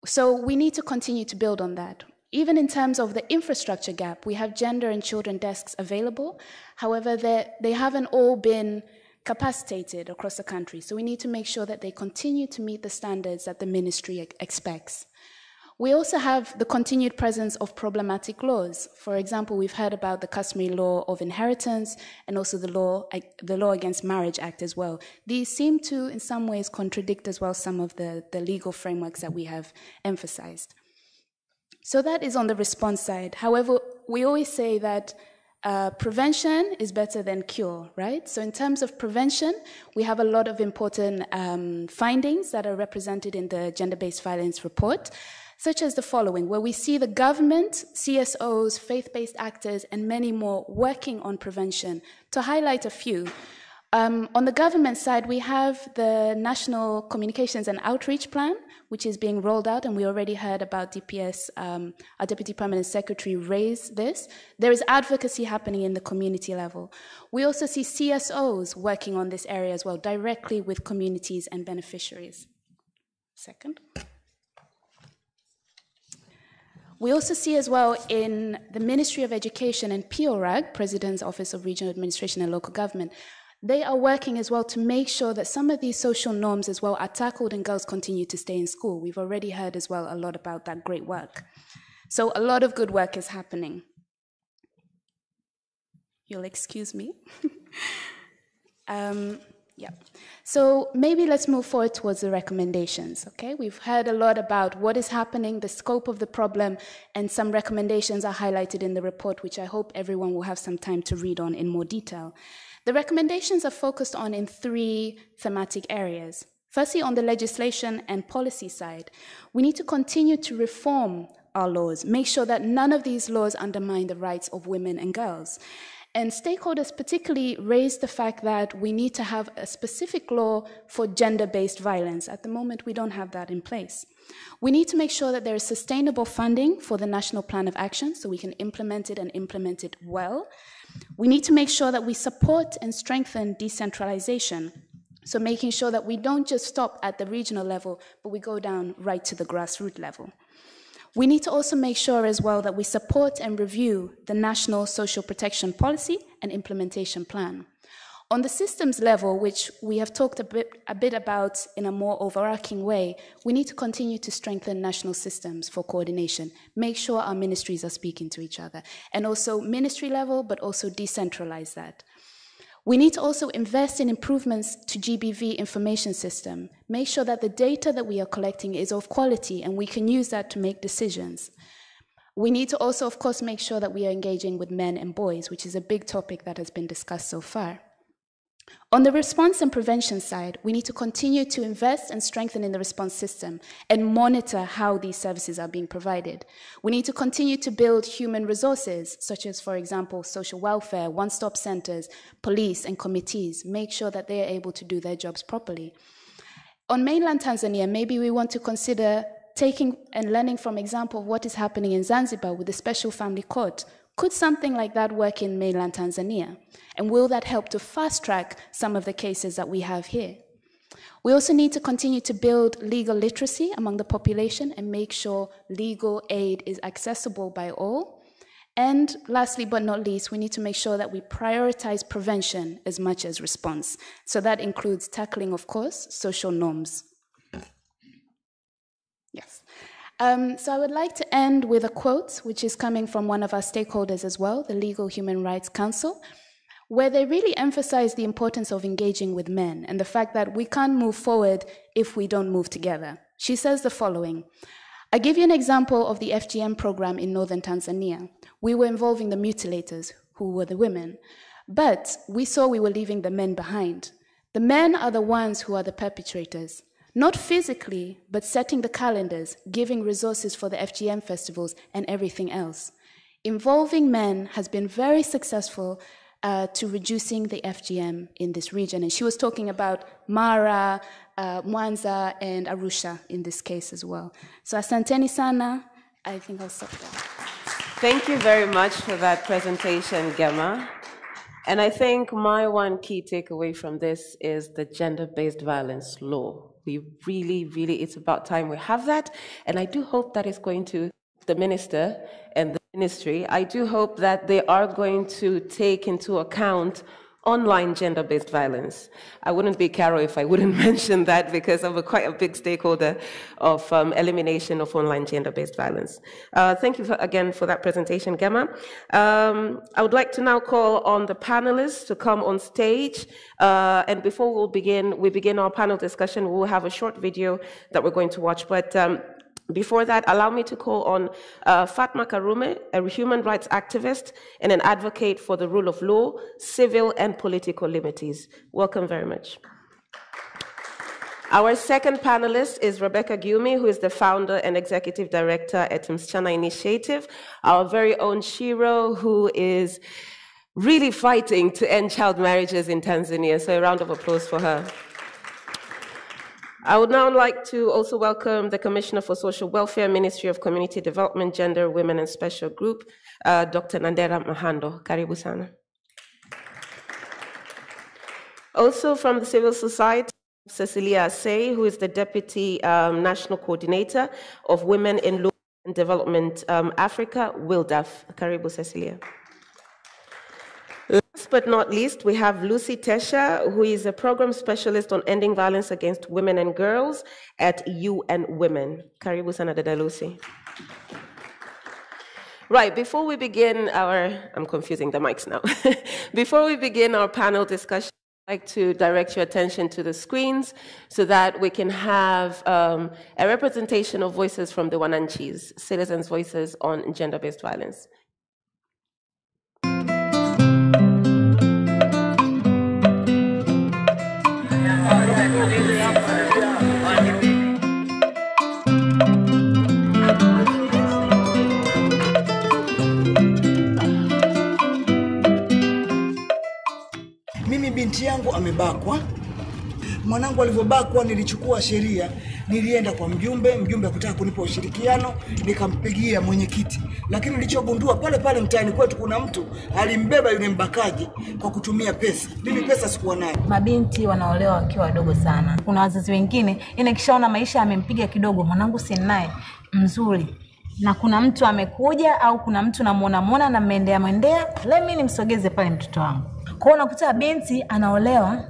So we need to continue to build on that. Even in terms of the infrastructure gap, we have gender and children desks available. However, they haven't all been capacitated across the country. So we need to make sure that they continue to meet the standards that the ministry expects. We also have the continued presence of problematic laws. For example, we've heard about the customary law of inheritance and also the law against marriage act as well. These seem to, in some ways, contradict as well some of the legal frameworks that we have emphasized. So that is on the response side. However, we always say that prevention is better than cure, right? So in terms of prevention, we have a lot of important findings that are represented in the gender-based violence report, such as the following, where we see the government, CSOs, faith-based actors, and many more working on prevention. To highlight a few, on the government side, we have the National Communications and Outreach Plan, which is being rolled out, and we already heard about DPS, our Deputy Permanent Secretary raise this. There is advocacy happening in the community level. We also see CSOs working on this area as well, directly with communities and beneficiaries. Second. We also see as well in the Ministry of Education and PORAG, President's Office of Regional Administration and Local Government, they are working as well to make sure that some of these social norms as well are tackled and girls continue to stay in school. We've already heard as well a lot about that great work. So a lot of good work is happening. You'll excuse me. Yeah. So maybe let's move forward towards the recommendations, okay? We've heard a lot about what is happening, the scope of the problem, and some recommendations are highlighted in the report, which I hope everyone will have some time to read on in more detail. The recommendations are focused on in three thematic areas. Firstly, on the legislation and policy side, we need to continue to reform our laws, make sure that none of these laws undermine the rights of women and girls. And stakeholders particularly raised the fact that we need to have a specific law for gender-based violence. At the moment, we don't have that in place. We need to make sure that there is sustainable funding for the National Plan of Action so we can implement it and implement it well. We need to make sure that we support and strengthen decentralization. So making sure that we don't just stop at the regional level, but we go down right to the grassroots level. We need to also make sure as well that we support and review the National Social Protection Policy and Implementation Plan. On the systems level, which we have talked a bit about in a more overarching way, we need to continue to strengthen national systems for coordination, make sure our ministries are speaking to each other, and also ministry level, but also decentralize that. We need to also invest in improvements to GBV information system, make sure that the data that we are collecting is of quality and we can use that to make decisions. We need to also, of course, make sure that we are engaging with men and boys, which is a big topic that has been discussed so far. On the response and prevention side, we need to continue to invest and strengthen in the response system and monitor how these services are being provided. We need to continue to build human resources, such as, for example, social welfare, one-stop centers, police, and committees, make sure that they are able to do their jobs properly. On mainland Tanzania, maybe we want to consider taking and learning from example of what is happening in Zanzibar with the special family court. Could something like that work in mainland Tanzania? And will that help to fast-track some of the cases that we have here? We also need to continue to build legal literacy among the population and make sure legal aid is accessible by all. And lastly but not least, we need to make sure that we prioritize prevention as much as response. So that includes tackling, of course, social norms. Yes. So I would like to end with a quote, which is coming from one of our stakeholders as well, the Legal Human Rights Council, where they really emphasize the importance of engaging with men and the fact that we can't move forward if we don't move together. She says the following: I give you an example of the FGM program in northern Tanzania. We were involving the mutilators, who were the women, but we saw we were leaving the men behind. The men are the ones who are the perpetrators. Not physically, but setting the calendars, giving resources for the FGM festivals and everything else. Involving men has been very successful to reducing the FGM in this region. And she was talking about Mara, Mwanza, and Arusha in this case as well. So asanteni sana. I think I'll stop there. Thank you very much for that presentation, Gemma. And I think my one key takeaway from this is the gender-based violence law. We really, it's about time we have that. And I do hope that is going to, the minister and the ministry, I do hope that they are going to take into account online gender-based violence. I wouldn't be Carol if I wouldn't mention that, because I'm quite a big stakeholder of elimination of online gender-based violence. Thank you again for that presentation, Gemma. I would like to now call on the panelists to come on stage. And before we begin our panel discussion, we'll have a short video that we're going to watch. But before that, allow me to call on Fatma Karume, a human rights activist and an advocate for the rule of law, civil and political liberties. Welcome very much. Our second panelist is Rebecca Gyumi, who is the founder and executive director at Msichana Initiative, our very own Shiro, who is really fighting to end child marriages in Tanzania. So a round of applause for her. I would now like to also welcome the Commissioner for Social Welfare, Ministry of Community Development, Gender, Women and Special Group, Dr. Nandera Mahando. Karibu sana. Also from the civil society, Cecilia Asay, who is the Deputy National Coordinator of Women in Law and Development Africa, WILDAF. Karibu, Cecilia. Last but not least, we have Lucy Tesha, who is a program specialist on ending violence against women and girls at UN Women. Karibu sana dada Lucy. Right, before we begin I'm confusing the mics now. Before we begin our panel discussion, I'd like to direct your attention to the screens so that we can have a representation of voices from the Wananchis, citizens' voices on gender-based violence. Mimi binti yangu amebakwa. Mwanangu alivyobakwa nilichukua sheria Nilienda kwa mjumbe kutaka kunipa ushirikiano, nikampigia mwenyekiti. Lakini nilichogundua pale pale mtaani kwetu kuna mtu alimbeba yule mbakaji kwa kutumia pesa. Mimi pesa sikuwa nayo. Mabinti wanaolewa wakiwa wadogo sana. Kuna wazazi wengine kishaona maisha yamempiga kidogo, mwanangu si naye mzuri. Na kuna mtu amekuja au kuna mtu namuona na mwendea, let me nimsogeze pale mtoto wangu. Kwa hiyo unakuta binti anaolewa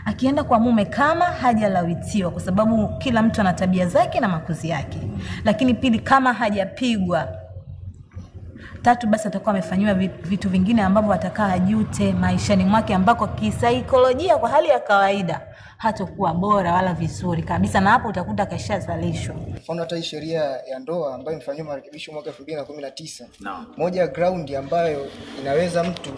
akienda kwa mume kama hajalawitiwa, kwa sababu kila mtu ana tabia zake na makuzi yake. Lakini pili, kama hajapigwa. Tatu, basi atakuwa amefanywa vitu vingine ambavyo atakaa ajute maishani mwake, ambako kisaikolojia kwa hali ya kawaida hatakuwa bora wala vizuri kabisa, na hapo utakuta kashazalishwa. Mfano hata hii sheria ya ndoa ambayo imefanywa marekebisho mwaka 2019. Moja ya ground ambayo inaweza mtu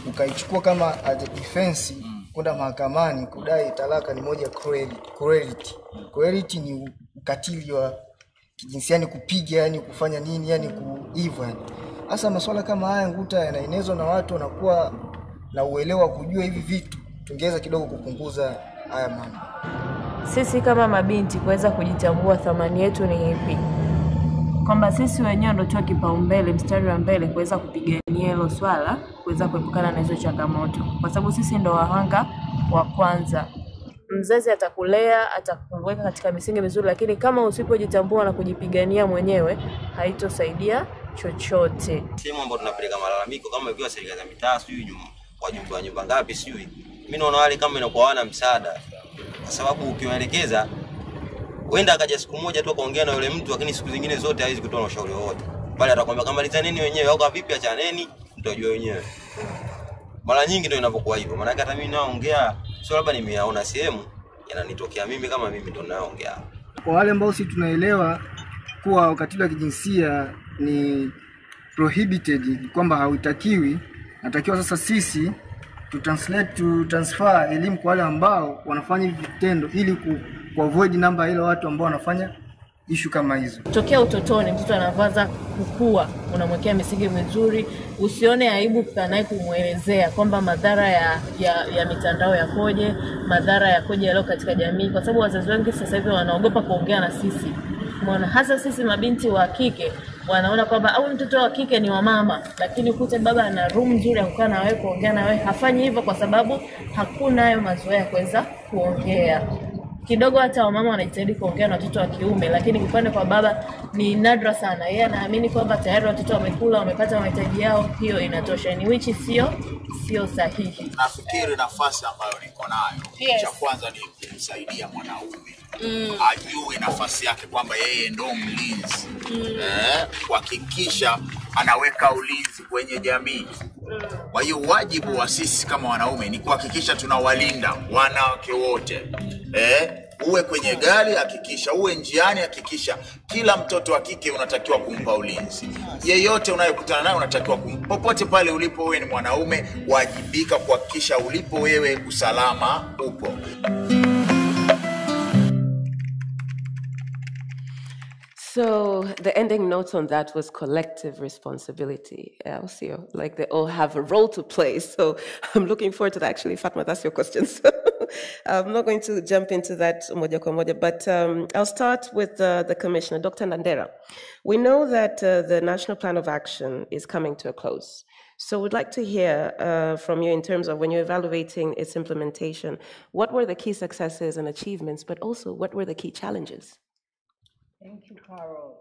ukaichukua kama as a defense kwenda mahakamani kudai talaka ni moja cruelty. Cruelty ni ukatili wa kijinsia, ni kupiga, yani kufanya nini, yani kuiva. Hasa masuala kama haya nguta yanaenezwa na watu wanakuwa na uelewa kujua hivi vitu, tungeweza kidogo kupunguza haya mambo. Sisi kama mabinti kuweza kujitambua thamani yetu ni ipi, kwamba sisi wenyewe ndio tuwe kipaumbele, mstari wa mbele kuweza kupigania hilo swala, kuweza kuepukana na hizo changamoto, kwa sababu sisi ndio wahanga wa kwanza. Mzazi atakulea, atakuweka katika misingi mizuri, lakini kama usipojitambua na kujipigania mwenyewe haitosaidia chochote. Sehemu ambapo tunapeleka malalamiko kama hivyo serikali za mitaa, sijui kwa nyumba ngapi, sijui mimi naona wale kama inakuwa hawana msaada, kwa sababu ukiwaelekeza wenda akaja siku moja tu akaongea na yule mtu, lakini siku zingine zote hawezi kutoa ushauri wowote. Bali atakwambia kama lizaneni wenyewe au vipi, achaneni mtajua wenyewe. Mara nyingi ndio inapokuwa hivyo. Maana hata mimi naongea sio labda nimeyaona sehemu yananitokea mimi kama mimi ndio naongea. Kwa wale ambao si tunaelewa kuwa ukatili wa kijinsia ni prohibited, kwamba hautakiwi, natakiwa sasa sisi transfer elimu kwa wale ambao wanafanya vitendo ili kuavoid namba ile watu ambao wanafanya issue kama hizo. Tokea utotoni mtoto anaanza kukua, unamwekea misingi mizuri, usione aibu kanaye kumuelezea kwamba madhara ya mitandao yakoje, madhara yakoje leo katika jamii, kwa sababu wazazi wengi sasa hivi wanaogopa kuongea na sisi. Mbona hasa sisi mabinti wa kike wanaona kwamba au mtoto wa kike ni wa mama, lakini ukute baba ana room nzuri ya kukaa na wewe, kuongea na wewe, hafanyi hivyo kwa sababu hakuna hayo mazoea kuweza kuongea. Kidogo hata wamama wanajitahidi kuongea na watoto wa kiume, lakini upande kwa baba ni nadra sana. Yeye anaamini kwamba tayari watoto wamekula, wamepata mahitaji yao, hiyo inatosha, ni which sio sahihi. Nafikiri nafasi ambayo niko nayo, cha kwanza ni kumsaidia mwanaume ajue nafasi yake kwamba yeye ndo mlinzi. Kuhakikisha anaweka ulinzi kwenye jamii. Kwa hiyo wajibu wa sisi kama wanaume ni kuhakikisha tunawalinda wanawake wote. Uwe kwenye gari, hakikisha uwe njiani, hakikisha kila mtoto wa kike unatakiwa kumpa ulinzi. Yeyote unayokutana naye unatakiwa popote pale ulipo, wewe ni mwanaume, wajibika kuhakikisha ulipo wewe usalama upo. So the ending note on that was collective responsibility. Also, like they all have a role to play. So I'm looking forward to that. Actually, Fatma, that's your question. So I'm not going to jump into that moja kwa moja, but I'll start with the Commissioner, Dr. Nandera. We know that the National Plan of Action is coming to a close. So we'd like to hear from you in terms of when you're evaluating its implementation, what were the key successes and achievements, but also what were the key challenges? Thank you, Carol.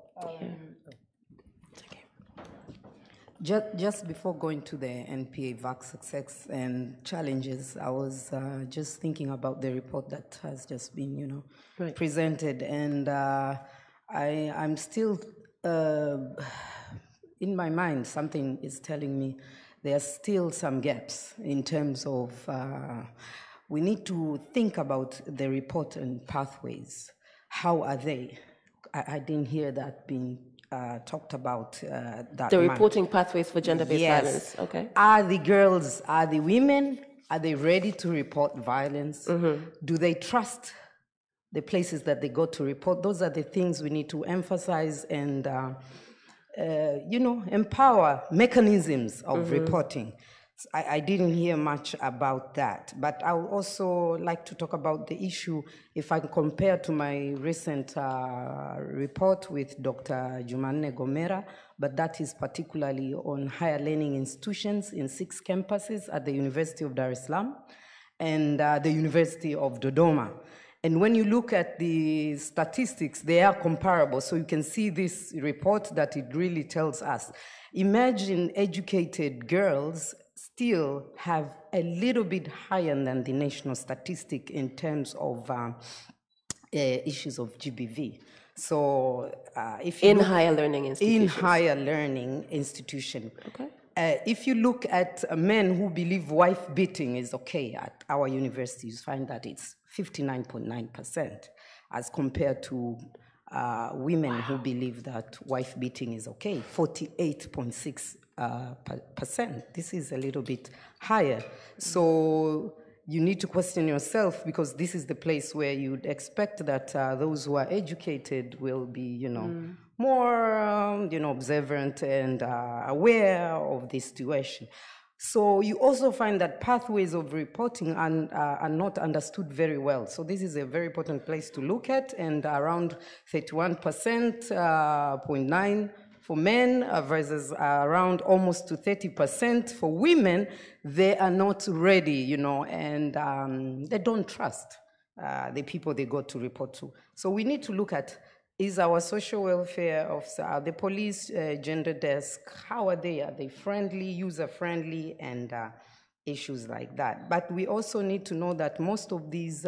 Just before going to the NPA VAC success and challenges, I was just thinking about the report that has just been, presented, and I'm still in my mind. Something is telling me there are still some gaps in terms of we need to think about the report and pathways. How are they? I didn't hear that being talked about that The much. reporting pathways for gender-based violence, okay. Are the girls, are the women, are they ready to report violence? Do they trust the places that they go to report? Those are the things we need to emphasize and, empower mechanisms of reporting. I didn't hear much about that, but I would also like to talk about the issue if I compare to my recent report with Dr. Jumanne Gomera, but that is particularly on higher learning institutions in 6 campuses at the University of Dar es Salaam and the University of Dodoma. And when you look at the statistics, they are comparable. So you can see this report that it really tells us. Imagine educated girls still have a little bit higher than the national statistic in terms of issues of GBV. So if you in look, higher learning institutions. In higher learning institution. Okay. If you look at men who believe wife beating is okay at our universities, you find that it's 59.9% as compared to women who believe that wife beating is okay, 48.6%. This is a little bit higher. So you need to question yourself, because this is the place where you'd expect that those who are educated will be, more, observant and aware of the situation. So you also find that pathways of reporting are not understood very well. So this is a very important place to look at, and around 31.9% for men versus around almost to 30% for women. They are not ready, and they don't trust the people they go to report to. So we need to look at, is our social welfare officer, the police gender desk, how are they? Are they friendly, user-friendly, and issues like that? But we also need to know that most of these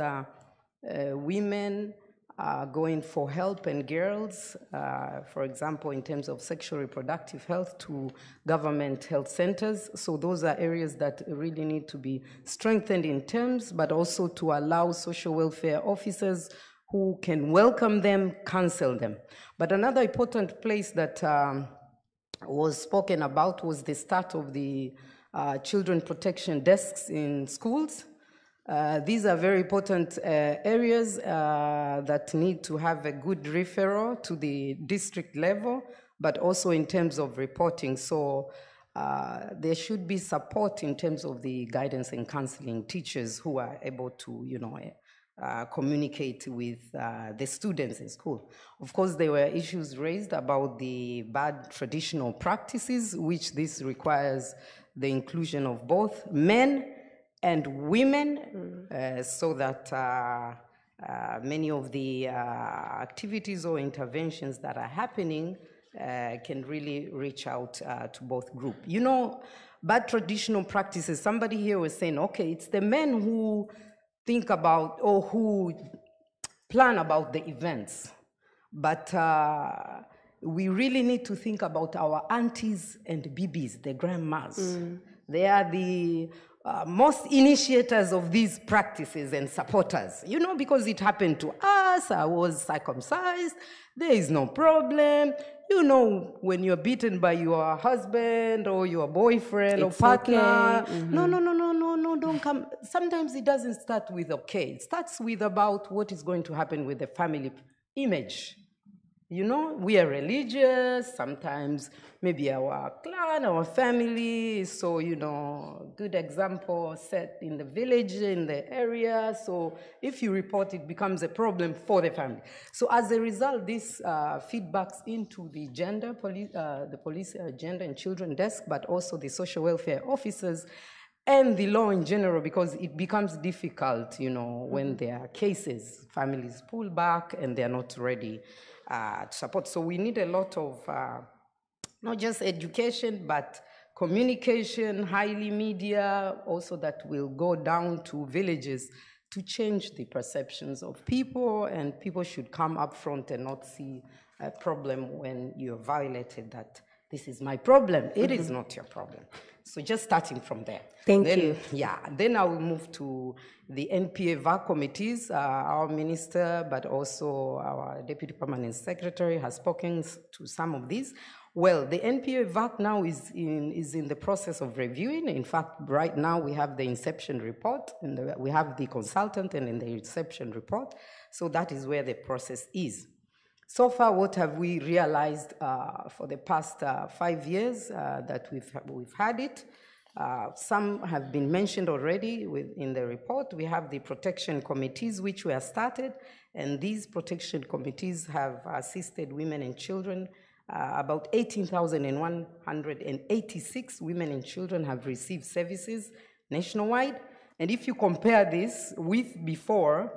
women are going for help, and girls, for example, in terms of sexual reproductive health, to government health centers. So those are areas that really need to be strengthened in terms, but also to allow social welfare officers who can welcome them, counsel them. But another important place that was spoken about was the start of the children protection desks in schools. These are very important areas that need to have a good referral to the district level, but also in terms of reporting. So there should be support in terms of the guidance and counseling teachers who are able to, communicate with the students in school. Of course, there were issues raised about the bad traditional practices, which this requires the inclusion of both men and women, so that many of the activities or interventions that are happening can really reach out to both groups. Bad traditional practices, somebody here was saying, okay, it's the men who think about or who plan about the events. But we really need to think about our aunties and bibis, the grandmas. They are the most initiators of these practices and supporters, because it happened to us. I was circumcised. There is no problem. When you're beaten by your husband or your boyfriend or partner, okay. No, don't come. Sometimes it doesn't start with okay. It starts with about what is going to happen with the family image. We are religious, sometimes maybe our clan, our family. So, good example set in the village, in the area. So if you report, it becomes a problem for the family. So as a result, this feedbacks into the police gender and children desk, but also the social welfare officers and the law in general, because it becomes difficult, when there are cases, families pull back and they're not ready to support. So we need a lot of not just education, but communication, highly media, also that will go down to villages to change the perceptions of people, and people should come up front and not see a problem when you're violated, that this is my problem. It is not your problem. So just starting from there. Thank you. Yeah, then I will move to the NPA VAC committees. Our minister, but also our deputy permanent secretary has spoken to some of these. Well, the NPA VAC now is in the process of reviewing. In fact, right now we have the inception report, and we have the consultant and in the inception report. So that is where the process is. So far, what have we realized for the past 5 years that we've had it? Some have been mentioned already in the report. We have the protection committees, which were started, and these protection committees have assisted women and children. About 18,186 women and children have received services nationwide. And if you compare this with before,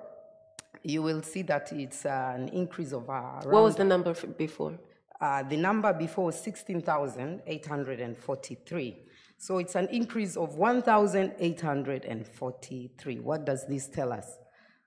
you will see that it's an increase of around... What was the number before? The number before was 16,843. So it's an increase of 1,843. What does this tell us?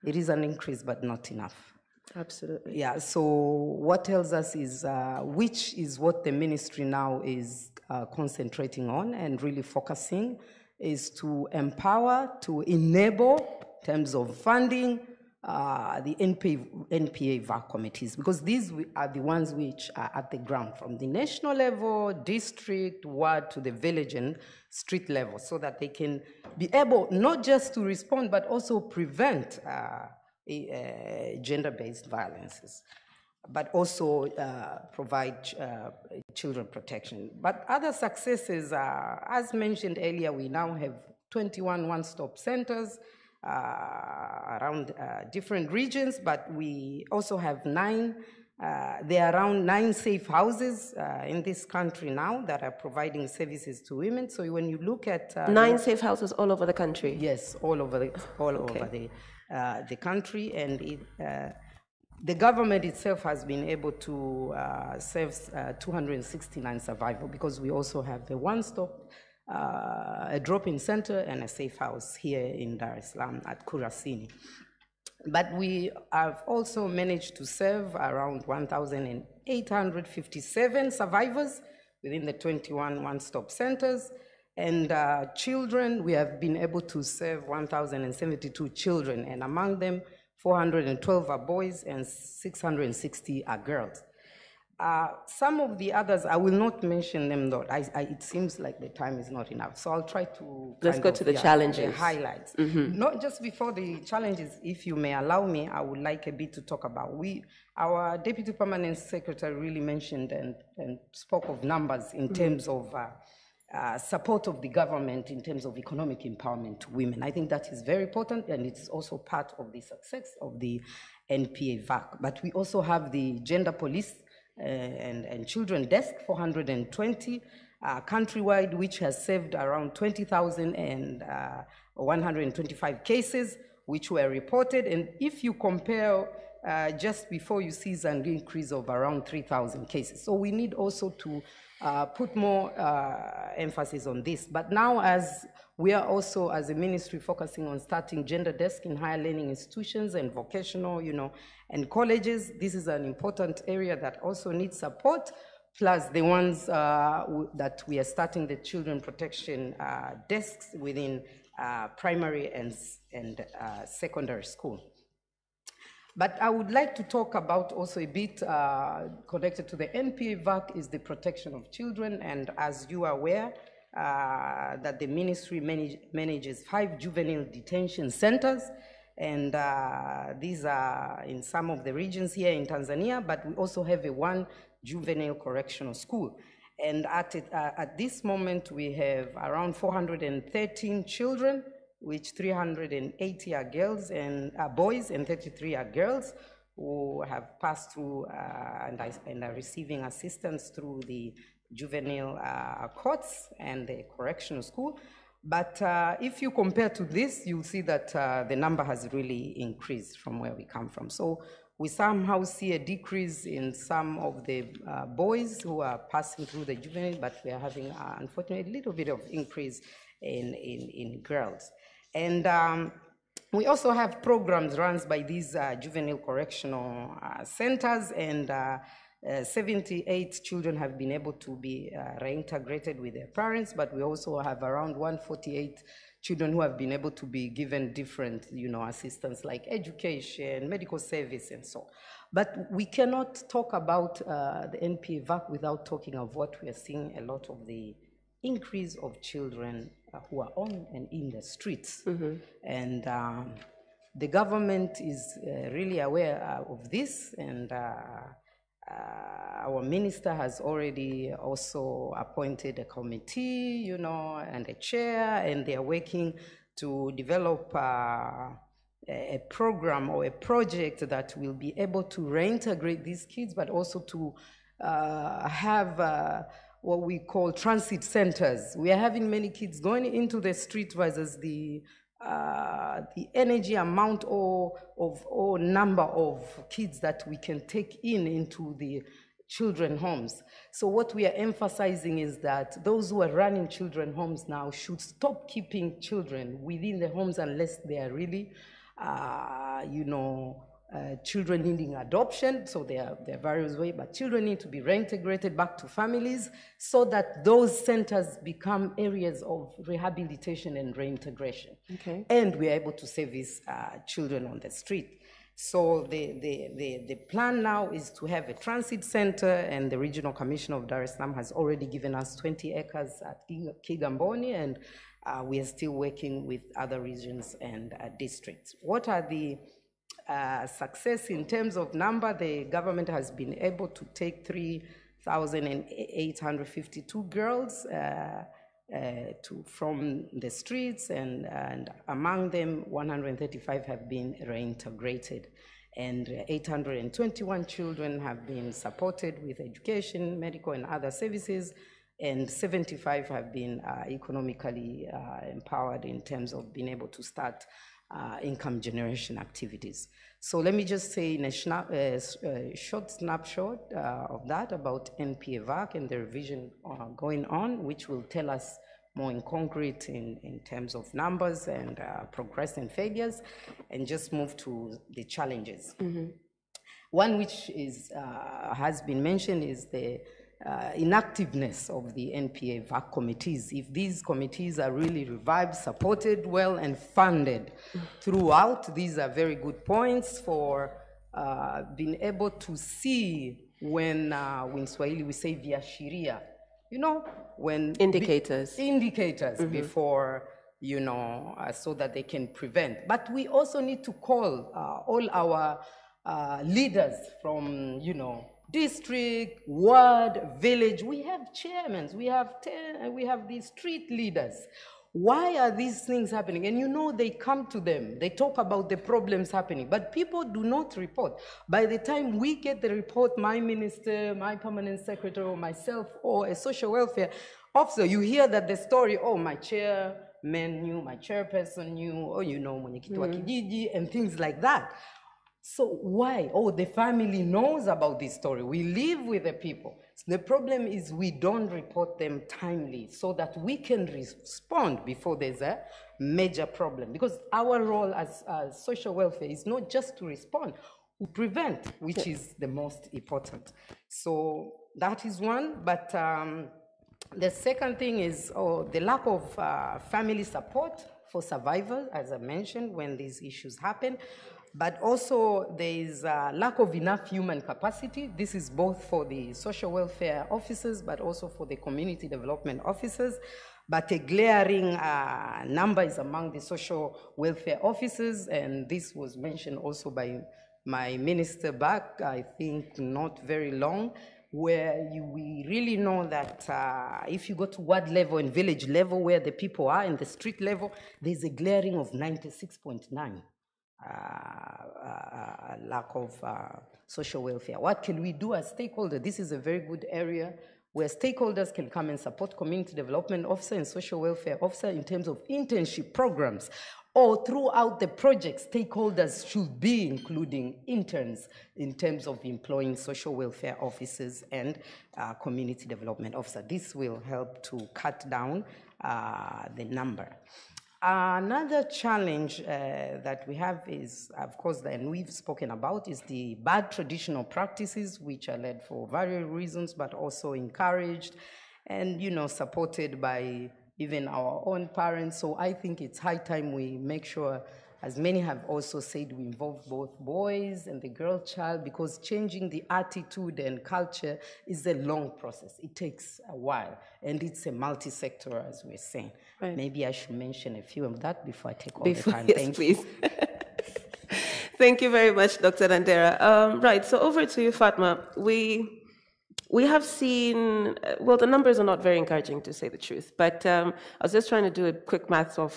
It is an increase, but not enough. Absolutely. Yeah, so what tells us is, which is what the ministry now is concentrating on and really focusing, is to empower, to enable, in terms of funding, the NPA VAC committees, because these are the ones which are at the ground, from the national level, district, ward, to the village and street level, so that they can be able not just to respond, but also prevent gender-based violences, but also provide children protection. But other successes are, as mentioned earlier, we now have 21 one-stop centers around different regions, but we also have there are around 9 safe houses in this country now that are providing services to women. So when you look at 9 safe houses all over the country. Yes, all over the country, and the government itself has been able to serve 269 survivors, because we also have a one-stop, a drop-in center and a safe house here in Dar es Salaam at Kurasini. But we have also managed to serve around 1,857 survivors within the 21 one-stop centers. And children, we have been able to serve 1,072 children, and among them, 412 are boys and 660 are girls. Some of the others, I will not mention them though. It seems like the time is not enough. So I'll try to... Let's go to the challenges. The highlights. Mm-hmm. Not just before the challenges, if you may allow me, I would like a bit to talk about. Our Deputy Permanent Secretary really mentioned and spoke of numbers in terms of support of the government in terms of economic empowerment to women. I think that is very important, and it's also part of the success of the NPA VAC. But we also have the Gender Police and Children Desk, 420 countrywide, which has saved around 20,125 cases which were reported. And if you compare just before, you see an increase of around 3,000 cases. So we need also to put more emphasis on this. But now, as we are also, as a ministry, focusing on starting gender desk in higher learning institutions and vocational, and colleges, this is an important area that also needs support, plus the ones that we are starting the children protection desks within primary and secondary school. But I would like to talk about also a bit connected to the NPA VAC is the protection of children. And as you are aware, that the ministry manages 5 juvenile detention centers. And these are in some of the regions here in Tanzania, but we also have one juvenile correctional school. And at this moment, we have around 413 children, which 380 are girls and boys, and 33 are girls, who have passed through and are receiving assistance through the juvenile courts and the correctional school. But if you compare to this, you'll see that the number has really increased from where we come from. So we somehow see a decrease in some of the boys who are passing through the juvenile, but we are having, unfortunately, a little bit of increase in girls. And we also have programs run by these juvenile correctional centers, and 78 children have been able to be reintegrated with their parents, but we also have around 148 children who have been able to be given different, assistance like education, medical service, and so on. But we cannot talk about the NPA VAC without talking of what we are seeing, a lot of the increase of children who are on and in the streets. Mm-hmm. And the government is really aware of this, and Our minister has already also appointed a committee, you know, and a chair, and they are working to develop a program or a project that will be able to reintegrate these kids, but also to have what we call transit centers. We are having many kids going into the street versus the energy amount or number of kids that we can take into the children homes. So what we are emphasizing is that those who are running children homes now should stop keeping children within the homes unless they are really, you know, children needing adoption. So there are various ways, but children need to be reintegrated back to families so that those centers become areas of rehabilitation and reintegration. Okay. And we are able to save these children on the street. So the plan now is to have a transit center, and the Regional Commission of Dar es Salaam has already given us 20 acres at Kigamboni, and we are still working with other regions and districts. What are the success in terms of number? The government has been able to take 3,852 girls from the streets, and among them 135 have been reintegrated, and 821 children have been supported with education, medical and other services, and 75 have been economically empowered in terms of being able to start income generation activities. So let me just say in a short snapshot of that about NPA-VAC and the revision going on, which will tell us more in concrete in terms of numbers and progress and failures, and just move to the challenges. Mm-hmm. One which is, has been mentioned is the inactiveness of the NPA-VAC committees. If these committees are really revived, supported well, and funded throughout, these are very good points for being able to see when Swahili we say viashiria, you know, when indicators mm-hmm. before, you know, so that they can prevent. But we also need to call all our leaders from, you know, district, ward, village. We have chairmen, we have these street leaders. Why are these things happening? And you know, they come to them, they talk about the problems happening, but people do not report. By the time we get the report, my minister, my permanent secretary, or myself, or a social welfare officer, you hear that the story, oh, my chairman knew, my chairperson knew, or you know, mwenyekiti wa kijiji, and things like that. So why? Oh, the family knows about this story. We live with the people. So the problem is we don't report them timely so that we can respond before there's a major problem. Because our role as social welfare is not just to respond, to prevent, which is the most important. So that is one. But the second thing is the lack of family support for survivors, as I mentioned, when these issues happen. But also there is a lack of enough human capacity. This is both for the social welfare officers, but also for the community development officers. But a glaring number is among the social welfare officers, and this was mentioned also by my minister back, I think not very long, where we really know that if you go to ward level and village level where the people are, and the street level, there's a glaring of 96.9. Lack of social welfare. What can we do as stakeholders? This is a very good area where stakeholders can come and support community development officer and social welfare officer in terms of internship programs, or throughout the project, stakeholders should be including interns in terms of employing social welfare officers and community development officer. This will help to cut down the number. Another challenge that we have is, of course, and we've spoken about, is the bad traditional practices, which are led for various reasons, but also encouraged and, you know, supported by even our own parents. So I think it's high time we make sure, as many have also said, we involve both boys and the girl child, because changing the attitude and culture is a long process. It takes a while, and it's a multi-sector, as we're saying. Right. Maybe I should mention a few of that before I take all the time. Yes, Thank please. you. Thank you very much, Dr. Nandera. Right, so over to you, Fatma. We have seen, well, the numbers are not very encouraging, to say the truth, but I was just trying to do a quick math of,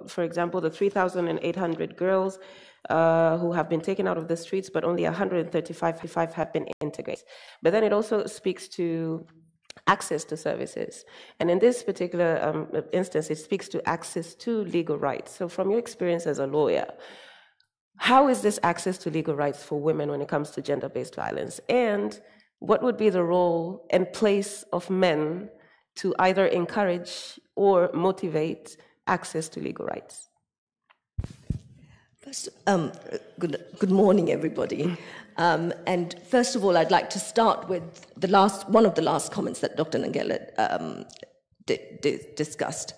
for example, the 3,800 girls who have been taken out of the streets, but only 135 have been integrated. But then it also speaks to access to services. And in this particular instance, it speaks to access to legal rights. So from your experience as a lawyer, how is this access to legal rights for women when it comes to gender-based violence? And what would be the role and place of men to either encourage or motivate access to legal rights? First, good morning, everybody. And first of all, I'd like to start with one of the last comments that Dr. Nangela discussed.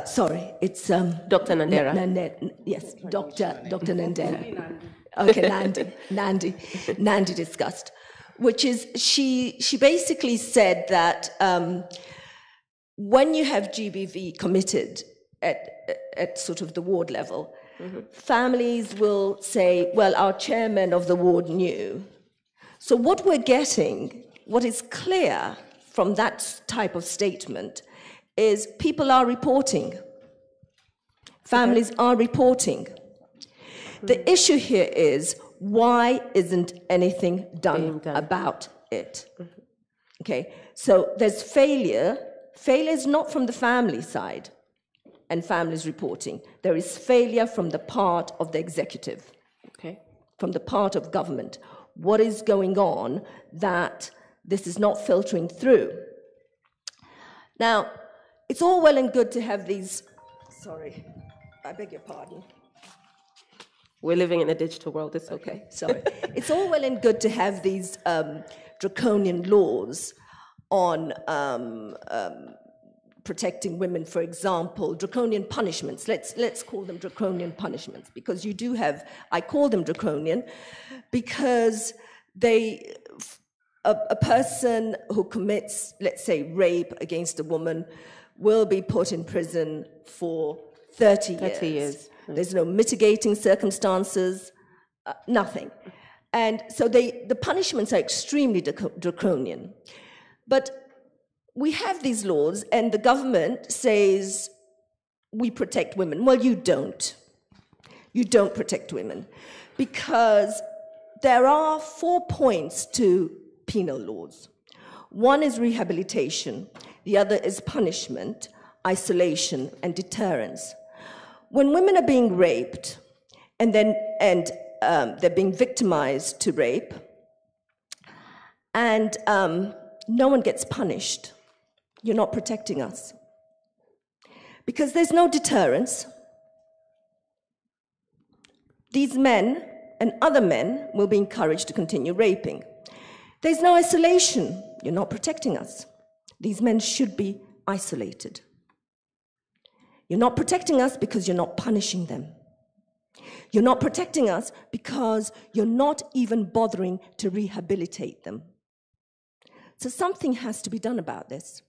Sorry, it's Dr. Nandera. Yes, Dr. Nandera. Okay, Nandi discussed, which is she basically said that when you have GBV committed at sort of the ward level, families will say, well, our chairman of the ward knew. So what we're getting, what is clear from that type of statement is people are reporting. Families are reporting. The issue here is, why isn't anything done about it? Okay, so there's failure. Failure is not from the family side and families reporting. There is failure from the part of the executive, from the part of government. What is going on that this is not filtering through? Now, it's all well and good to have these, sorry, I beg your pardon. We're living in a digital world, it's okay. Sorry. It's all well and good to have these draconian laws on protecting women, for example, draconian punishments. Let's call them draconian punishments, because you do have, I call them draconian, because a person who commits, let's say, rape against a woman will be put in prison for 30 years. There's no mitigating circumstances, nothing. And so the punishments are extremely draconian. But we have these laws, and the government says, we protect women. Well, you don't. You don't protect women, because there are 4 points to penal laws. One is rehabilitation. The other is punishment, isolation, and deterrence. When women are being raped and they're being victimized to rape, and no one gets punished, you're not protecting us. Because there's no deterrence. These men and other men will be encouraged to continue raping. There's no isolation. You're not protecting us. These men should be isolated. You're not protecting us because you're not punishing them. You're not protecting us because you're not even bothering to rehabilitate them. So something has to be done about this.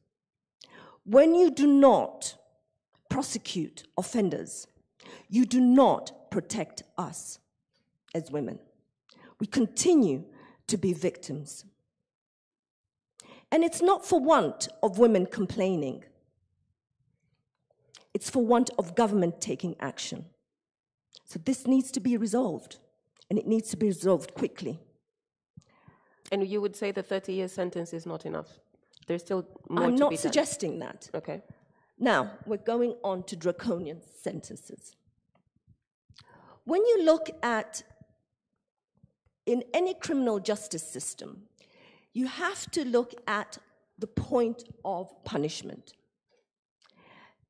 When you do not prosecute offenders, you do not protect us as women. We continue to be victims. And it's not for want of women complaining. It's for want of government taking action. So this needs to be resolved, and it needs to be resolved quickly. And you would say the 30-year sentence is not enough? There's still more to be done? I'm not suggesting that. Okay. Now, we're going on to draconian sentences. When you look at, in any criminal justice system, you have to look at the point of punishment.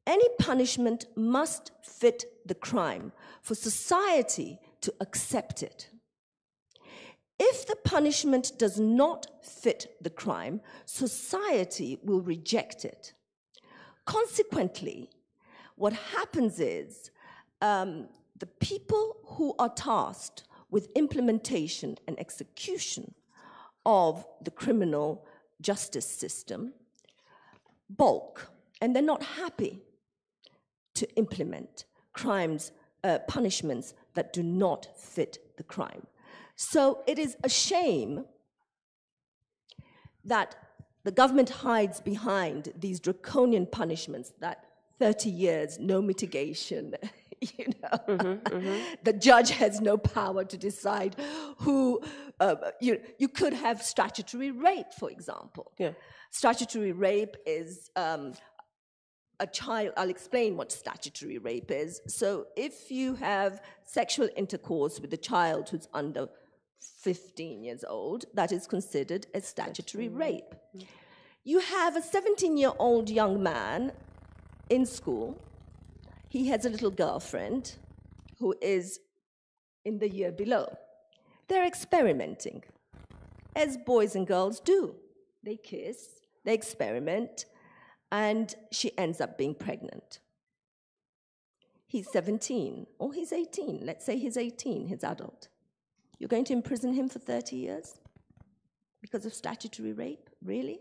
Any punishment must fit the crime for society to accept it. If the punishment does not fit the crime, society will reject it. Consequently, what happens is the people who are tasked with implementation and execution of the criminal justice system balk, and they're not happy to implement punishments that do not fit the crime. So it is a shame that the government hides behind these draconian punishments, that 30 years, no mitigation, The judge has no power to decide who, you could have statutory rape, for example. Yeah. Statutory rape is a child, I'll explain what statutory rape is. So if you have sexual intercourse with a child who's under 15 years old, that is considered as statutory rape. You have a 17-year-old young man in school. He has a little girlfriend who is in the year below. They're experimenting, as boys and girls do. They kiss, they experiment, and she ends up being pregnant. He's 17, or he's 18. Let's say he's 18, he's adult. You're going to imprison him for 30 years because of statutory rape? Really?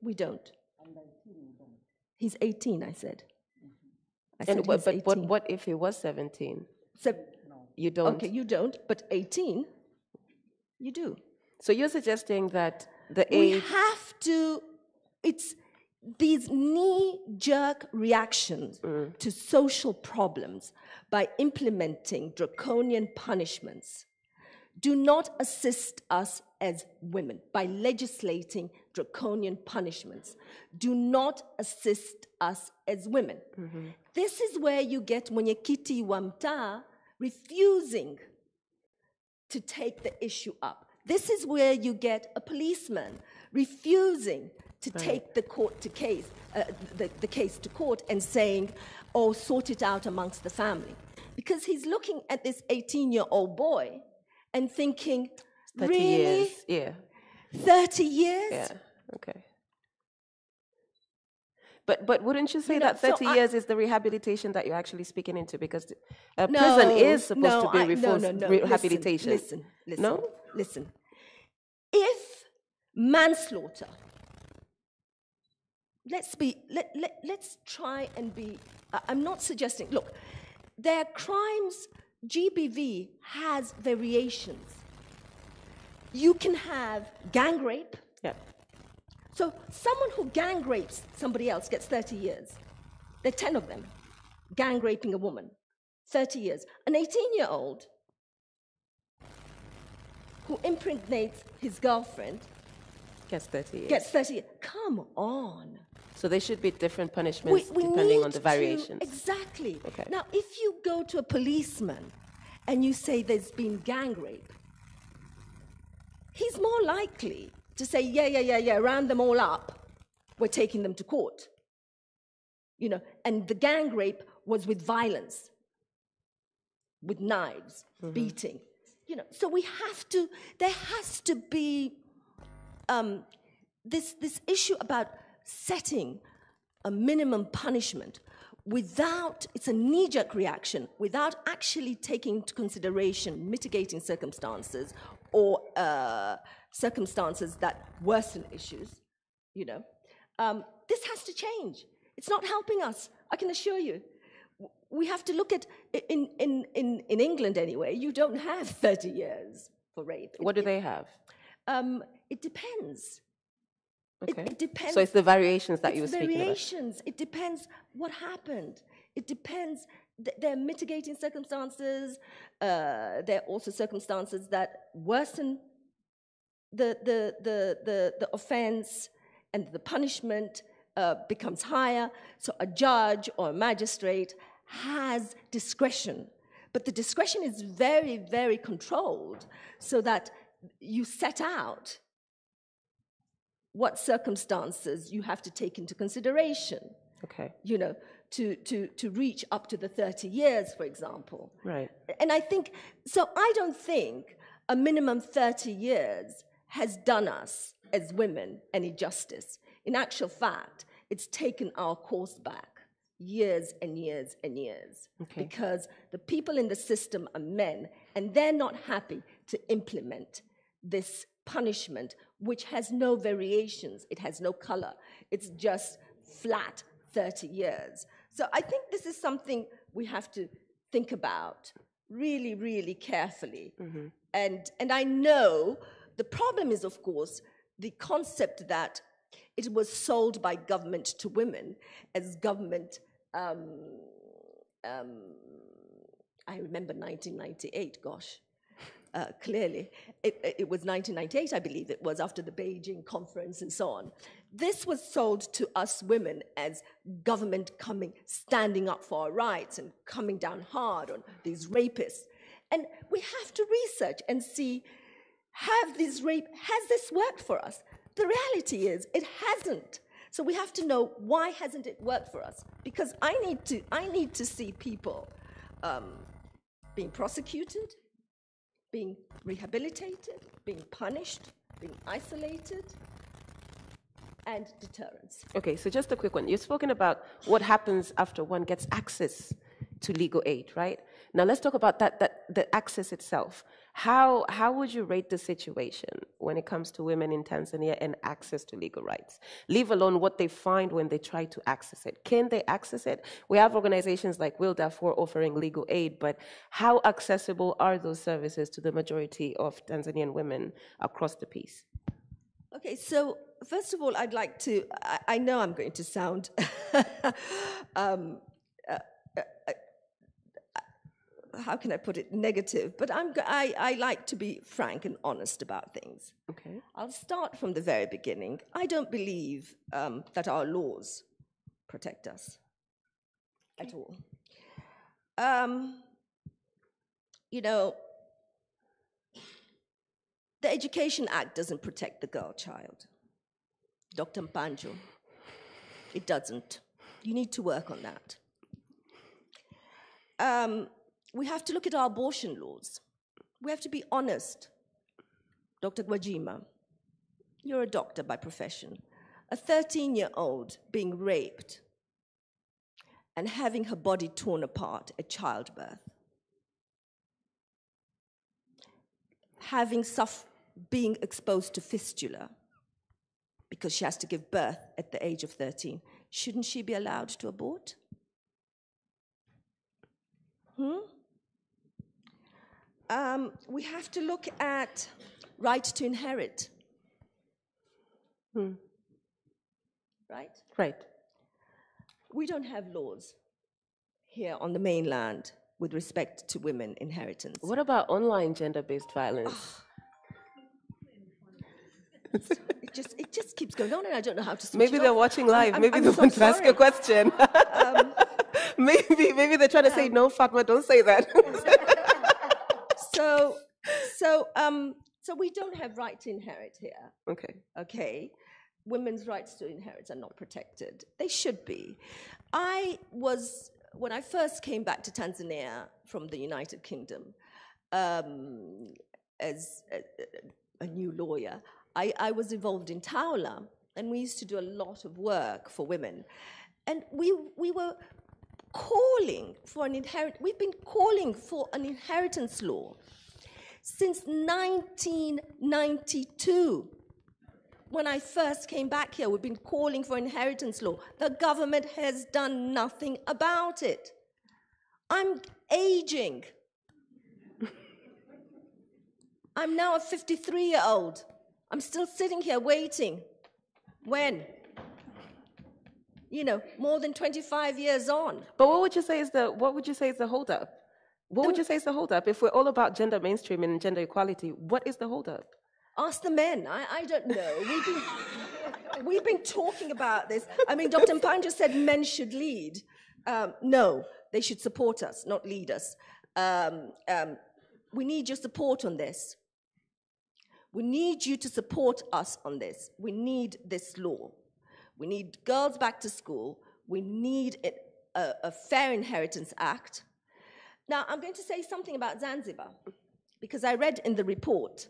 We don't. He's 18, I said. But what if he was 17? So, you don't. Okay, you don't, but 18, you do. So you're suggesting that the age... We have to, it's these knee-jerk reactions to social problems by implementing draconian punishments do not assist us as women. By legislating draconian punishments do not assist us as women. This is where you get mwenyekiti wa mtaa refusing to take the issue up. This is where you get a policeman refusing to take the case to court and saying, oh, sort it out amongst the family. Because he's looking at this 18-year-old boy and thinking, 30 really? years, yeah. 30 years? Yeah, okay. But wouldn't you say that 30 years is the rehabilitation that you're actually speaking into? Because prison is supposed to be rehabilitation. Listen. If manslaughter, let's try and be, I'm not suggesting, look, there are crimes, GBV has variations. You can have gang rape. Yeah. So someone who gang rapes somebody else gets 30 years. There are 10 of them gang raping a woman, 30 years. An 18-year-old who impregnates his girlfriend gets 30 years. Gets 30 years. Come on. So there should be different punishments depending on the variations. Exactly. Okay. Now, if you go to a policeman and you say there's been gang rape, he's more likely to say, yeah, round them all up. We're taking them to court. And the gang rape was with violence, with knives, beating. So there has to be this issue about setting a minimum punishment without, it's a knee-jerk reaction, without actually taking into consideration mitigating circumstances or circumstances that worsen issues, this has to change. It's not helping us, I can assure you. We have to look at, in England anyway, you don't have 30 years for rape. What do they have? It depends. Okay. It depends. So it's the variations that you were speaking variations. It depends what happened. It depends. There are mitigating circumstances. There are also circumstances that worsen the offense, and the punishment becomes higher. So a judge or a magistrate has discretion, but the discretion is very, very controlled, so that you set out what circumstances you have to take into consideration. Okay. To reach up to the 30 years, for example. Right. And I don't think a minimum 30 years has done us as women any justice. In actual fact, it's taken our course back years and years and years. Okay. Because the people in the system are men, and they're not happy to implement this punishment, which has no variations, it has no color, it's just flat 30 years. So I think this is something we have to think about really, really carefully. And I know the problem is, of course, the concept that it was sold by government to women as government. I remember 1998, gosh, clearly. It was 1998, I believe it was, after the Beijing conference and so on. This was sold to us women as government standing up for our rights and coming down hard on these rapists. And we have to research and see, has this worked for us? The reality is, it hasn't. So we have to know, why hasn't it worked for us? Because I need to see people being prosecuted, being rehabilitated, being punished, being isolated, and deterrence. Okay, so just a quick one. You've spoken about what happens after one gets access to legal aid, right? Now let's talk about the access itself. How would you rate the situation when it comes to women in Tanzania and access to legal rights? Leave alone what they find when they try to access it. Can they access it? We have organizations like Will Darfur offering legal aid, but how accessible are those services to the majority of Tanzanian women across the piece? Okay, so first of all, I'd like to, I know I'm going to sound how can I put it, negative, but I like to be frank and honest about things. Okay. I'll start from the very beginning. I don't believe that our laws protect us at all. You know, the Education Act doesn't protect the girl child. Dr. Mpanjo, it doesn't. You need to work on that. We have to look at our abortion laws. We have to be honest. Dr. Gwajima, you're a doctor by profession. A 13-year-old being raped and having her body torn apart at childbirth. Being exposed to fistula because she has to give birth at the age of 13. Shouldn't she be allowed to abort? We have to look at right to inherit. Right? Right. We don't have laws here on the mainland with respect to women inheritance. What about online gender-based violence? It just keeps going on, and I don't know how to switch Maybe it they're off. watching live. Maybe they so want to ask a sorry. question. Maybe they're trying to say, no, Fatma, don't say that. So we don't have right to inherit here. Okay. Okay. Women's rights to inherit are not protected. They should be. When I first came back to Tanzania from the United Kingdom as a new lawyer, I was involved in Taula, and we used to do a lot of work for women. And we were calling for we've been calling for an inheritance law since 1992. When I first came back here, we've been calling for inheritance law. The government has done nothing about it. I'm aging. I'm now a 53-year-old. I'm still sitting here waiting. When? You know, more than 25 years on. But what would you say is the holdup? What would you say is the holdup? If we're all about gender mainstreaming and gender equality, what is the holdup? Ask the men. I don't know. We've been talking about this. I mean, Dr. Mpanjo said men should lead. No, they should support us, not lead us. We need your support on this. We need you to support us on this. We need this law. We need girls back to school. We need a Fair Inheritance Act. Now, I'm going to say something about Zanzibar, because I read in the report,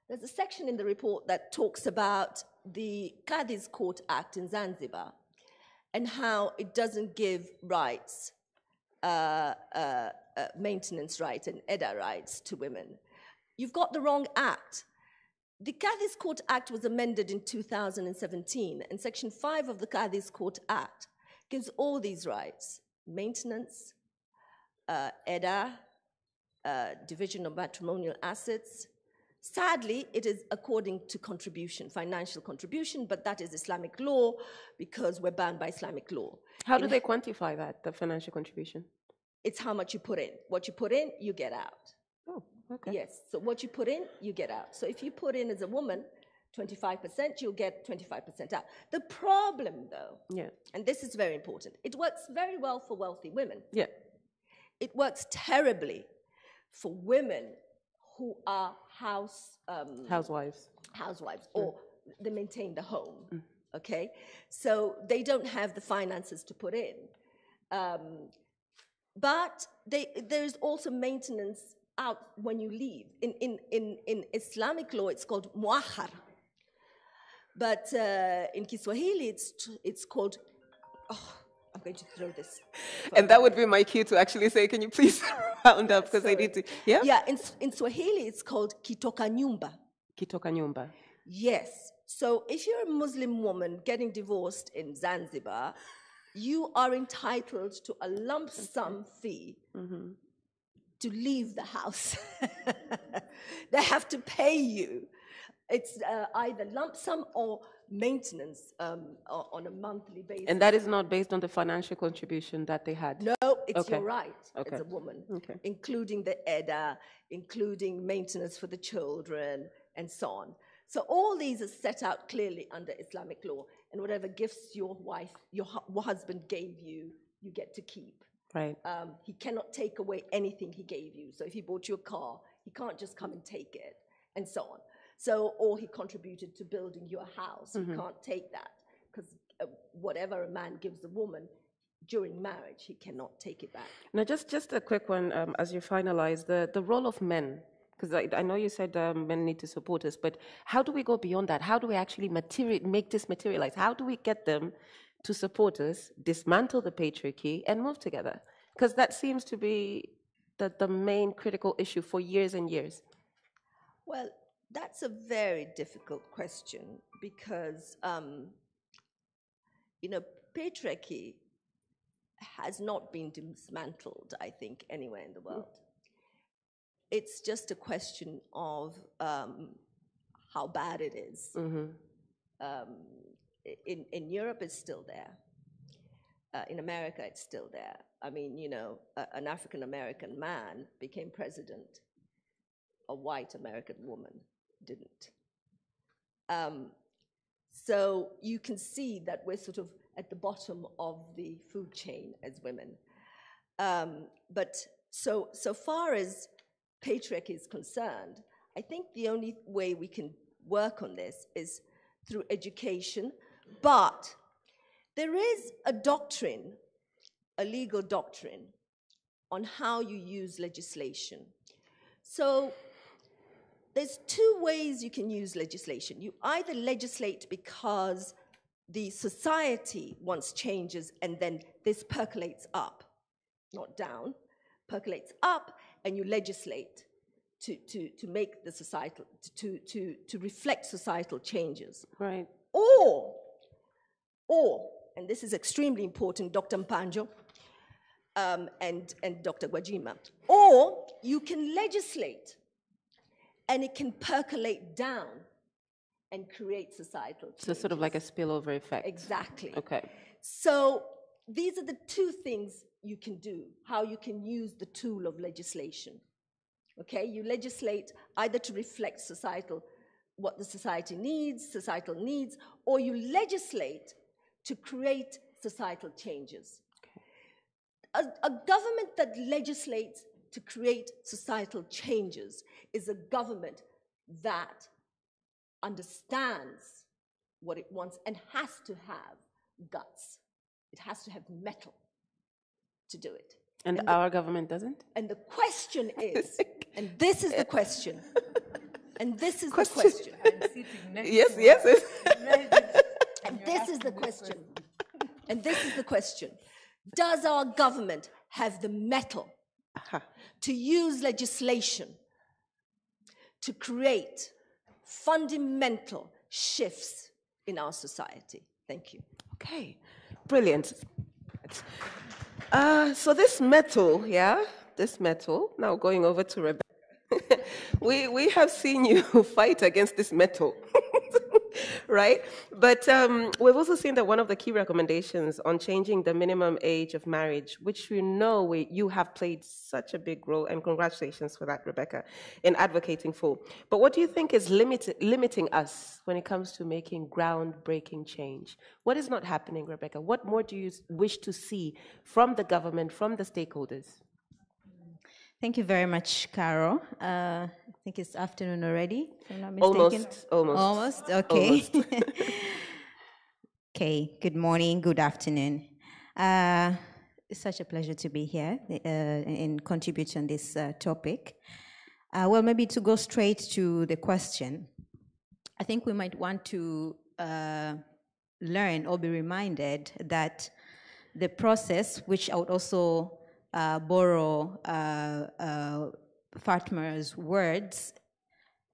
there's a section in the report that talks about the Qadhi's Court Act in Zanzibar and how it doesn't give rights, maintenance rights and EDA rights to women. You've got the wrong act. The Qadhi's Court Act was amended in 2017, and Section 5 of the Qadhi's Court Act gives all these rights maintenance, EDA, division of matrimonial assets. Sadly, it is according to contribution, financial contribution, but that is Islamic law because we're bound by Islamic law. How do they quantify that, the financial contribution? It's how much you put in. What you put in, you get out. Oh, okay. Yes, so what you put in, you get out. So if you put in as a woman 25%, you'll get 25% out. The problem, though, and this is very important, it works very well for wealthy women. Yeah. It works terribly for women who are housewives, or they maintain the home, okay? So they don't have the finances to put in. But there's also maintenance out when you leave. In Islamic law, it's called muahar. But in Kiswahili, it's called, I'm going to throw this. And that would be my cue to actually say, can you please round up, because I need to, yeah? Yeah, in Swahili, it's called kitoka nyumba. Kitoka nyumba. Yes. So if you're a Muslim woman getting divorced in Zanzibar, you are entitled to a lump sum fee to leave the house. They have to pay you. It's either lump sum or maintenance on a monthly basis. And that is not based on the financial contribution that they had? No, it's your right as a woman, Okay. including the EDA, including maintenance for the children, and so on. So all these are set out clearly under Islamic law, and whatever gifts your wife, your husband gave you, you get to keep. Right. He cannot take away anything he gave you. So if he bought you a car, he can't just come and take it, and so on. So, or he contributed to building your house, he can't take that, because whatever a man gives a woman during marriage, he cannot take it back. Now, just a quick one as you finalize, the role of men, because I know you said men need to support us, but how do we go beyond that? How do we actually make this materialize? How do we get them to support us, dismantle the patriarchy, and move together? Because that seems to be the main critical issue for years and years. Well, that's a very difficult question because, patriarchy has not been dismantled, I think, anywhere in the world. It's just a question of how bad it is. In Europe, it's still there. In America, it's still there. I mean, an African-American man became president. A white American woman didn't. So you can see that we're sort of at the bottom of the food chain as women. But so far as patriarchy is concerned, I think the only way we can work on this is through education. But there is a doctrine, a legal doctrine, on how you use legislation. So there's two ways you can use legislation. You either legislate because the society wants changes and then this percolates up, not down, percolates up, and you legislate to make the societal, to reflect societal changes. Right. Or, and this is extremely important, Dr. Mpanjo and Dr. Gwajima, or you can legislate and it can percolate down and create societal changes. So sort of like a spillover effect. Exactly. Okay. So these are the two things you can do, how you can use the tool of legislation. Okay, you legislate either to reflect what the societal needs, or you legislate to create societal changes. Okay. A government that legislates to create societal changes is a government that understands what it wants and has to have guts. It has to have mettle to do it. And our government doesn't? And the question is, and this is the question, and this is the question. Yes. And this is the question. And this is the question. Does our government have the mettle to use legislation to create fundamental shifts in our society? Thank you. Okay, brilliant. So this metal, now going over to Rebecca. we have seen you fight against this metal, right? But we've also seen that one of the key recommendations on changing the minimum age of marriage, which we know you have played such a big role, and congratulations for that, Rebecca, in advocating for. But what do you think is limiting us when it comes to making groundbreaking change? What is not happening, Rebecca? What more do you wish to see from the government, from the stakeholders? Thank you very much, Carol. I think it's afternoon already, if I'm not mistaken. Almost, okay. Almost. Okay, good morning, good afternoon. It's such a pleasure to be here and contribute on this topic. Well, maybe to go straight to the question, I think we might want to learn or be reminded that the process, which I would also borrow Fatma's words,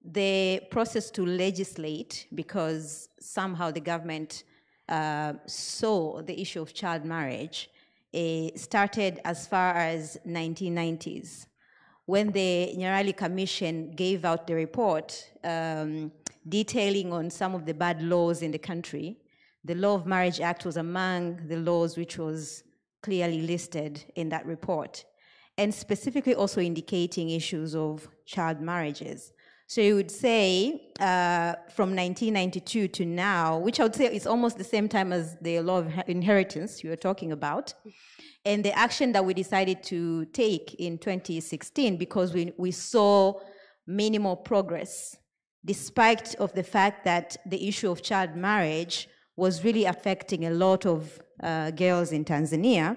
the process to legislate, because somehow the government saw the issue of child marriage, started as far as 1990s, when the Nyerere Commission gave out the report detailing on some of the bad laws in the country. The Law of Marriage Act was among the laws which was clearly listed in that report, and specifically also indicating issues of child marriages. So you would say from 1992 to now, which I would say is almost the same time as the law of inheritance you were talking about, and the action that we decided to take in 2016, because we saw minimal progress, despite of the fact that the issue of child marriage was really affecting a lot of girls in Tanzania.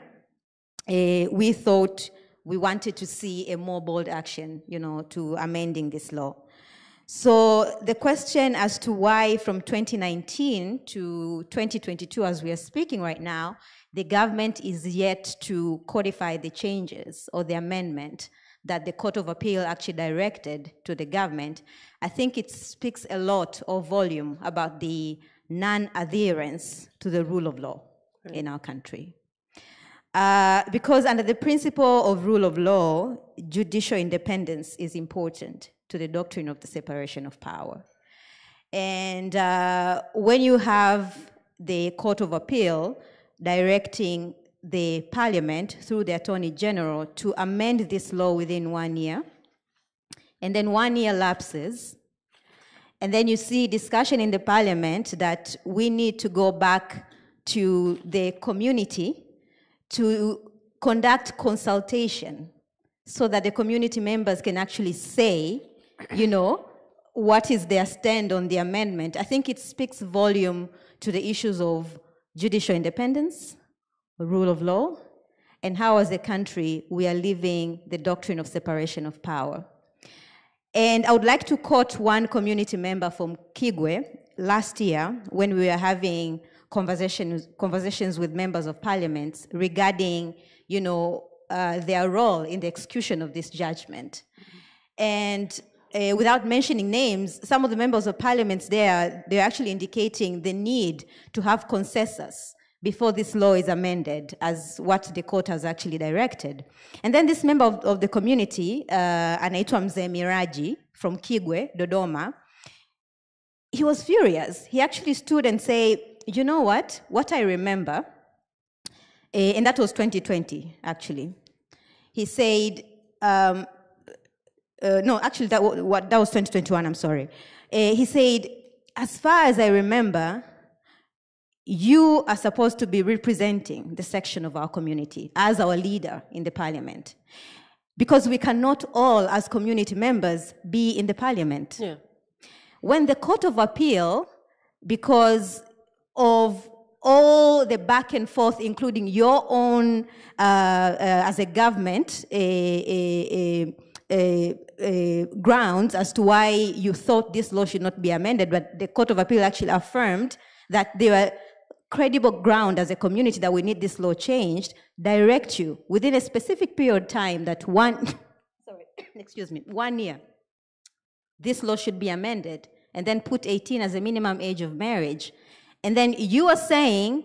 We thought we wanted to see a more bold action, to amending this law. So the question as to why from 2019 to 2022, as we are speaking right now, the government is yet to codify the changes or the amendment that the Court of Appeal actually directed to the government, I think it speaks a lot of volume about the non-adherence to the rule of law in our country. Because under the principle of rule of law, judicial independence is important to the doctrine of the separation of power. And when you have the Court of Appeal directing the Parliament through the Attorney General to amend this law within 1 year, and then 1 year lapses, and then you see discussion in the Parliament that we need to go back to the community to conduct consultation so that the community members can actually say, what is their stand on the amendment. I think it speaks volume to the issues of judicial independence, rule of law, and how as a country we are living the doctrine of separation of power. And I would like to quote one community member from Kigwe last year when we were having conversations with members of parliament regarding, their role in the execution of this judgment. And without mentioning names, some of the members of parliament they're actually indicating the need to have consensus before this law is amended, as what the court has actually directed. And then this member of the community, anaitwa Mzee Miraji from Kigwe, Dodoma, he was furious. He actually stood and said, you know what I remember, and that was 2020, actually. He said, no, actually, that was 2021, I'm sorry. He said, as far as I remember, you are supposed to be representing the section of our community as our leader in the parliament. Because we cannot all, as community members, be in the parliament. Yeah. When the Court of Appeal, because of all the back and forth, including your own, as a government, grounds as to why you thought this law should not be amended, but the Court of Appeal actually affirmed that there were credible ground as a community that we need this law changed, direct you within a specific period of time that 1 year, this law should be amended, and then put 18 as a minimum age of marriage. And then you are saying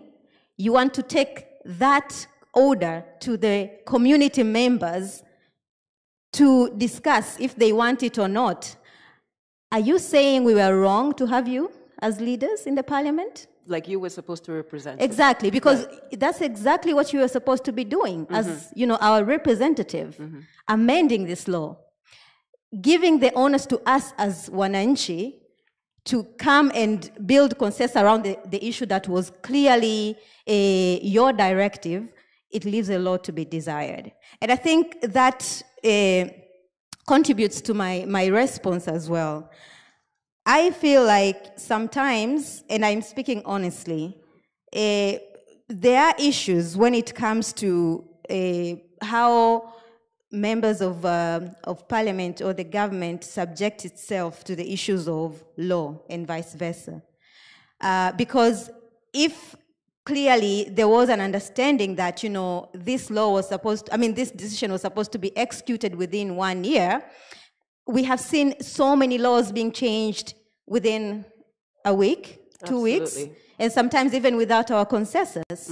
you want to take that order to the community members to discuss if they want it or not. Are you saying we were wrong to have you as leaders in the parliament? Like you were supposed to represent Exactly, because that's exactly what you were supposed to be doing as, you know, our representative, amending this law, giving the onus to us as wananchi to come and build consensus around the issue that was clearly your directive. It leaves a lot to be desired. And I think that contributes to my response as well. I feel like sometimes, and I'm speaking honestly, there are issues when it comes to how members of parliament or the government subject itself to the issues of law and vice versa. Because if clearly there was an understanding that, you know, this law was supposed to, this decision was supposed to be executed within 1 year, we have seen so many laws being changed within a week, 2 weeks, and sometimes even without our consensus.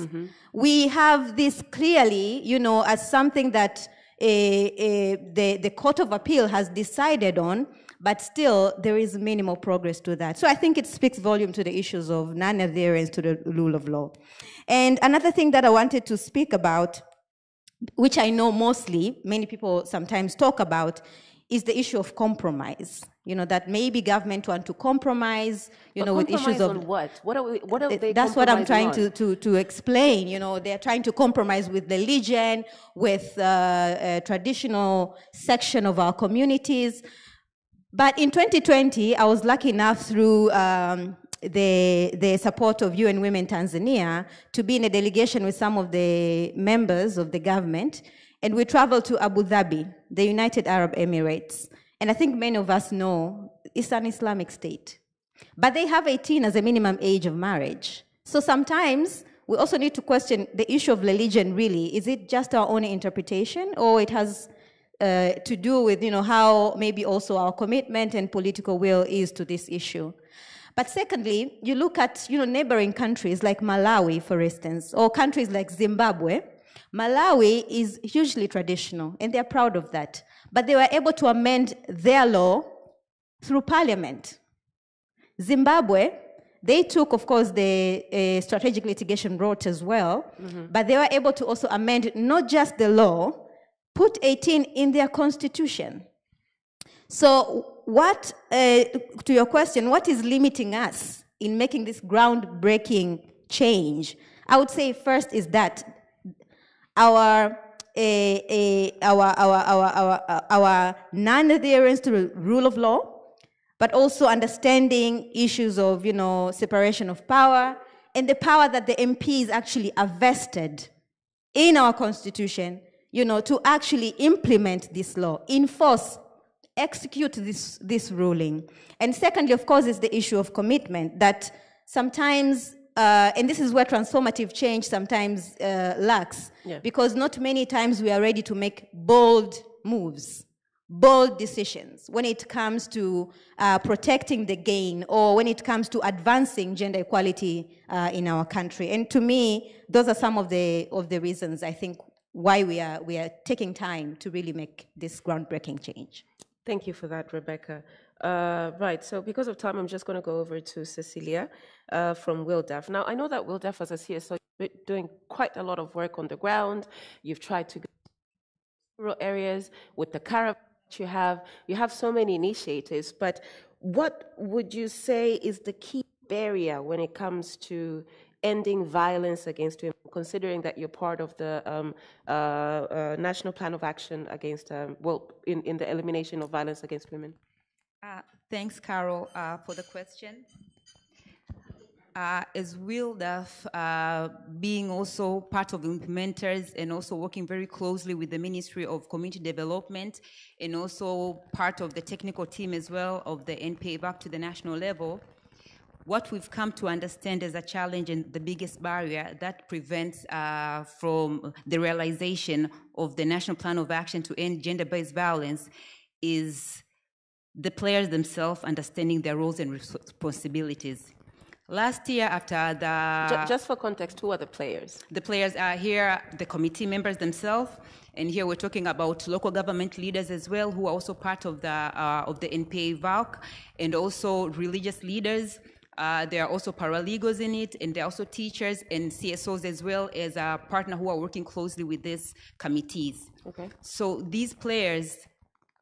We have this clearly, you know, as something that the Court of Appeal has decided on, but still there is minimal progress to that. So I think it speaks volume to the issues of non-adherence to the rule of law. And another thing that I wanted to speak about, which I know many people sometimes talk about, is the issue of compromise. You know, that maybe government want to compromise, you know, with issues of... on what? What are they That's what I'm trying on? to explain. You know, they're trying to compromise with religion, with a traditional section of our communities. But in 2020, I was lucky enough through the support of UN Women Tanzania to be in a delegation with some of the members of the government. And we traveled to Abu Dhabi, the United Arab Emirates. And I think many of us know it's an Islamic state. But they have 18 as a minimum age of marriage. So sometimes we also need to question the issue of religion really. Is it just our own interpretation, or it has to do with, you know, how maybe also our commitment and political will is to this issue? But secondly, you look at, you know, neighboring countries like Malawi, for instance, or countries like Zimbabwe. Malawi is hugely traditional, and they're proud of that. But they were able to amend their law through parliament. Zimbabwe, they took, of course, the strategic litigation route as well, but they were able to also amend not just the law, put 18 in their constitution. So what, to your question, what is limiting us in making this groundbreaking change? I would say first is that our non-adherence to the rule of law, but also understanding issues of, you know, separation of power and the power that the MPs actually are vested in our constitution, you know, to actually implement this law, enforce, execute this ruling. And secondly, of course, is the issue of commitment that sometimes, and this is where transformative change sometimes lacks, because not many times we are ready to make bold moves, bold decisions when it comes to protecting the gain or when it comes to advancing gender equality in our country. And to me, those are some of the reasons I think why we are taking time to really make this groundbreaking change. Thank you for that, Rebecca. Right, so because of time, I'm just going to go over to Cecilia from WILDEF. Now, I know that WILDEF as a CSO, you're doing quite a lot of work on the ground. You've tried to go to rural areas with the caravan you have so many initiatives, but what would you say is the key barrier when it comes to ending violence against women, considering that you're part of the National Plan of Action against, in the elimination of violence against women? Thanks, Carol, for the question. As WILDEF, being also part of the implementers and also working very closely with the Ministry of Community Development and also part of the technical team as well of the NPA up to the national level, what we've come to understand as a challenge and the biggest barrier that prevents from the realization of the National Plan of Action to end gender-based violence is the players themselves understanding their roles and responsibilities. Last year, after the... Just for context, who are the players? The players are here, the committee members themselves, and here we're talking about local government leaders as well, who are also part of the NPA VALC, and also religious leaders. There are also paralegals in it, and there are also teachers and CSOs as well as a partner who are working closely with these committees. Okay. So these players,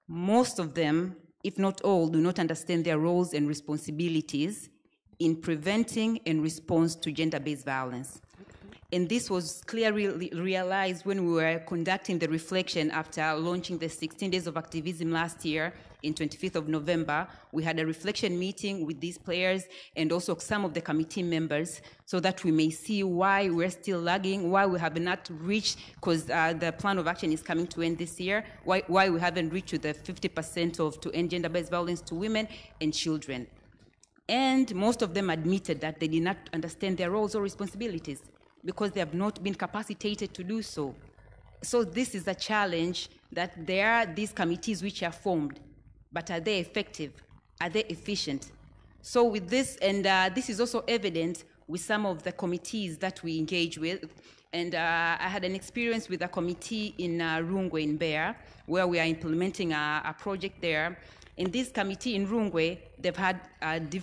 most of them, if not all, do not understand their roles and responsibilities in preventing and response to gender-based violence. And this was clearly realized when we were conducting the reflection after launching the 16 Days of Activism last year in 25th of November. We had a reflection meeting with these players and also some of the committee members so that we may see why we're still lagging, why we have not reached, because the plan of action is coming to end this year, why we haven't reached to the 50% to end gender-based violence to women and children. And most of them admitted that they did not understand their roles or responsibilities because they have not been capacitated to do so. So this is a challenge, that there are these committees which are formed, but are they effective? Are they efficient? So with this, and this is also evident with some of the committees that we engage with. And I had an experience with a committee in Rungwe in Bear, where we are implementing a project there. In this committee in Rungwe, they've had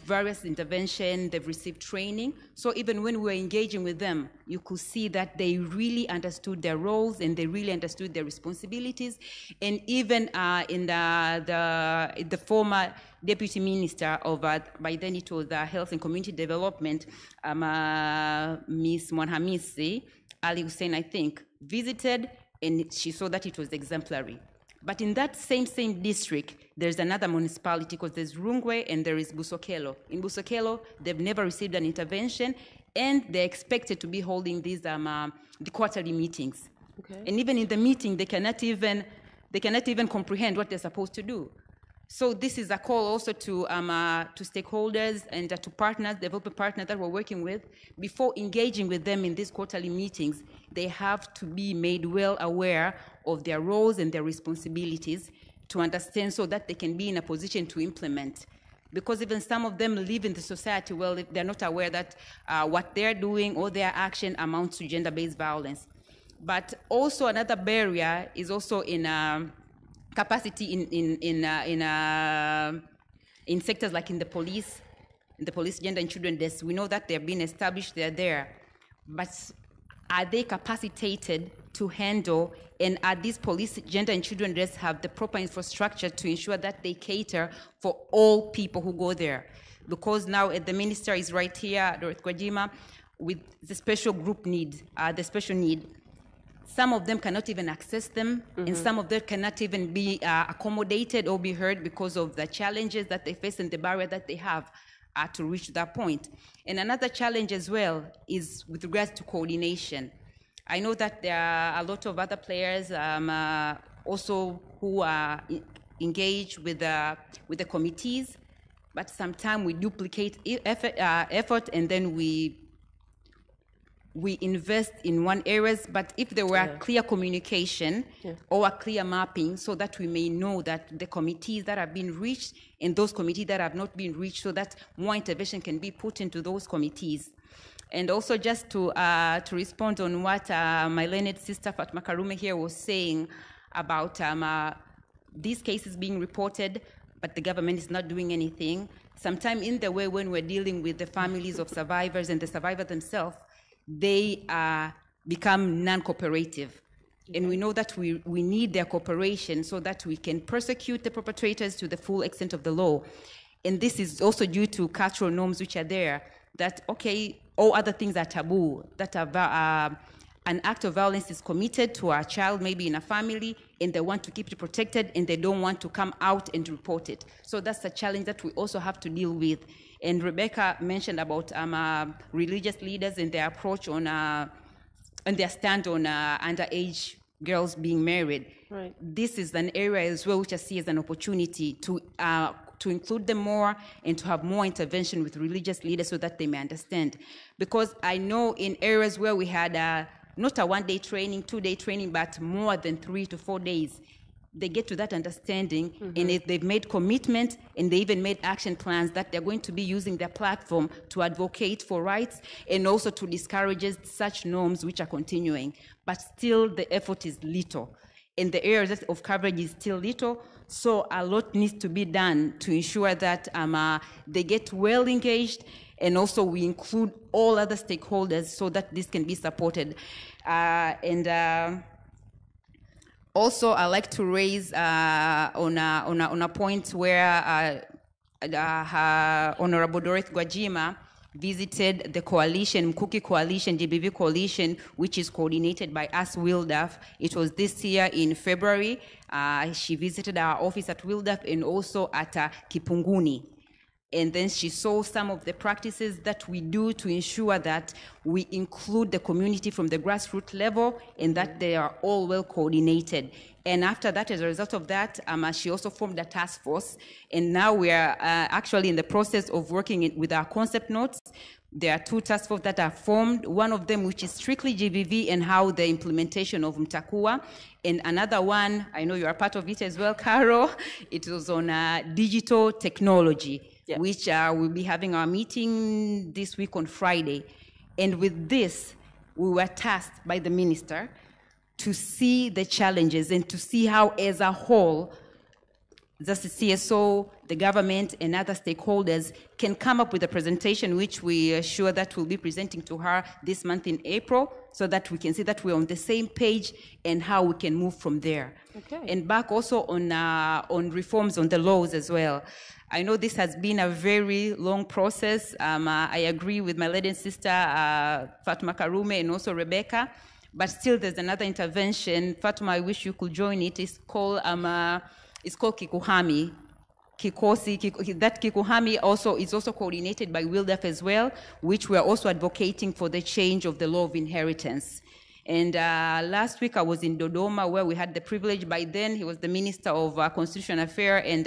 various interventions, they've received training. So even when we were engaging with them, you could see that they really understood their roles and they really understood their responsibilities. And even in the former deputy minister of, by then it was Health and Community Development, Ms. Mwanhamisi Ali Hussein, I think, visited, and she saw that it was exemplary. But in that same district, there's another municipality, because there's Rungwe and there is Busokelo. In Busokelo, they've never received an intervention, and they're expected to be holding these the quarterly meetings. Okay. And even in the meeting, they cannot even comprehend what they're supposed to do. So this is a call also to stakeholders and to partners, development partners that we're working with. Before engaging with them in these quarterly meetings, they have to be made well aware of their roles and their responsibilities to understand, so that they can be in a position to implement. Because even some of them live in the society, well, if they're not aware that what they're doing or their action amounts to gender-based violence. But also another barrier is also in capacity in sectors like in the police gender and children desk. We know that they're being established, they're there, but are they capacitated to handle, and are these police gender and children desks have the proper infrastructure to ensure that they cater for all people who go there? Because now the minister is right here, Dorothy Gwajima, with the special group need, the special need. Some of them cannot even access them, and some of them cannot even be accommodated or be heard because of the challenges that they face and the barrier that they have to reach that point. And another challenge as well is with regards to coordination. I know that there are a lot of other players also who are engaged with the committees, but sometimes we duplicate effort and then we invest in one areas, but if there were a clear communication or a clear mapping, so that we may know that the committees that have been reached and those committees that have not been reached, so that more intervention can be put into those committees. And also just to respond on what my learned sister Fatma Karume here was saying about these cases being reported, but the government is not doing anything. Sometime in the way when we're dealing with the families of survivors and the survivors themselves, they become non-cooperative. And we know that we need their cooperation so that we can prosecute the perpetrators to the full extent of the law. And this is also due to cultural norms which are there, that, okay, all other things are taboo, that an act of violence is committed to a child, maybe in a family, and they want to keep it protected, and they don't want to come out and report it. So that's a challenge that we also have to deal with. And Rebecca mentioned about religious leaders and their approach on and their stand on underage girls being married. Right. This is an area as well which I see as an opportunity to include them more and to have more intervention with religious leaders so that they may understand. Because I know in areas where we had not a one-day training, two-day training, but more than 3 to 4 days, they get to that understanding, and if they've made commitment and they even made action plans that they're going to be using their platform to advocate for rights and also to discourage such norms which are continuing. But still the effort is little and the areas of coverage is still little. So a lot needs to be done to ensure that they get well engaged, and also we include all other stakeholders so that this can be supported. Also, I like to raise on a point where Honorable Dorothy Gwajima visited the coalition, Mkuki Coalition, GBV Coalition, which is coordinated by us, WILDAF. It was this year in February. She visited our office at WILDAF and also at Kipunguni. And then she saw some of the practices that we do to ensure that we include the community from the grassroots level and that they are all well coordinated. And after that, as a result of that, she also formed a task force. And now we are actually in the process of working with our concept notes. There are 2 task forces that are formed, one of them which is strictly GBV and how the implementation of Mtakuwa, and another one, I know you are part of it as well, Carol, it was on digital technology. Yeah. Which we'll be having our meeting this week on Friday. And with this, we were tasked by the minister to see the challenges and to see how, as a whole, the CSO, the government, and other stakeholders can come up with a presentation which we are sure that we'll be presenting to her this month in April, so that we can see that we're on the same page and how we can move from there. Okay. And back also on reforms on the laws as well. I know this has been a very long process. I agree with my lady sister, Fatma Karume, and also Rebecca, but still there's another intervention. Fatma, I wish you could join it. It's called Kikuhami. That Kikuhami also is also coordinated by WILDAF as well, which we are also advocating for the change of the law of inheritance. And last week I was in Dodoma, where we had the privilege. By then he was the Minister of Constitutional Affairs and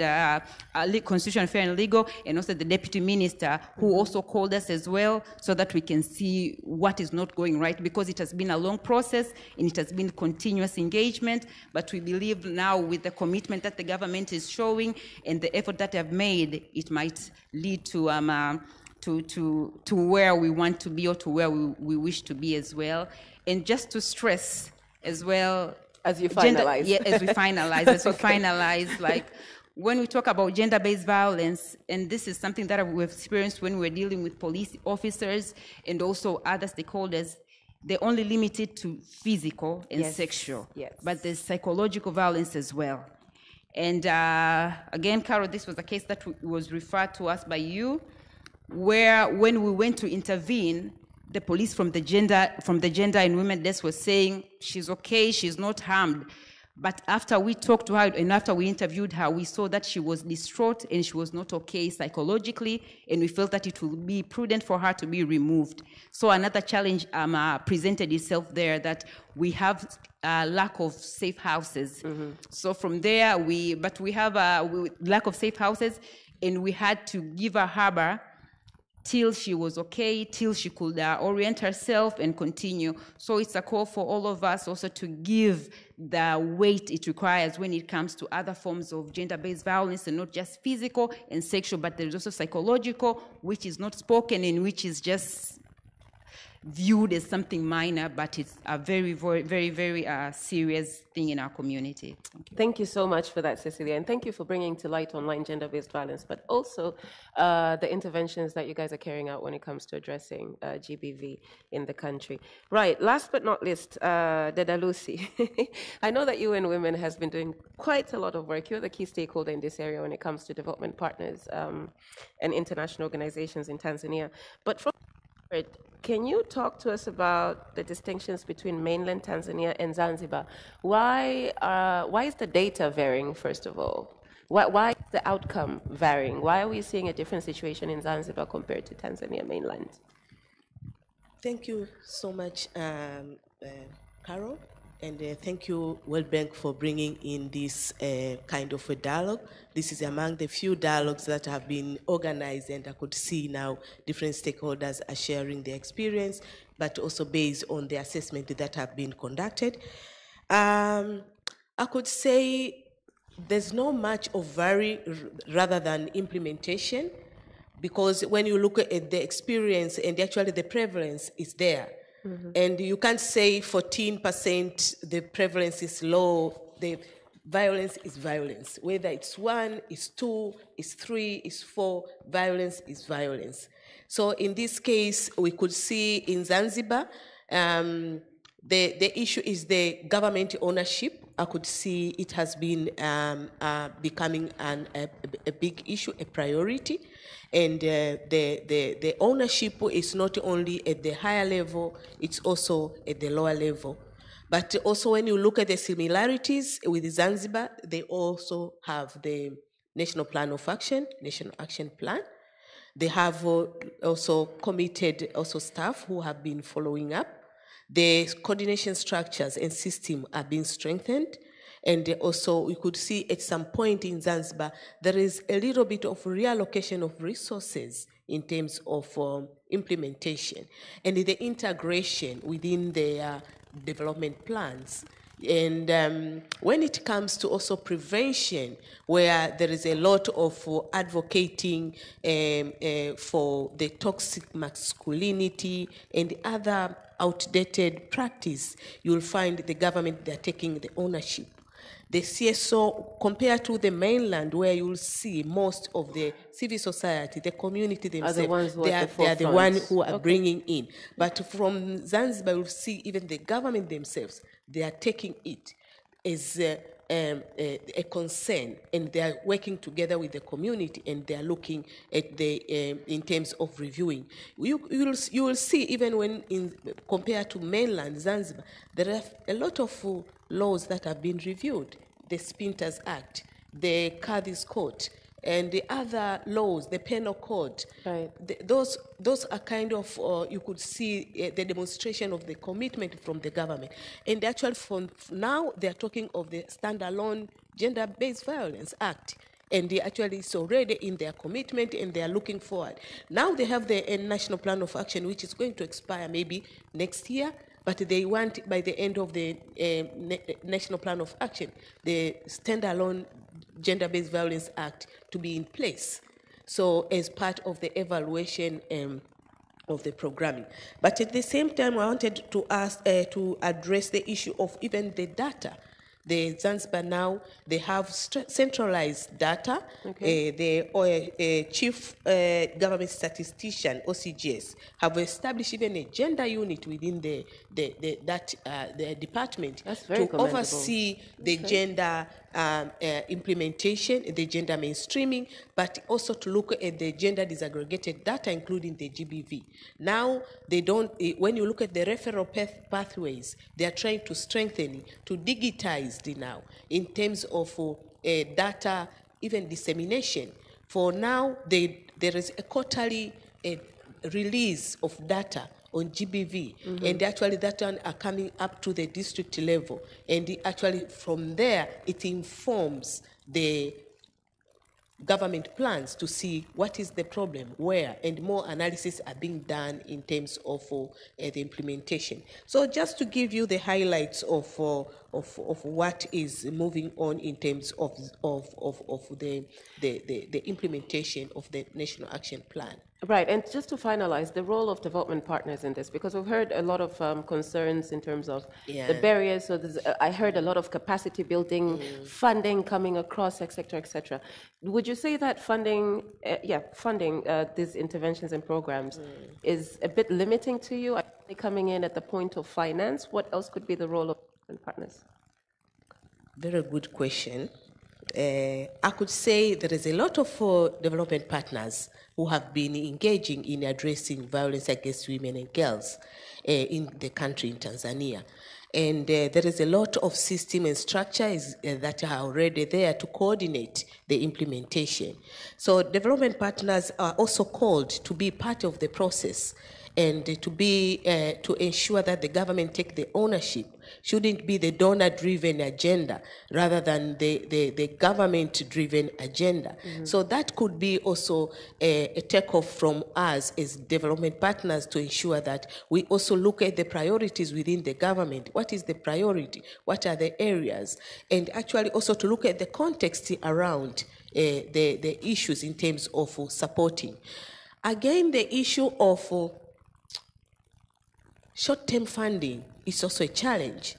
Constitutional Affairs and Legal, and also the Deputy Minister, who also called us as well, so that we can see what is not going right, because it has been a long process and it has been continuous engagement. But we believe now, with the commitment that the government is showing and the effort that they have made, it might lead to where we want to be, or to where we wish to be as well. And just to stress as well, as you finalize, as we finalize, like when we talk about gender-based violence, and this is something that we've experienced when we're dealing with police officers and also other stakeholders, they're only limited to physical and sexual, but there's psychological violence as well. And again, Carol, this was a case that was referred to us by you, where when we went to intervene, the police from the gender and women desk was saying she's okay, she's not harmed. But after we talked to her and after we interviewed her, we saw that she was distraught and she was not okay psychologically, and we felt that it would be prudent for her to be removed. So another challenge presented itself there, that we have lack of safe houses. So from there, we have lack of safe houses, and we had to give her harbor till she was okay, till she could orient herself and continue. So it's a call for all of us also to give the weight it requires when it comes to other forms of gender-based violence, and not just physical and sexual, but there's also psychological, which is not spoken and which is just viewed as something minor, but it's a very, very, very, very serious thing in our community. Thank you so much for that, Cecilia, and thank you for bringing to light online gender-based violence, but also the interventions that you guys are carrying out when it comes to addressing GBV in the country. Right, last but not least, Dada Lucy. I know that UN Women has been doing quite a lot of work. You're the key stakeholder in this area when it comes to development partners and international organizations in Tanzania. But from can you talk to us about the distinctions between mainland Tanzania and Zanzibar? Why is the data varying, first of all? Why is the outcome varying? Why are we seeing a different situation in Zanzibar compared to Tanzania mainland? Thank you so much, Carol. And thank you, World Bank, for bringing in this kind of a dialogue. This is among the few dialogues that have been organized, and I could see now different stakeholders are sharing their experience, but also based on the assessment that have been conducted. I could say there's not much of rather than implementation, because when you look at the experience and actually the prevalence is there. And you can't say 14% the prevalence is low, the violence is violence. Whether it's 1, it's 2, it's 3, it's 4, violence is violence. So in this case, we could see in Zanzibar, the issue is the government ownership. I could see it has been becoming a big issue, a priority. And the ownership is not only at the higher level, it's also at the lower level. But also when you look at the similarities with Zanzibar, they also have the National Plan of Action, National Action Plan. They have also committed staff who have been following up. The coordination structures and system are being strengthened. And also we could see at some point in Zanzibar, there is a little bit of reallocation of resources in terms of implementation and the integration within their development plans. And when it comes to also prevention, where there is a lot of advocating for the toxic masculinity and other outdated practice, you'll find the government, they're taking the ownership. The CSO, compared to the mainland, where you'll see most of the civil society, the community themselves, they are the ones who are bringing in. But from Zanzibar, you'll see even the government themselves, they are taking it as a concern, and they are working together with the community, and they are looking at the in terms of reviewing. You will see even when compared to mainland Zanzibar, there are a lot of laws that have been reviewed. The Spinters Act, the Kadhi's Code, and the other laws, the Penal Code. Right. Those are kind of, you could see the demonstration of the commitment from the government. And actually, from now, they're talking of the standalone Gender-Based Violence Act. And they actually, it's already in their commitment, and they are looking forward. Now they have the National Plan of Action, which is going to expire maybe next year. But they want, by the end of the National Plan of Action, the standalone Gender-Based Violence Act to be in place. So as part of the evaluation of the programming. But at the same time, I wanted to address the issue of even the data. The Zanzibar now, they have centralized data. Okay. The chief government statistician, OCGS, have established even a gender unit within the department to oversee the gender implementation, the gender mainstreaming, but also to look at the gender disaggregated data, including the GBV. Now, they don't, when you look at the referral pathways, they are trying to strengthen, to digitize now in terms of data, even dissemination. For now, there is a quarterly release of data on GBV, and actually that one are coming up to the district level, and actually from there it informs the government plans to see what is the problem, where, and more analysis are being done in terms of the implementation. So just to give you the highlights of what is moving on in terms of the implementation of the National Action Plan. Right, and just to finalize, the role of development partners in this, because we've heard a lot of concerns in terms of the barriers. So I heard a lot of capacity building, funding coming across, et cetera, et cetera. Would you say that funding these interventions and programs is a bit limiting to you? Are they coming in at the point of finance? What else could be the role of development partners? Very good question. I could say there is a lot of development partners who have been engaging in addressing violence against women and girls in the country, in Tanzania. And there is a lot of system and structures that are already there to coordinate the implementation. So development partners are also called to be part of the process and to ensure that the government take the ownership shouldn't be the donor-driven agenda rather than the government-driven agenda. So that could be also a takeoff from us as development partners to ensure that we also look at the priorities within the government. What is the priority? What are the areas? And actually also to look at the context around the issues in terms of supporting. Again, the issue of short-term funding is also a challenge.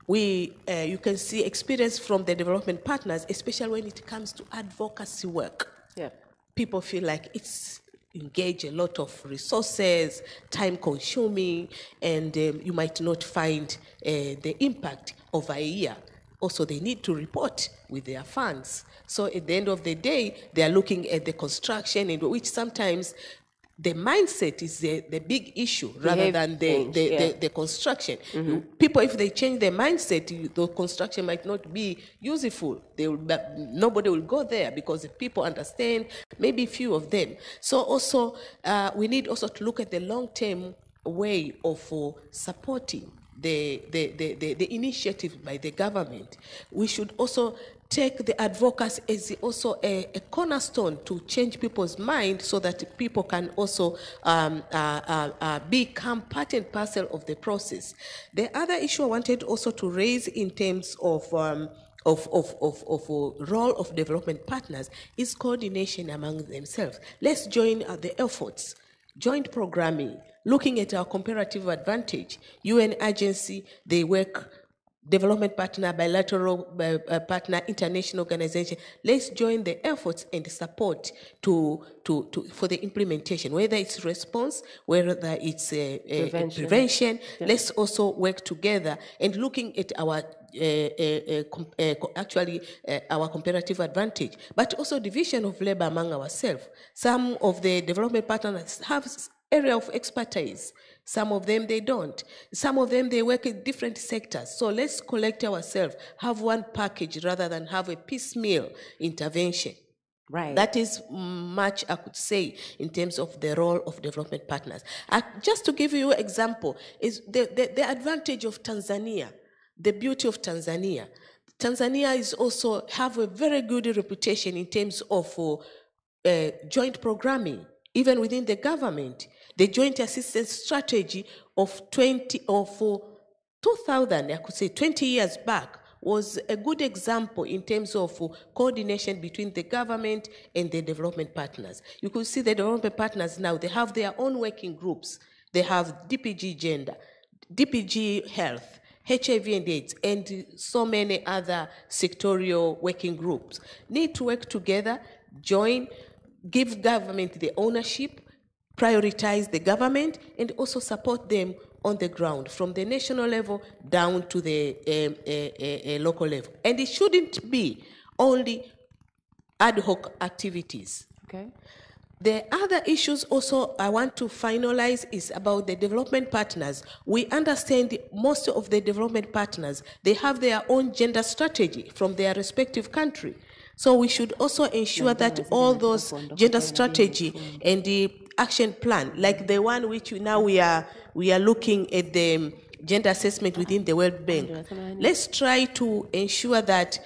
You can see experience from the development partners, especially when it comes to advocacy work. Yeah. People feel like it's engage a lot of resources, time-consuming, and you might not find the impact over a year. Also, they need to report with their funds. So at the end of the day, they are looking at the construction, in which sometimes the mindset is the big issue rather than the construction. People, if they change their mindset, the construction might not be useful. Nobody will go there because the people understand, maybe few of them. So also, we need also to look at the long-term way of supporting the initiative by the government. We should also take the advocacy as also a cornerstone to change people's mind so that people can also become part and parcel of the process. The other issue I wanted also to raise in terms of role of development partners is coordination among themselves. Let's join the efforts, joint programming, looking at our comparative advantage. UN agency, they work, development partner, bilateral partner, international organization. Let's join the efforts and support for the implementation, whether it's response, whether it's prevention. Yeah. Let's also work together and looking at our our comparative advantage, but also division of labor among ourselves. Some of the development partners have area of expertise. Some of them, they don't. Some of them, they work in different sectors. So let's collect ourselves, have one package rather than have a piecemeal intervention. Right. That is much I could say in terms of the role of development partners. Just to give you an example, is the advantage of Tanzania, the beauty of Tanzania. Tanzania is also have a very good reputation in terms of joint programming, even within the government. The joint assistance strategy of 2000, I could say 20 years back, was a good example in terms of coordination between the government and the development partners. You could see the development partners now, they have their own working groups. They have DPG Gender, DPG Health, HIV and AIDS, and so many other sectorial working groups. Need to work together, join, give government the ownership, prioritize the government, and also support them on the ground, from the national level down to the local level. And it shouldn't be only ad hoc activities. Okay. The other issues also I want to finalize is about the development partners. We understand most of the development partners, they have their own gender strategy from their respective country. So we should also ensure that all those gender strategy and the action plan, like the one which now we are looking at the gender assessment within the World Bank. Let's try to ensure that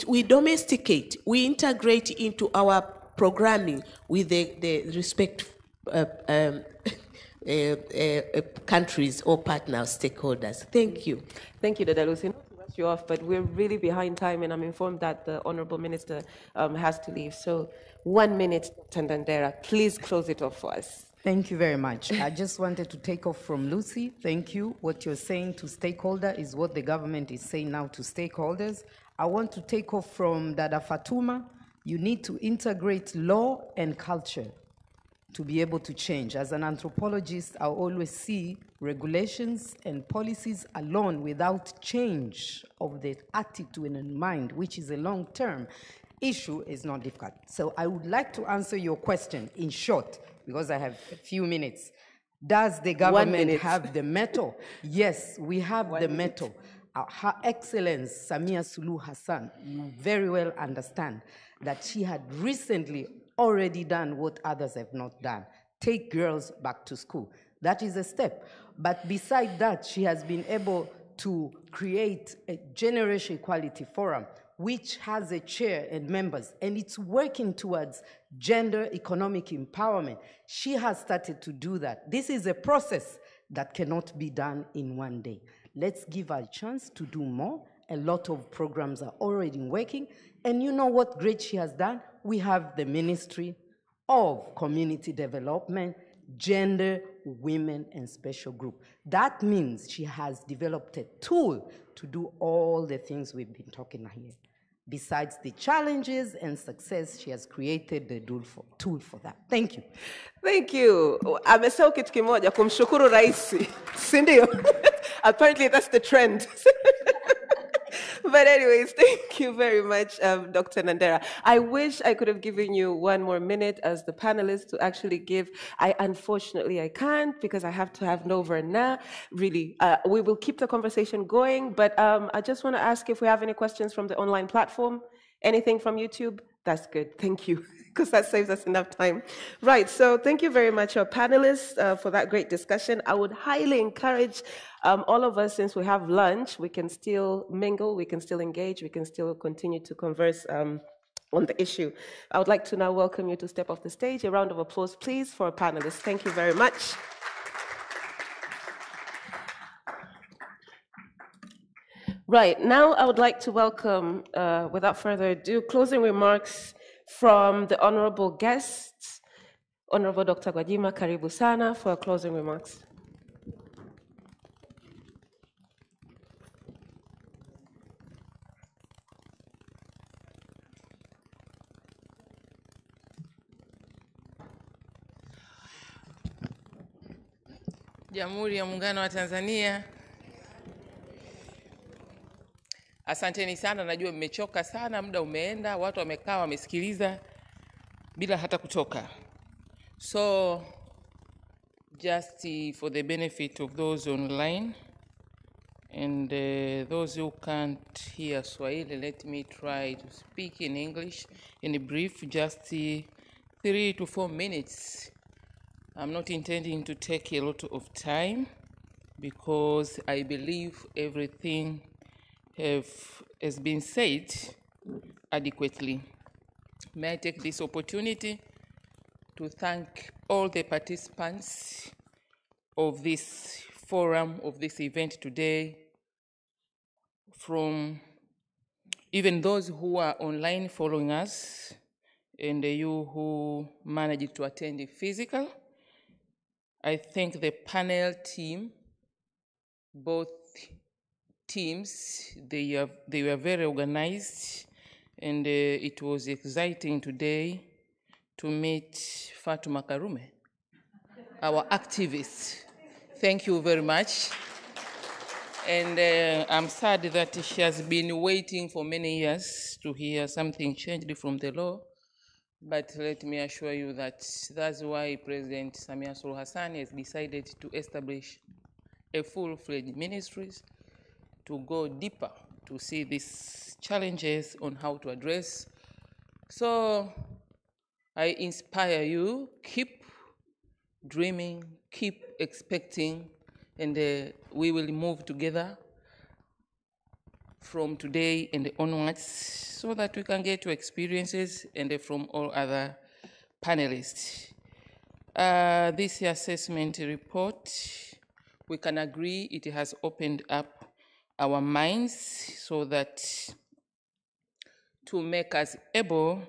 we domesticate, we integrate into our programming with the respective countries or partners, stakeholders. Thank you. Thank you, Dada Lucy. Not to rush you off, but we're really behind time, and I'm informed that the Honorable Minister has to leave. So 1 minute, Tandandera, please close it off for us. Thank you very much. I just wanted to take off from Lucy. Thank you. What you're saying to stakeholder is what the government is saying now to stakeholders. I want to take off from Dada Fatuma. You need to integrate law and culture to be able to change. As an anthropologist, I always see regulations and policies alone without change of the attitude and mind, which is a long-term issue, is not difficult. So I would like to answer your question in short, because I have a few minutes. Does the government have the metal? Yes, we have the metal. Her Excellence Samia Suluhu Hassan, you very well understand that she had recently already done what others have not done. Take girls back to school. That is a step. But beside that, she has been able to create a generation equality forum, which has a chair and members, and it's working towards gender economic empowerment. She has started to do that. This is a process that cannot be done in one day. Let's give her a chance to do more. A lot of programs are already working. And you know what great she has done? We have the Ministry of Community Development, Gender, Women, and Special Group. That means she has developed a tool to do all the things we've been talking here. Besides the challenges and success, she has created the tool for that. Thank you. Thank you. Amesahau kitu kimoja, kumshukuru rais, si ndio? Apparently that's the trend. But anyways, thank you very much, Dr. Nandera. I wish I could have given you one more minute as the panelists to actually give. Unfortunately, I can't because I have to have Nova now. Really, we will keep the conversation going, but I just want to ask if we have any questions from the online platform. Anything from YouTube? That's good. Thank you, because that saves us enough time. Right, so thank you very much, our panelists, for that great discussion. I would highly encourage all of us, since we have lunch, we can still mingle, we can still engage, we can still continue to converse on the issue. I would like to now welcome you to step off the stage. A round of applause, please, for our panelists. Thank you very much. Right, now I would like to welcome, without further ado, closing remarks from the honorable guests. Honorable Dr. Gwajima, karibu sana for closing remarks. Jamhuri ya Muungano wa Tanzania. Asanteni sana, najua mmechoka sana, muda umeenda, watu wamekaa wamesikiliza bila hata kutoka. So just for the benefit of those online and those who can't hear Swahili, let me try to speak in English in brief, just 3 to 4 minutes. I'm not intending to take a lot of time because I believe everything has been said adequately. May I take this opportunity to thank all the participants of this forum, of this event today, from even those who are online following us, and you who managed to attend the physical. I thank the panel team, both teams. They were very organized, and it was exciting today to meet Fatuma Karume, our activist. Thank you very much. And I'm sad that she has been waiting for many years to hear something changed from the law. But let me assure you that that's why President Samia Suluhu Hassan has decided to establish a full-fledged ministry to go deeper, to see these challenges on how to address. So I inspire you, keep dreaming, keep expecting, and we will move together from today and onwards so that we can get your experiences and from all other panelists. This assessment report, we can agree it has opened up our minds so that to make us able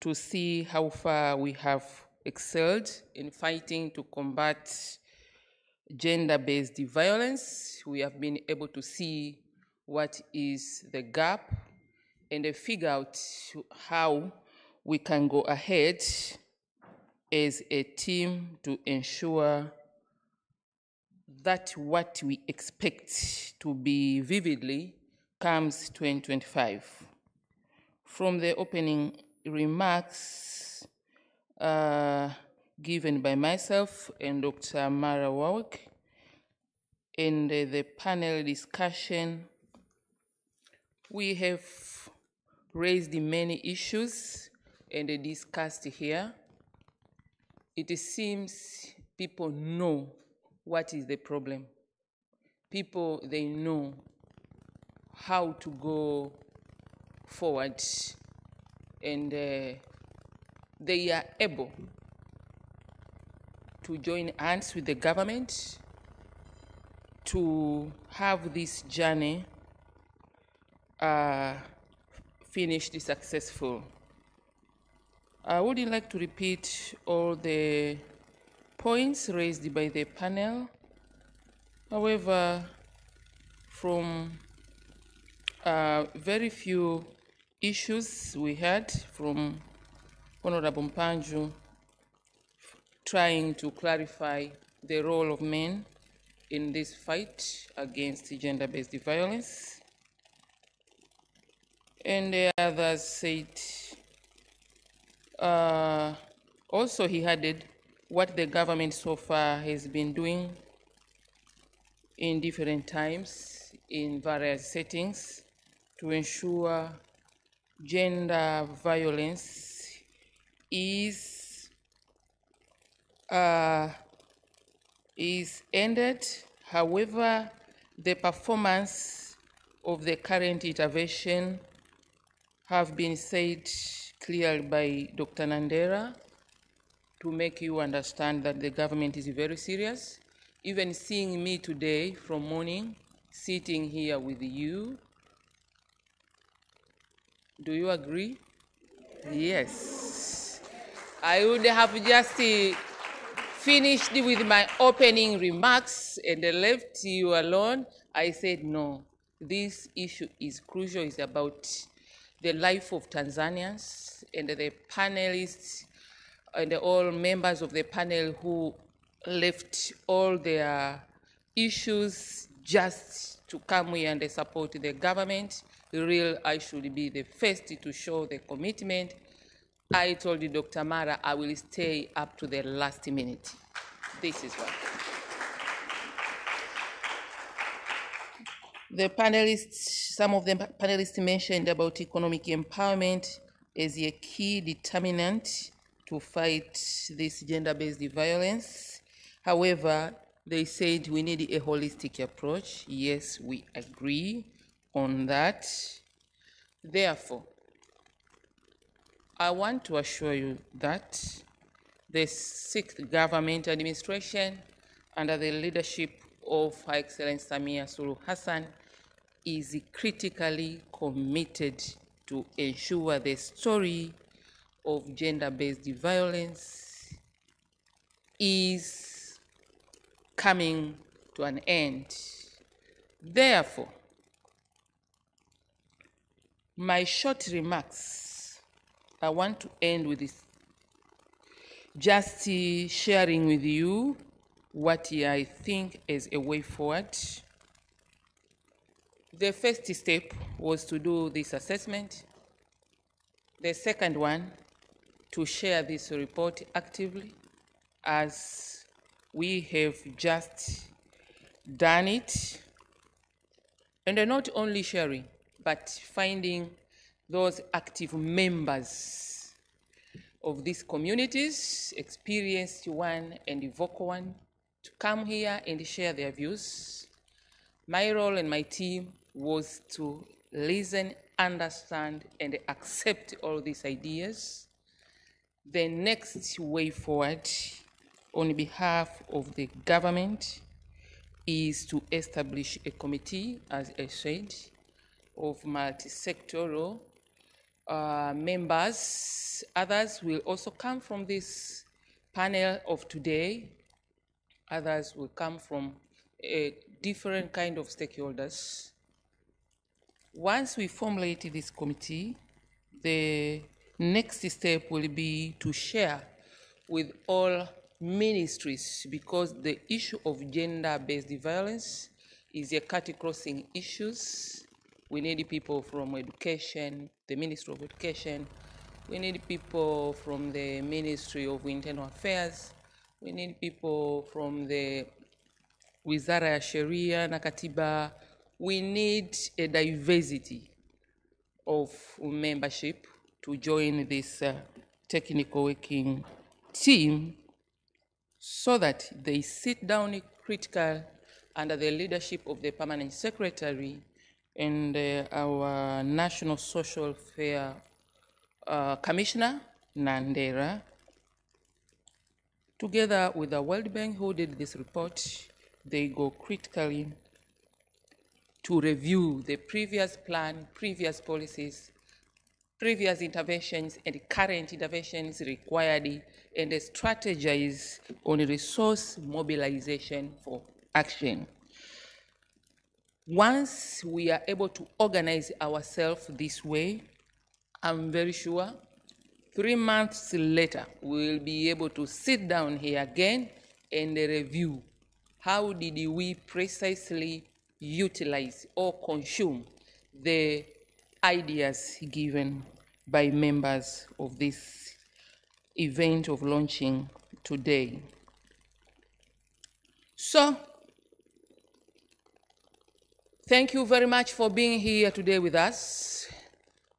to see how far we have excelled in fighting to combat gender-based violence. We have been able to see what is the gap and figure out how we can go ahead as a team to ensure that what we expect to be vividly comes 2025. From the opening remarks given by myself and Dr. Mara Warwick, and the panel discussion, we have raised many issues and discussed here. It seems people know what is the problem. people, they know how to go forward, and they are able to join hands with the government to have this journey finished successful. I would like to repeat all the points raised by the panel. However, from very few issues we had from Honorable Mpanju trying to clarify the role of men in this fight against gender-based violence. And the others said, also he added what the government so far has been doing in different times in various settings to ensure gender violence is ended. However, the performance of the current intervention have been said clearly by Dr. Nandera to make you understand that the government is very serious. Even seeing me today from morning, sitting here with you, do you agree? Yes. I would have just finished with my opening remarks and left you alone. I said, no, this issue is crucial. It's about the life of Tanzanians, and the panelists and all members of the panel who left all their issues just to come here and support the government. I should be the first to show the commitment. I told Dr. Mara I will stay up to the last minute. This is what. The panelists, some of the panelists mentioned about economic empowerment as a key determinant to fight this gender-based violence. However, they said we need a holistic approach. Yes, we agree on that. Therefore, I want to assure you that the sixth government administration under the leadership of Her Excellency Samia Suluhu Hassan is critically committed to ensure the story of gender-based violence is coming to an end. Therefore, my short remarks, I want to end with this, just sharing with you what I think is a way forward. The first step was to do this assessment. The second one, to share this report actively, as we have just done it. And not only sharing, but finding those active members of these communities, experienced one and vocal one, to come here and share their views. My role and my team was to listen, understand, and accept all these ideas. The next way forward on behalf of the government is to establish a committee, as I said, of multi-sectoral members. Others will also come from this panel of today. Others will come from a different kind of stakeholders. Once we formulate this committee, the next step will be to share with all ministries, because the issue of gender-based violence is a cut-crossing issue. We need people from education, the Ministry of Education. We need people from the Ministry of Internal Affairs. We need people from the Wizara ya Sheria na Katiba. We need a diversity of membership to join this technical working team, so that they sit down critically under the leadership of the Permanent Secretary and our National Social Welfare Commissioner, Nandera, together with the World Bank who did this report. They go critically to review the previous plan, previous policies, previous interventions, and current interventions required, and strategize on resource mobilization for action. Once we are able to organize ourselves this way, I'm very sure 3 months later, we'll be able to sit down here again and review how did we precisely utilize or consume the ideas given by members of this event of launching today. So, thank you very much for being here today with us.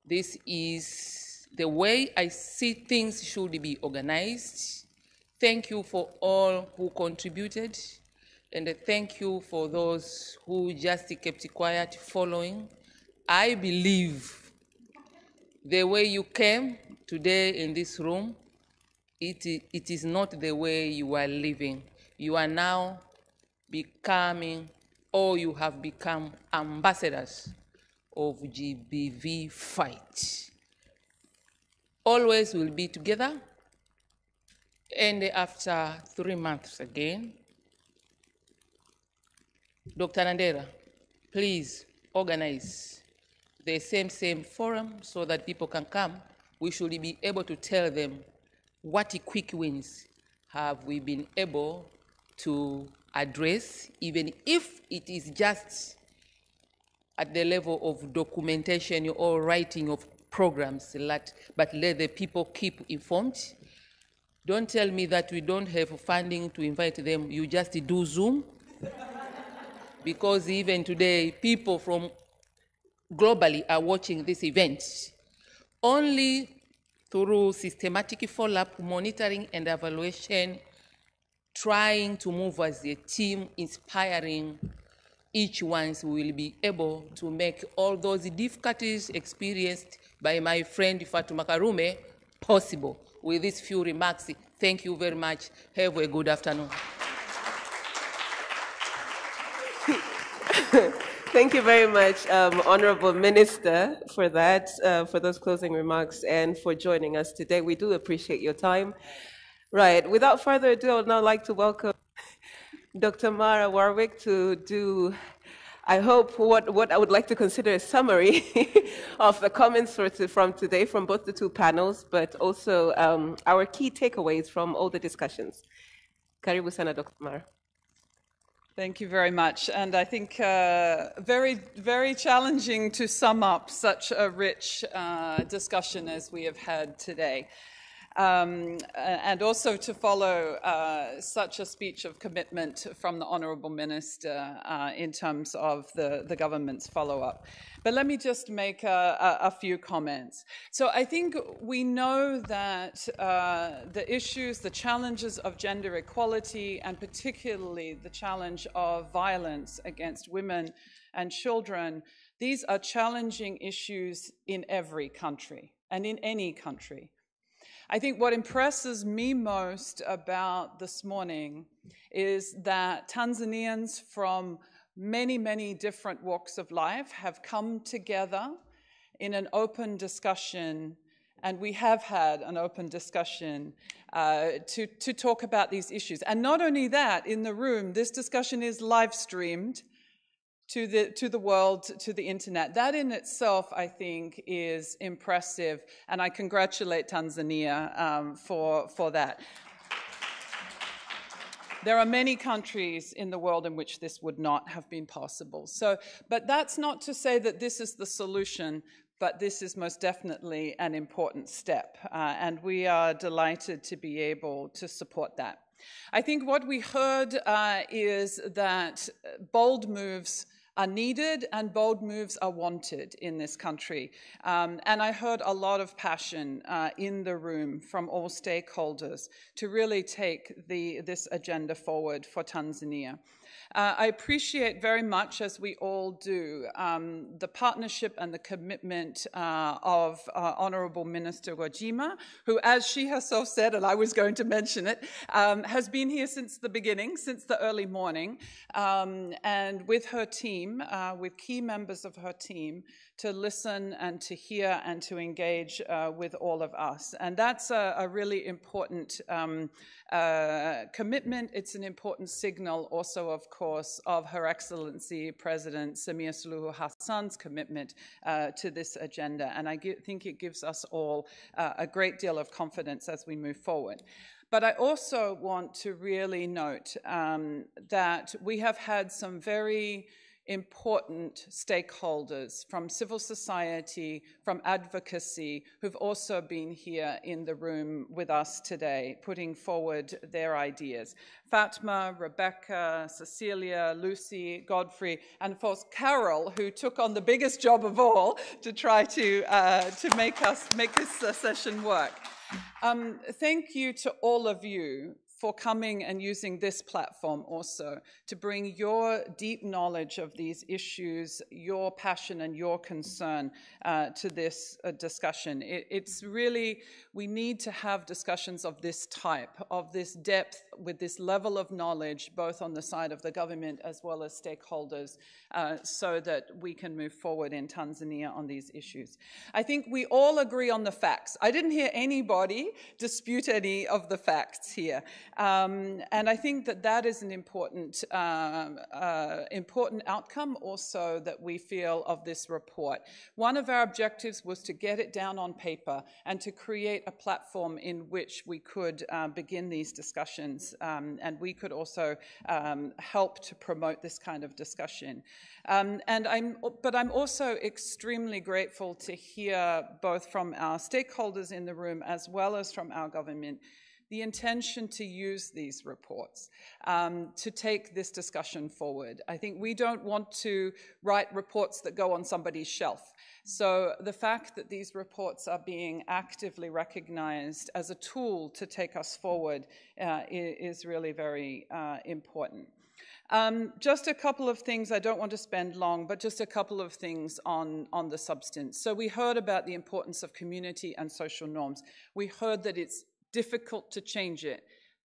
This is the way I see things should be organized. Thank you for all who contributed, and thank you for those who just kept quiet following. I believe the way you came today in this room, it is not the way you are living. You are now becoming, or you have become, ambassadors of GBV fight. Always will be together, and after 3 months again, Dr. Nandera, please organize the same forum so that people can come. We should be able to tell them what quick wins have we been able to address, even if it is just at the level of documentation or writing of programs, but let the people keep informed. Don't tell me that we don't have funding to invite them. You just do Zoom. Because even today, people from globally are watching this event. Only through systematic follow-up, monitoring, and evaluation, trying to move as a team, inspiring each one, will be able to make all those difficulties experienced by my friend Fatuma Karume possible. With these few remarks, thank you very much. Have a good afternoon. Thank you very much, Honorable Minister, for that, for those closing remarks, and for joining us today. We do appreciate your time. Right, without further ado, I would now like to welcome Dr. Mara Warwick to do, I hope, what I would like to consider a summary of the comments from today from both the two panels, but also our key takeaways from all the discussions. Karibu sana, Dr. Mara. Thank you very much. And I think very, very challenging to sum up such a rich discussion as we have had today. And also to follow such a speech of commitment from the Honourable Minister in terms of the government's follow-up. But let me just make a few comments. So I think we know that the issues, the challenges of gender equality, and particularly the challenge of violence against women and children, these are challenging issues in every country and in any country. I think what impresses me most about this morning is that Tanzanians from many, many different walks of life have come together in an open discussion, and we have had an open discussion to talk about these issues. And not only that, in the room, this discussion is live streamed to the world, to the internet. That in itself, I think, is impressive, and I congratulate Tanzania for that. There are many countries in the world in which this would not have been possible. But that's not to say that this is the solution, but this is most definitely an important step, and we are delighted to be able to support that. I think what we heard is that bold moves are needed and bold moves are wanted in this country. And I heard a lot of passion in the room from all stakeholders to really take this agenda forward for Tanzania. I appreciate very much, as we all do, the partnership and the commitment of Honourable Minister Gwajima, who, as she herself said, and I was going to mention it, has been here since the beginning, since the early morning, and with her team, with key members of her team, to listen and to hear and to engage with all of us. And that's a really important commitment. It's an important signal also, of course, of Her Excellency President Samia Suluhu Hassan's commitment to this agenda. And I think it gives us all a great deal of confidence as we move forward. But I also want to really note that we have had some very important stakeholders from civil society, from advocacy, who've also been here in the room with us today, putting forward their ideas. Fatma, Rebecca, Cecilia, Lucy, Godfrey, and of course Carol, who took on the biggest job of all to try to make this session work. Thank you to all of you for coming and using this platform also to bring your deep knowledge of these issues, your passion and your concern to this discussion. It's really, we need to have discussions of this type, of this depth, with this level of knowledge, both on the side of the government as well as stakeholders, so that we can move forward in Tanzania on these issues. I think we all agree on the facts. I didn't hear anybody dispute any of the facts here. And I think that that is an important, important outcome also that we feel of this report. One of our objectives was to get it down on paper and to create a platform in which we could begin these discussions, and we could also help to promote this kind of discussion. But I'm also extremely grateful to hear both from our stakeholders in the room as well as from our government the intention to use these reports to take this discussion forward. I think we don't want to write reports that go on somebody's shelf. So the fact that these reports are being actively recognized as a tool to take us forward is really very important. Just a couple of things, I don't want to spend long, but just a couple of things on the substance. So we heard about the importance of community and social norms. We heard that it's difficult to change it,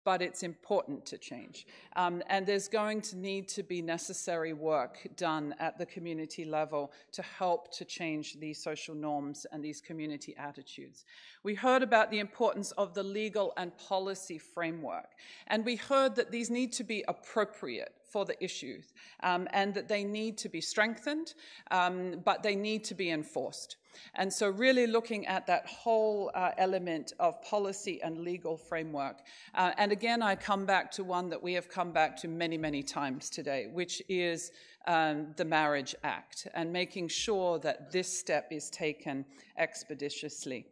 but it's important to change. And there's going to need to be necessary work done at the community level to help to change these social norms and these community attitudes. We heard about the importance of the legal and policy framework, and we heard that these need to be appropriate for the issues, and that they need to be strengthened, but they need to be enforced. And so really looking at that whole element of policy and legal framework. And again, I come back to one that we have come back to many, many times today, which is the Marriage Act, and making sure that this step is taken expeditiously.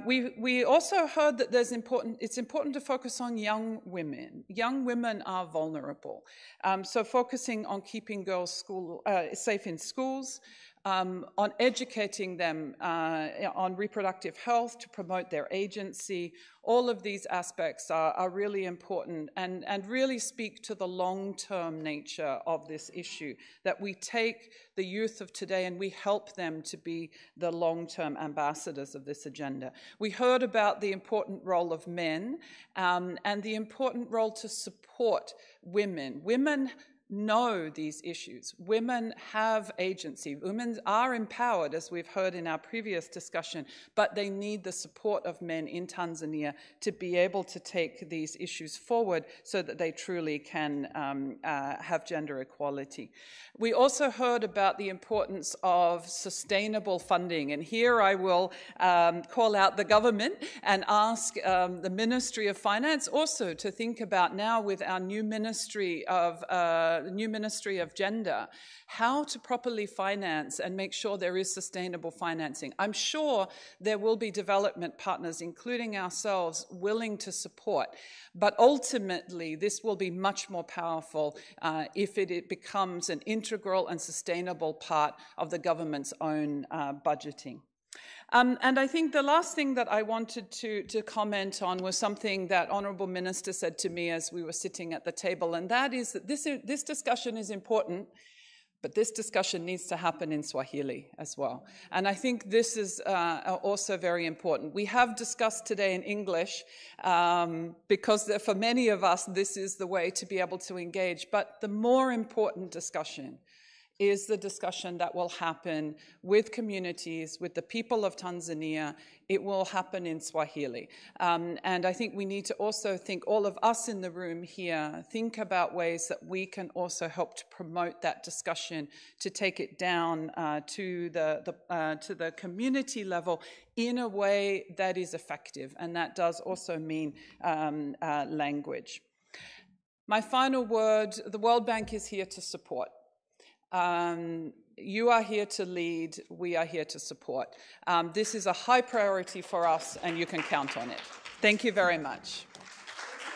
We also heard that it's important to focus on young women. Young women are vulnerable. So focusing on keeping girls safe in schools, on educating them on reproductive health to promote their agency. All of these aspects are really important and really speak to the long-term nature of this issue, that we take the youth of today and we help them to be the long-term ambassadors of this agenda. We heard about the important role of men and the important role to support women. Women know these issues. Women have agency. Women are empowered, as we've heard in our previous discussion, but they need the support of men in Tanzania to be able to take these issues forward so that they truly can have gender equality. We also heard about the importance of sustainable funding, and here I will call out the government and ask the Ministry of Finance also to think about now with our new Ministry of Gender, how to properly finance and make sure there is sustainable financing. I'm sure there will be development partners, including ourselves, willing to support. But ultimately, this will be much more powerful if it becomes an integral and sustainable part of the government's own budgeting. And I think the last thing that I wanted to comment on was something that Honourable Minister said to me as we were sitting at the table, and that is that this discussion is important, but this discussion needs to happen in Swahili as well. And I think this is also very important. We have discussed today in English because for many of us, this is the way to be able to engage. But the more important discussion is the discussion that will happen with communities, with the people of Tanzania. It will happen in Swahili. And I think we need to also think, all of us in the room here, think about ways that we can also help to promote that discussion, to take it down to the community level in a way that is effective. And that does also mean language. My final word, the World Bank is here to support. You are here to lead, we are here to support. This is a high priority for us, and you can count on it. Thank you very much.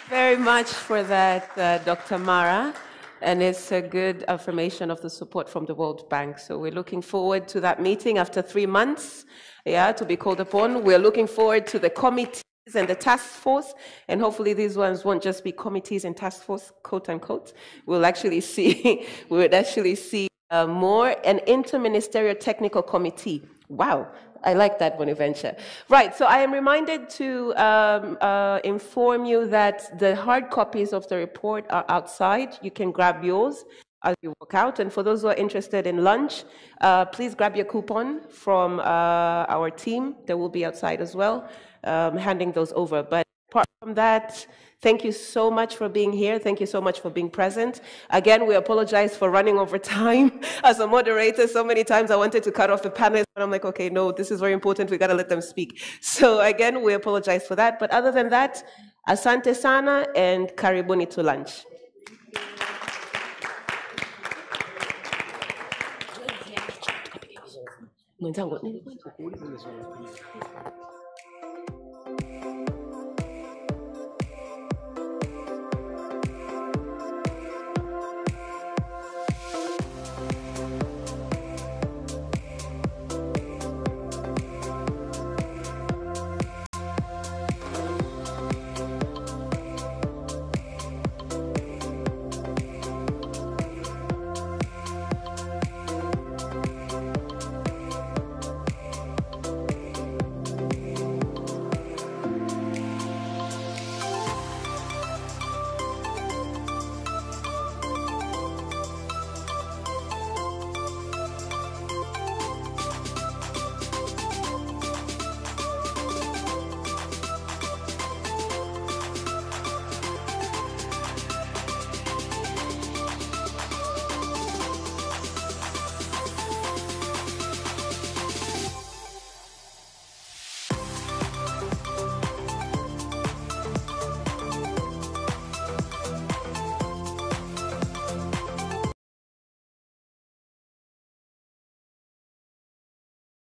Very much for that, Dr. Mara. And it's a good affirmation of the support from the World Bank. So we're looking forward to that meeting after 3 months, to be called upon. We're looking forward to the committees and the task force, and hopefully these ones won't just be committees and task force, quote unquote. We'll actually see, more an interministerial technical committee. Wow, I like that, Bonaventure. Right, so I am reminded to inform you that the hard copies of the report are outside. You can grab yours as you walk out. And for those who are interested in lunch, please grab your coupon from our team. They will be outside as well, handing those over. But apart from that, thank you so much for being here. Thank you so much for being present. Again, we apologize for running over time. As a moderator, so many times I wanted to cut off the panelists, but I'm like, okay, no, this is very important. We got to let them speak. So again, we apologize for that. But other than that, asante sana and karibuni to lunch. Mwenzangu,